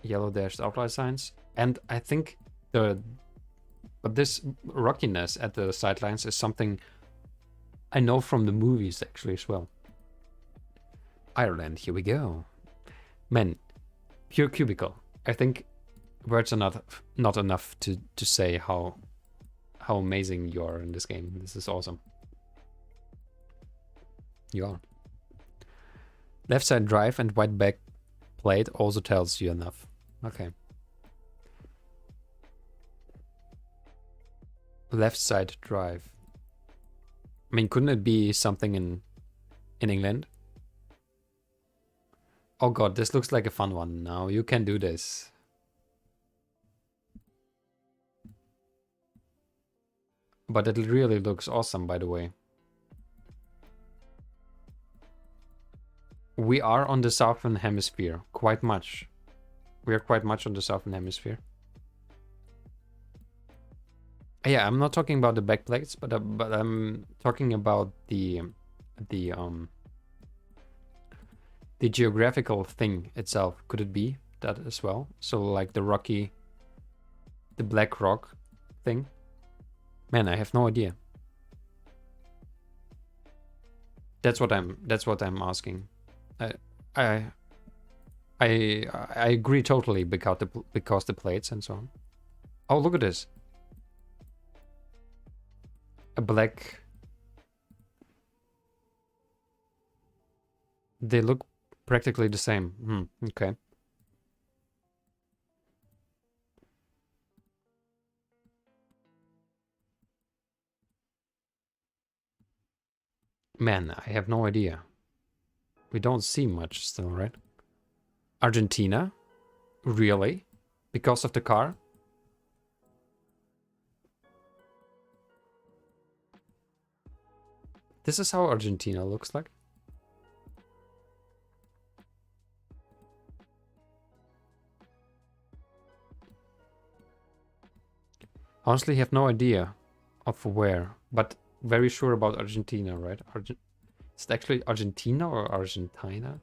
Yellow dashed outside lines. And I think but this rockiness at the sidelines is something I know from the movies actually as well. Ireland, here we go. Man, pure cubicle. I think words are not enough to say how amazing you are in this game. This is awesome. You are. Left side drive and white back plate also tells you enough. Okay. Left side drive. I mean, couldn't it be something in England? Oh god, this looks like a fun one now. You can do this. But it really looks awesome, by the way. We are on the southern hemisphere, quite much. We are quite much on the southern hemisphere. Yeah, I'm not talking about the backplates, but I'm talking about the geographical thing itself. Could it be that as well? So like the black rock thing. Man, I have no idea. That's what I'm asking. I agree totally because the plates and so on. Oh, look at this. A black. They look practically the same. Okay. Man, I have no idea. We don't see much still, right? Argentina? Really? Because of the car? This is how Argentina looks like. Honestly, have no idea of where, but very sure about Argentina, right? Is it actually Argentina or Argentina?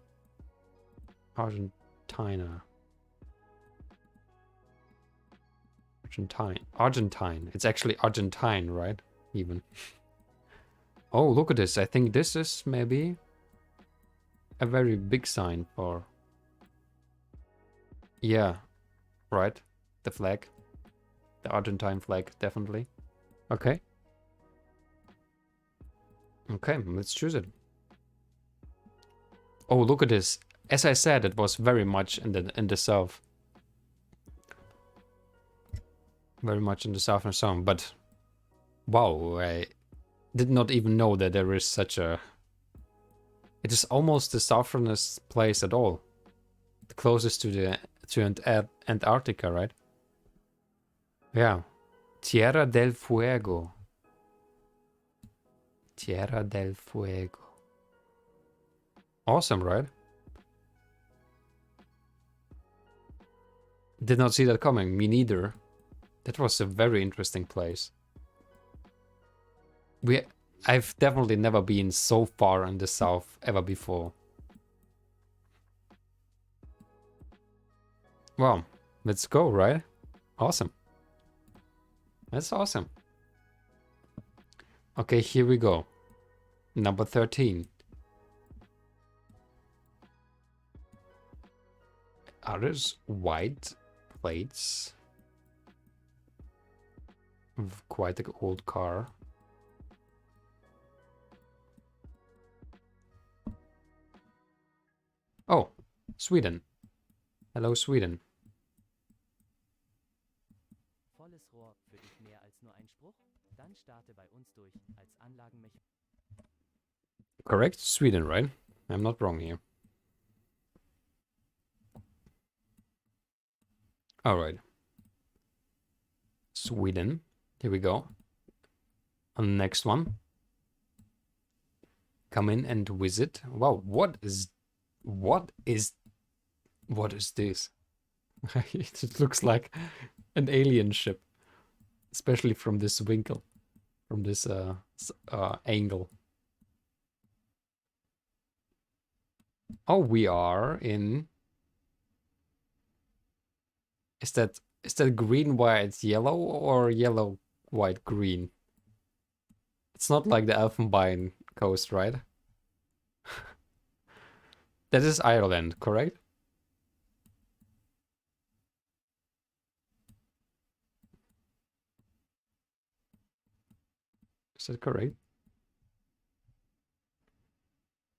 Argentina. Argentine. It's actually Argentine, right? Even. Oh, look at this. I think this is maybe a very big sign for... Yeah, right. The flag. The Argentine flag, definitely. Okay. Okay, let's choose it. Oh, look at this. As I said, it was very much in the south. Very much in the southern zone, but wow, I did not even know that there is such a... It is almost the southernest place at all. The closest to Antarctica, right? Yeah. Tierra del Fuego. Tierra del Fuego. Awesome, right? Did not see that coming. Me neither. That was a very interesting place. I've definitely never been so far in the south ever before. Well, let's go, right? Awesome. That's awesome. Okay, here we go. Number 13. Are those white plates? Of quite an old car. Oh, Sweden. Hello, Sweden. Volles Rohr für dich mehr als nur ein Spruch? Dann starte bei uns durch als Anlagenmechaniker. Correct? Sweden, right? I'm not wrong here. Alright. Sweden. Here we go. On the next one. Come in and visit. Wow, what is this? It looks like an alien ship. Especially from this winkle. From this angle. Oh, we are in... Is that green, white, yellow, or yellow, white, green? It's not like the Elfenbein coast, right? That is Ireland, correct? Is that correct?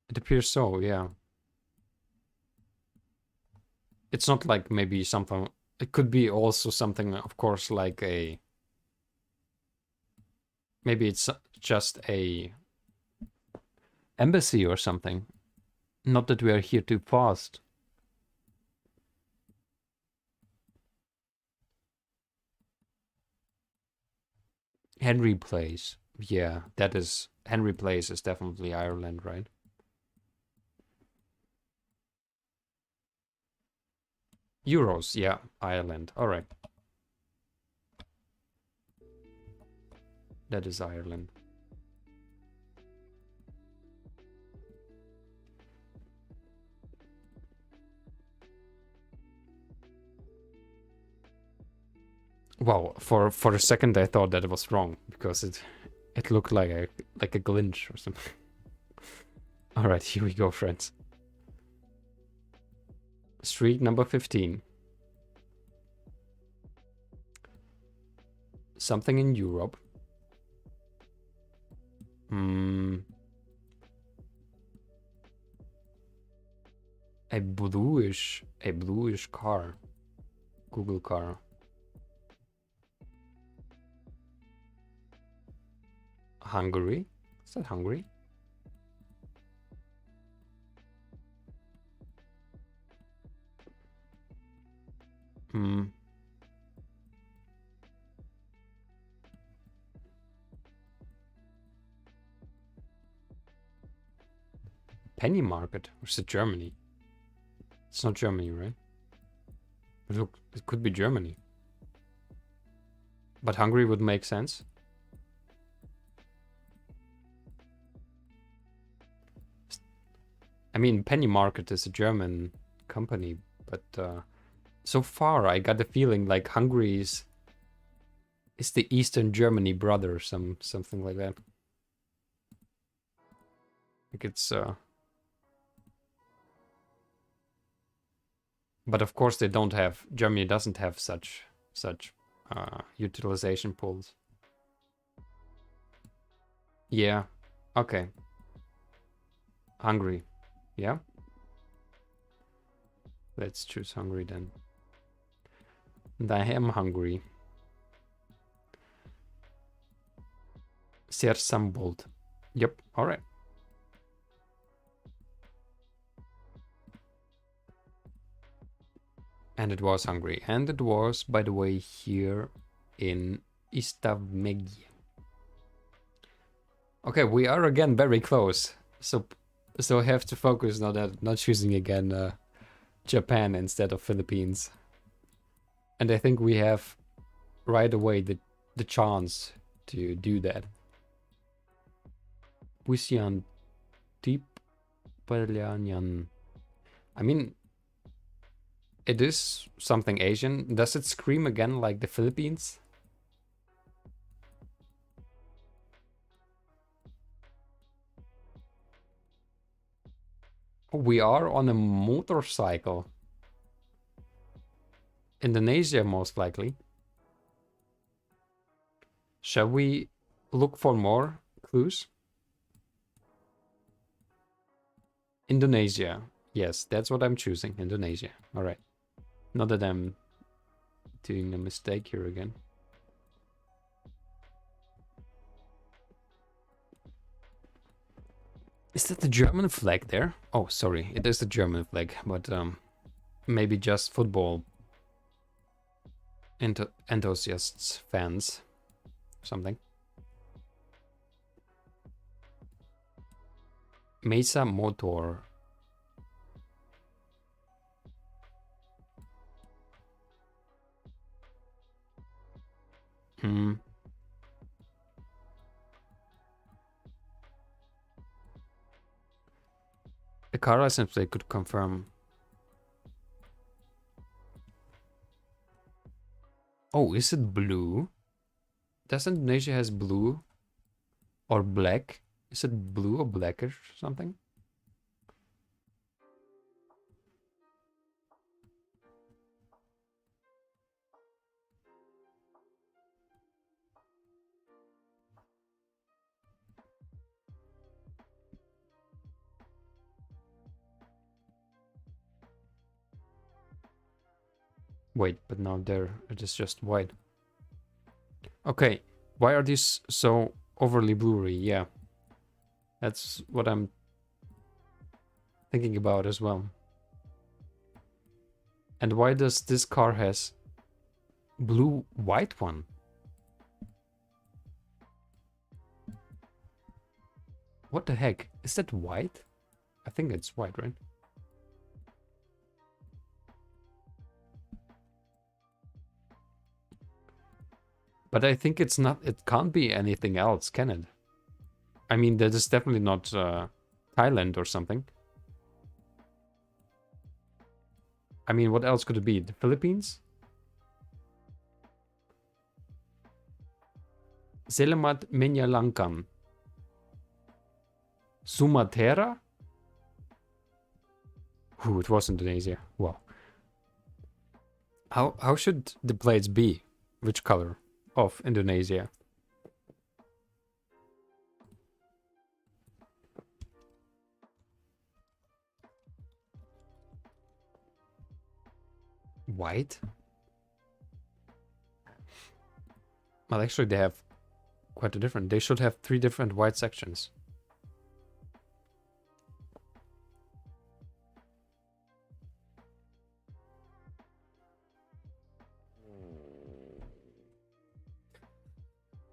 It appears so, yeah. It's not like maybe something... It could be also something, of course, like a... Maybe it's just a embassy or something. Not that we are here too fast. Henry Place. Yeah, that is... Henry Place is definitely Ireland, right? Euros, yeah, Ireland. Alright. That is Ireland. Wow, for a second I thought that it was wrong because it looked like a glitch or something. Alright, here we go, friends. Street number 15. Something in Europe. A bluish car. Google car. Hungary? Is that Hungary? Penny market? Or is it Germany? It's not Germany, right? But look, it could be Germany. But Hungary would make sense. I mean, Penny Market is a German company, but so far I got the feeling like Hungary is the Eastern Germany brother, something like that. Like it's but of course they don't have, Germany doesn't have such utilization pools. Yeah, okay. Hungary, yeah? Let's choose Hungary then. And I am hungry. Sersambold. Yep, alright. And it was Hungary. And it was, by the way, here in Istavmegi. Okay, we are again very close. So I have to focus not choosing again Japan instead of Philippines. And I think we have right away the chance to do that. Pusian Tip Palyanyan. I mean, it is something Asian. Does it scream again like the Philippines? We are on a motorcycle. Indonesia, most likely. Shall we look for more clues? Indonesia. Yes, that's what I'm choosing. Indonesia. All right. Not that I'm doing a mistake here again. Is that the German flag there? Oh, sorry. It is the German flag, but maybe just football enthusiasts, fans, something. Mesa Motor. Hmm. The car license plate could confirm. Oh, is it blue? Does Indonesia has blue or black? Is it blue or blackish or something? Wait, but now there it is just white. Okay, why are these so overly blurry? Yeah, that's what I'm thinking about as well. And why does this car has blue white one? What the heck? Is that white? I think it's white, right? But I think it's not, it can't be anything else, can it? I mean, that is definitely not Thailand or something. I mean, what else could it be? The Philippines? Selamat Menyalankan. Sumatera? Ooh, it was Indonesia. Wow. How should the plates be? Which color of Indonesia? White? Well, actually, they have quite a different. They should have 3 different white sections.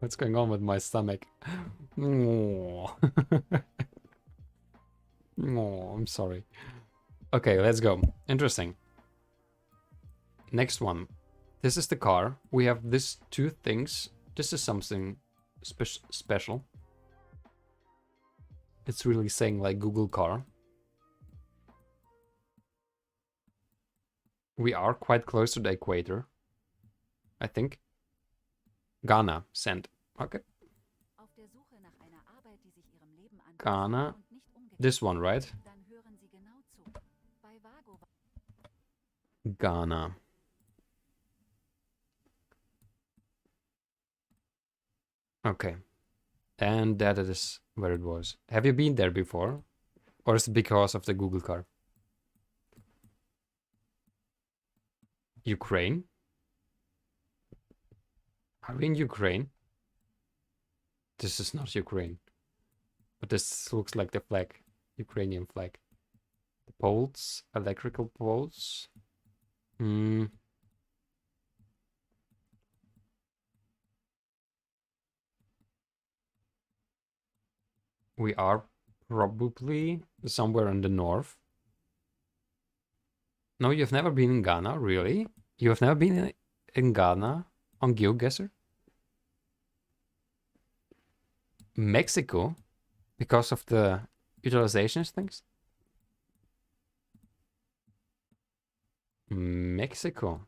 What's going on with my stomach? Oh, oh, I'm sorry. Okay, let's go. Interesting. Next one. This is the car. We have these 2 things. This is something special. It's really saying like Google car. We are quite close to the equator, I think. Ghana, send. Okay. Ghana. This one, right? Ghana. Okay. And that is where it was. Have you been there before? Or is it because of the Google car? Ukraine? Are we in Ukraine? This is not Ukraine. But this looks like the flag. Ukrainian flag. The poles, electrical poles. We are probably somewhere in the north. No, you've never been in Ghana, really? You have never been in Ghana on Geoguessr? Mexico? Because of the utilizations things? Mexico.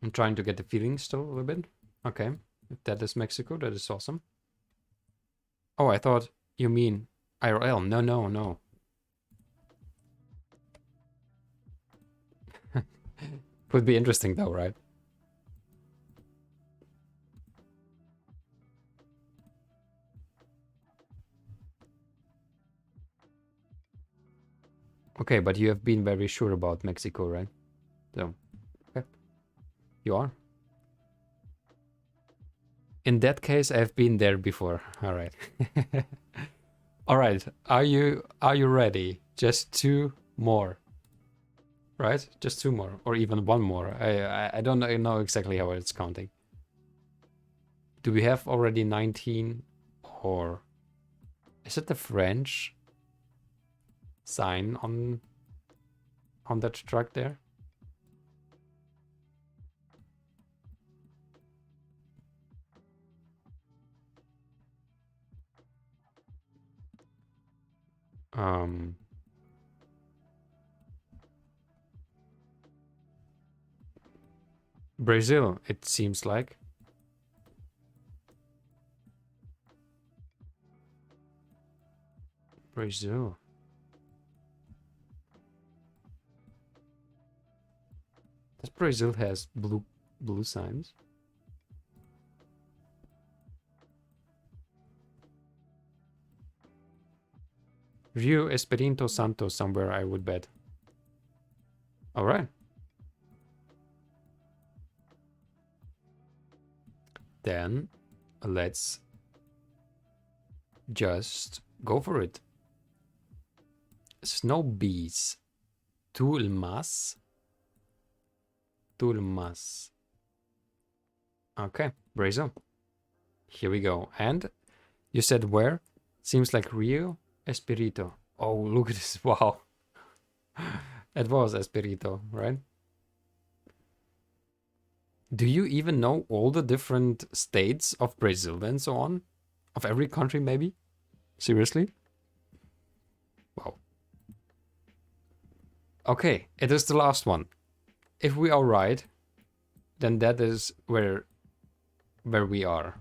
I'm trying to get the feeling still a little bit. Okay, if that is Mexico, that is awesome. Oh, I thought you mean IRL. No, no, no. Would be interesting though, right? Okay, but you have been very sure about Mexico, right? So, okay. You are? In that case, I've been there before. All right. All right. Are you ready? Just two more. Right? Just two more or even one more. I don't know exactly how it's counting. Do we have already 19 or is it the French sign on that truck there? Brazil, it seems like. Brazil. Does Brazil has blue signs? Rio Espírito Santo somewhere, I would bet. All right. Then let's just go for it. Snow bees. Tulmas. Tulmas. Okay, Brazil. Here we go. And you said where? Seems like Rio Espírito. Oh, look at this. Wow. It was Espírito, right? Do you even know all the different states of Brazil and so on? Of every country, maybe? Seriously? Wow. Okay, it is the last one. If we are right, then that is where we are.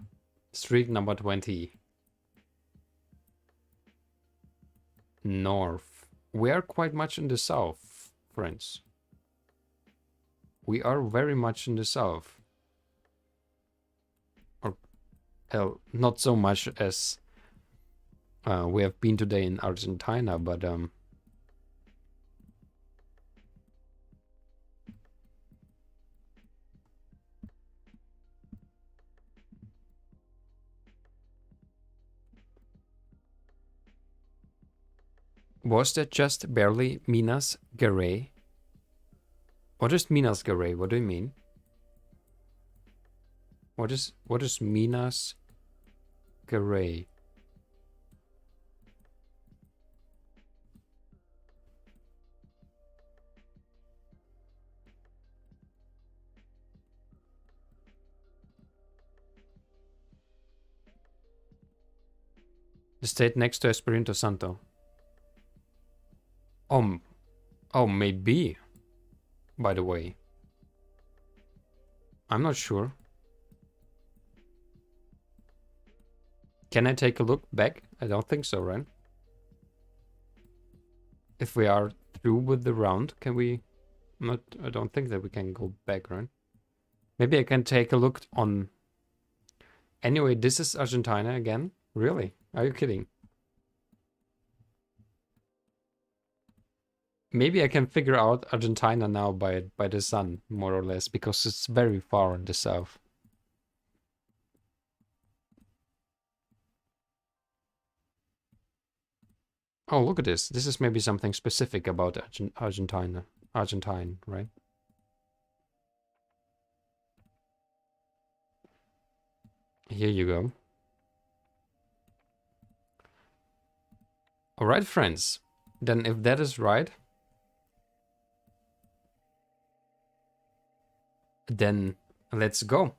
Street number 20. North. We are quite much in the south, friends. We are very much in the south. Or, hell, not so much as we have been today in Argentina, but was that just barely Minas Gerais? What is Minas Gerais? What do you mean? What is Minas Gerais? The state next to Espírito Santo. Oh, maybe. By the way, I'm not sure. Can I take a look back? I don't think so, right? If we are through with the round, can we? Not. I don't think that we can go back, right? Maybe I can take a look on. Anyway, this is Argentina again. Really? Are you kidding? Maybe I can figure out Argentina now by the sun, more or less, because it's very far in the south. Oh, look at this. This is maybe something specific about Argentina. Argentine, right? Here you go. Alright, friends. Then if that is right, then let's go.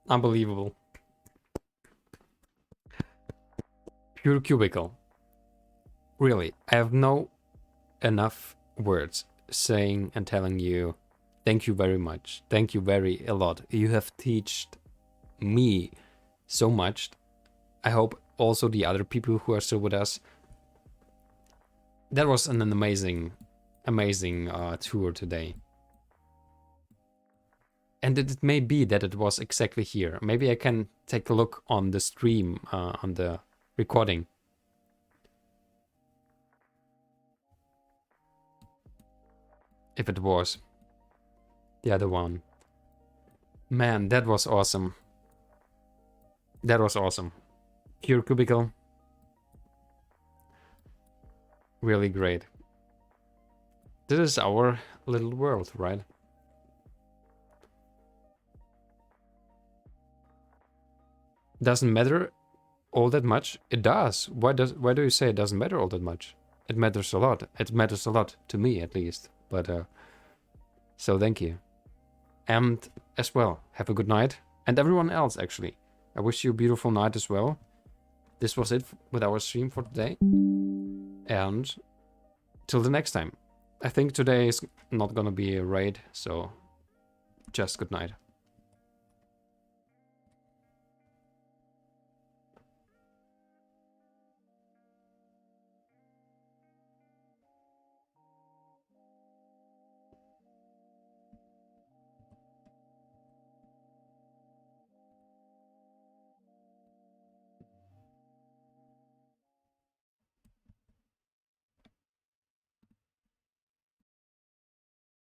Unbelievable. Pure cubicle. Really, I have no enough words saying and telling you thank you very much. Thank you very a lot. You have taught me so much. I hope also the other people who are still with us. That was an amazing tour today. And it may be that it was exactly here. Maybe I can take a look on the stream, on the recording. If it was the other one. Man, that was awesome. That was awesome. Pure cubicle. Really great. This is our little world, right? Doesn't matter all that much. It does. Why do you say it doesn't matter all that much? It matters a lot. It matters a lot to me, at least. But so thank you. And as well, have a good night. And everyone else, actually. I wish you a beautiful night as well. This was it with our stream for today. And till the next time. I think today is not gonna be a raid, so just good night.